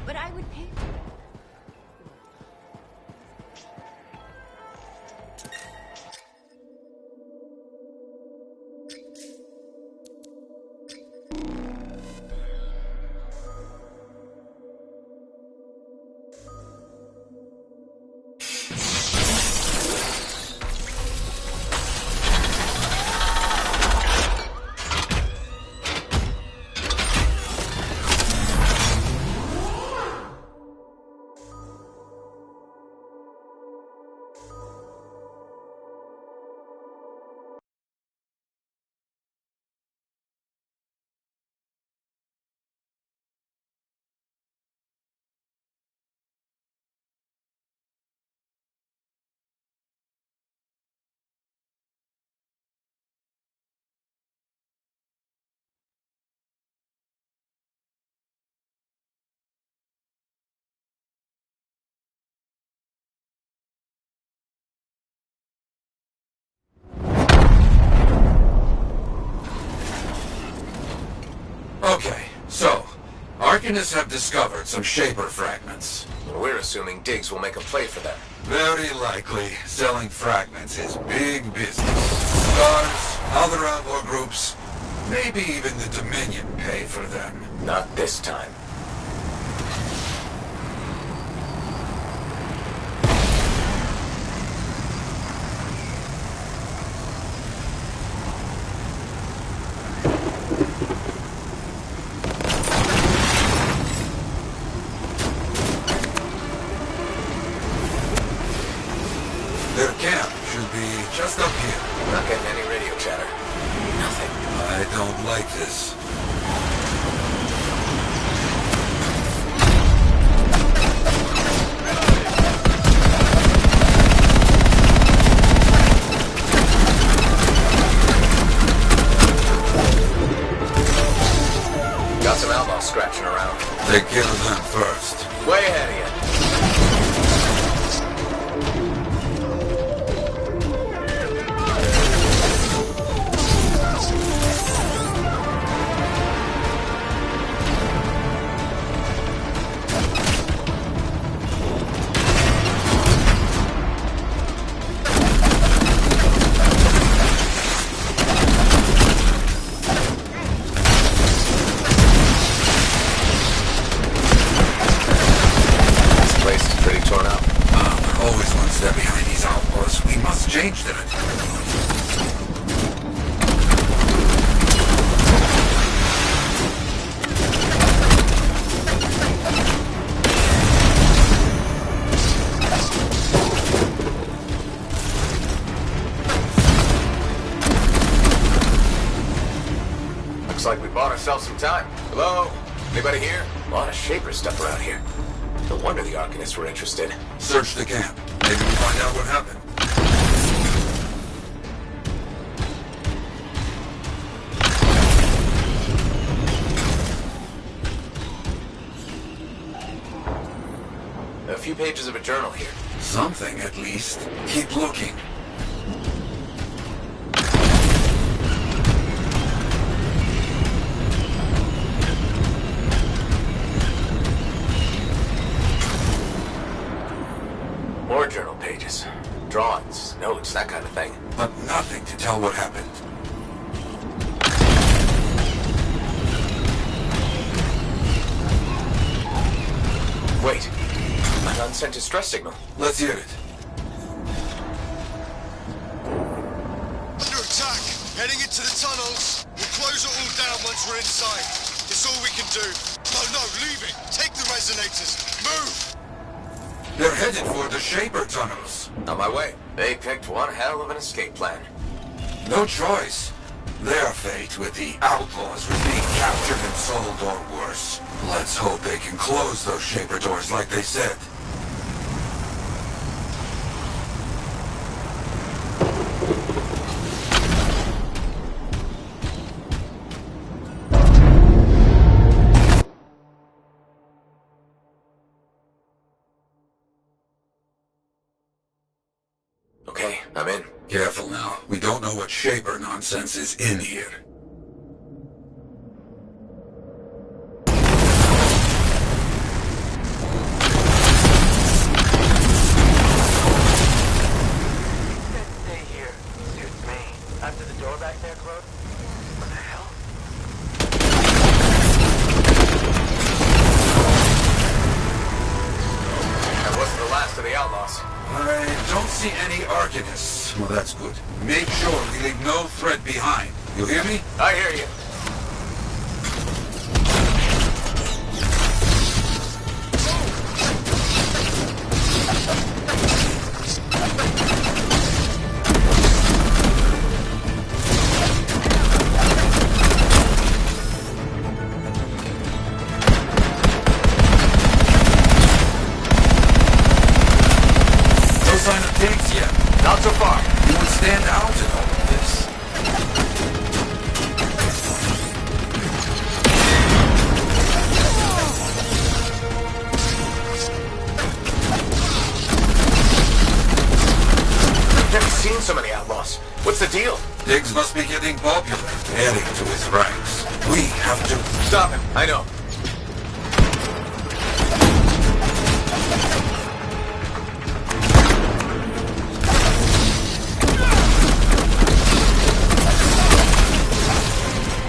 F: But I would pay for it.
H: Okay, so, Arcanists have discovered some Shaper fragments.
L: We're assuming Diggs will make a play for them.
H: Very likely, selling fragments is big business. Scars, other outlaw groups, maybe even the Dominion pay for them.
L: Not this time.
H: Their camp should be just up here.
L: Not getting any radio chatter. Nothing.
H: I don't like this.
L: Got some outlaws scratching around.
H: Take care of them first.
L: Way ahead of you.
A: Looks like we bought ourselves some time. Hello? Anybody here? A lot of Shaper stuff around here. No wonder the Arcanists were interested.
H: Search the camp. Maybe we find out what happened.
A: A few pages of a journal here.
H: Something, at least. Keep looking.
A: More journal pages. Drawings, notes, that kind of thing.
H: But nothing to tell what happened.
A: Wait. An unsent distress signal.
H: Let's hear it.
T: Under attack! Heading into the tunnels. We'll close it all down once we're inside. It's all we can do. No, leave it. Take the resonators. Move!
H: They're headed for the Shaper tunnels.
A: On my way. They picked one hell of an escape plan.
H: No choice. Their fate with the Outlaws was being captured and sold or worse. Let's hope they can close those Shaper doors like they said.
A: Okay, I'm in.
H: Careful now. We don't know what Shaper nonsense is in here.
Q: Stay here. Suits me. After the door back there closed? What the hell?
A: That wasn't the last of the Outlaws.
H: I don't see any Arcanists. Well, that's good. Make sure we leave no threat behind. You hear me?
A: I hear you.
H: No sign of pigs yet.
A: Not so far.
H: You would stand out in all of this.
A: I've never seen so many Outlaws. What's the deal?
H: Diggs must be getting popular, adding to his ranks. We have to...
A: Stop him. I know.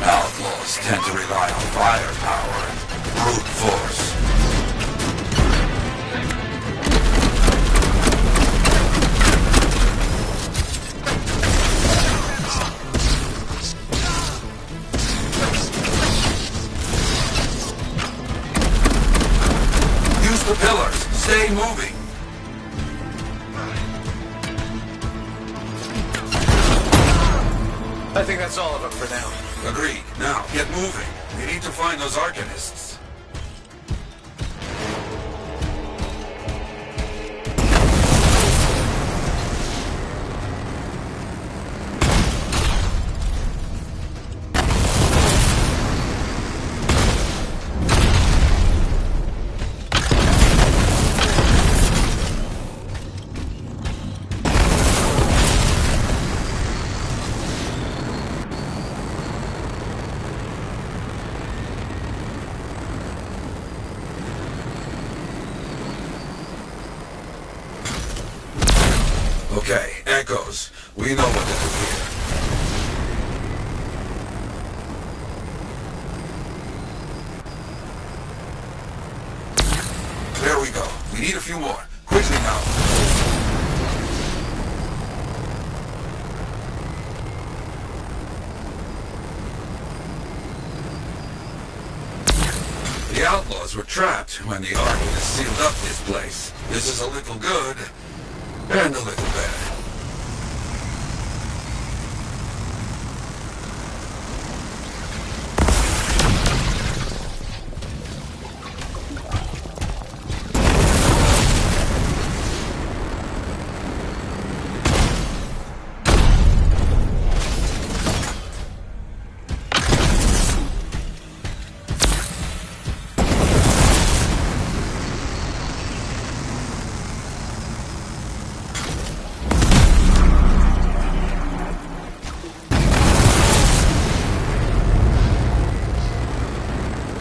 H: Outlaws tend to rely on firepower and brute force. Use the pillars. Stay moving.
A: I think that's all of them for now.
H: Agreed. Now, get moving. We need to find those Arcanists. Okay, echoes. We know what to do here. There we go. We need a few more. Quickly now. outlaws were trapped when the Arcanist sealed up this place. This is a little good, and a little bad.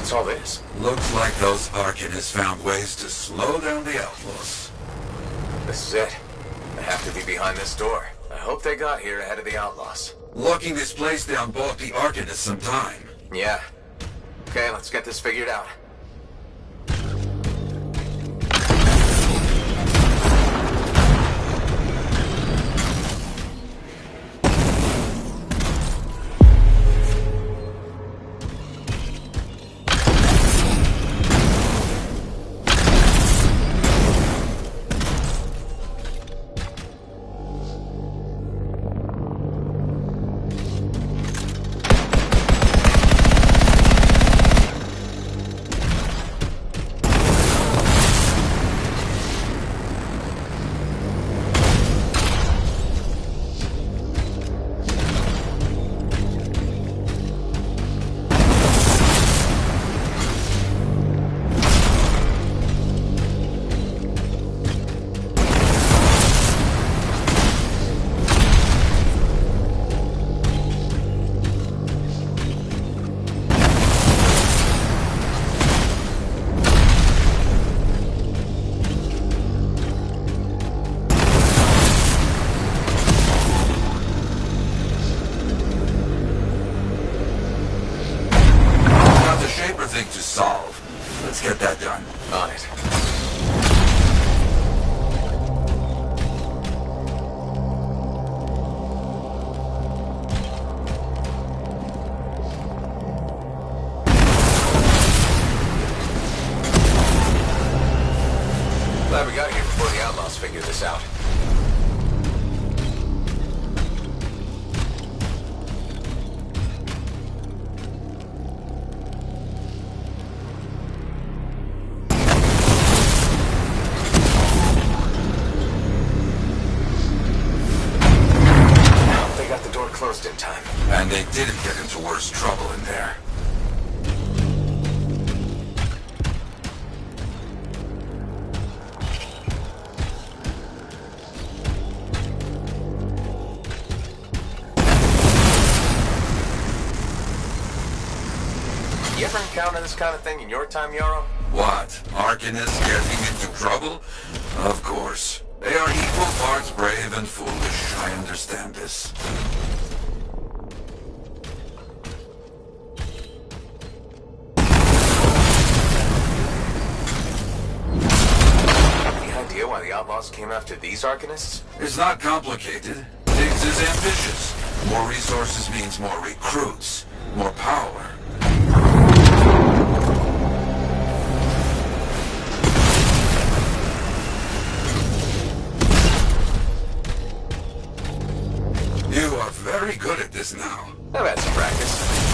A: What's all this?
H: Looks like those Arcanists found ways to slow down the outlaws.
A: This is it. I have to be behind this door. I hope they got here ahead of the outlaws.
H: Locking this place down bought the Arcanists some time.
A: Yeah. Okay, let's get this figured out.
H: Thing to solve. Let's get that done.
A: On it. Glad we got here before the outlaws figured this out. Closed in time.
H: And they didn't get into worse trouble in there.
A: You ever encounter this kind of thing in your time, Yarrow?
H: What? Arcanists getting into trouble? Of course. They are equal parts brave and foolish. I understand this.
A: Any idea why the outlaws came after these Arcanists?
H: It's not complicated. Diggs is ambitious. More resources means more recruits. More power. You are very good at this now.
A: I've had some practice.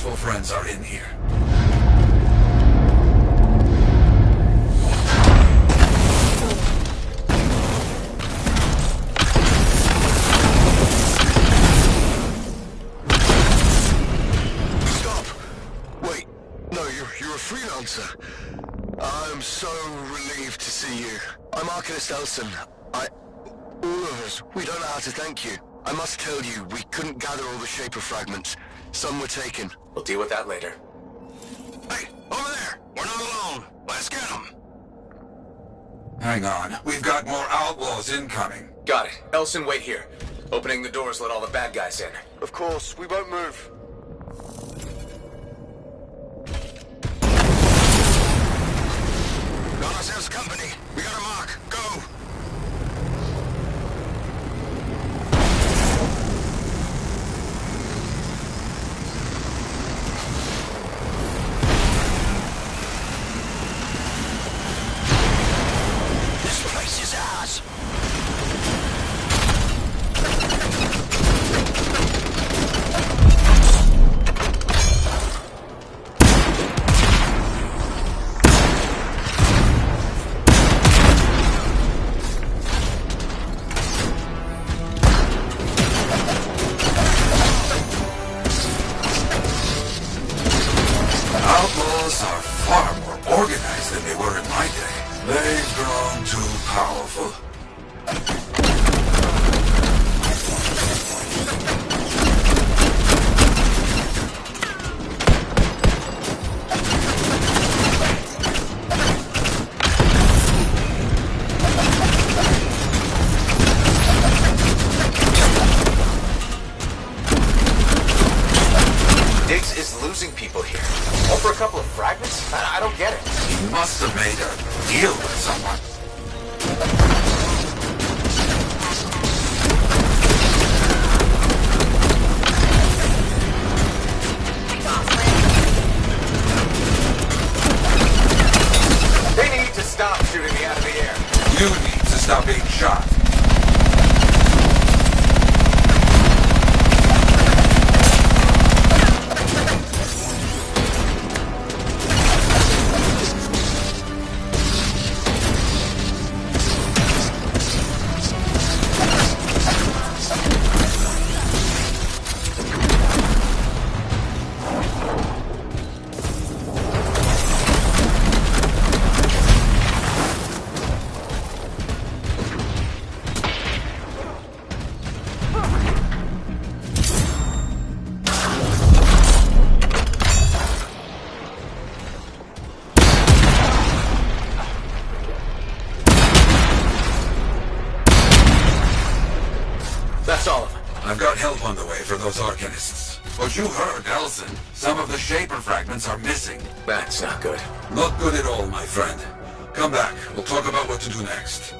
H: useful friends are in here.
T: Stop! Wait, no, you're a freelancer. I'm so relieved to see you. I'm Arcanist Elson. All of us, we don't know how to thank you. I must tell you, we couldn't gather all the Shaper fragments. Some were taken.
A: We'll deal with that later.
T: Hey, over there! We're not alone! Let's get them!
H: Hang on. We've got more outlaws incoming.
A: Got it. Elson, wait here. Opening the doors, let all the bad guys in.
T: Of course, we won't move. Got ourselves company. We got a mark. Go! This place is ours.
H: Outlaws are far more organized than they were in my day. They've grown too powerful.
A: Diggs is losing people here. All for a couple of fragments? I don't get it.
H: He must have made a deal with someone.
A: They need to stop shooting me out of the air.
H: You need to stop being shot.
A: That's all of them.
H: I've got help on the way for those Arcanists. But you heard, Elson. Some of the Shaper fragments are missing.
A: That's not good.
H: Not good at all, my friend. Come back. We'll talk about what to do next.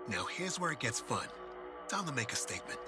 I: Now here's where it gets fun. Time to make a statement.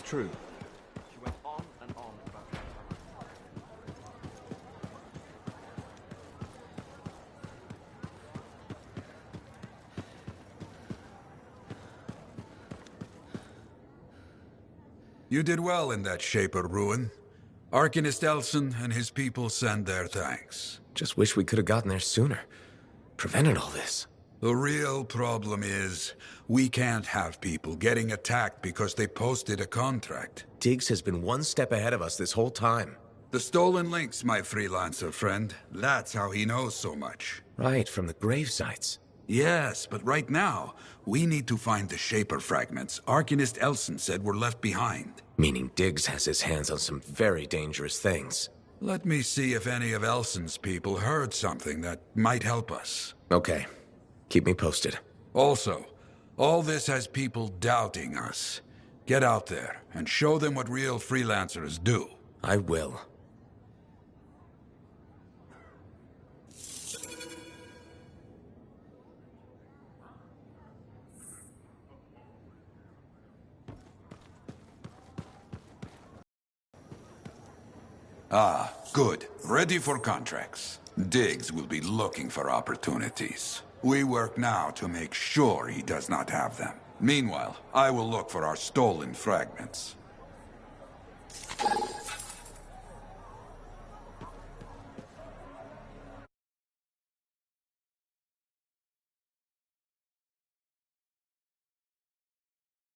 M: True. She went on and on about her.
U: You did well in that Shaper ruin. Arcanist Elson and his people send their thanks.
L: Just wish we could have gotten there sooner. Prevented all this.
U: The real problem is, we can't have people getting attacked because they posted a contract.
L: Diggs has been one step ahead of us this whole time.
U: The stolen links, my freelancer friend. That's how he knows so much.
L: Right, from the grave sites.
U: Yes, but right now, we need to find the Shaper fragments Arcanist Elson said were left behind.
L: Meaning Diggs has his hands on some very dangerous things.
U: Let me see if any of Elson's people heard something that might help us.
L: Okay. Keep me posted.
U: Also, all this has people doubting us. Get out there and show them what real freelancers do.
L: I will.
U: Ah, good. Ready for contracts. Diggs will be looking for opportunities. We work now to make sure he does not have them. Meanwhile, I will look for our stolen fragments.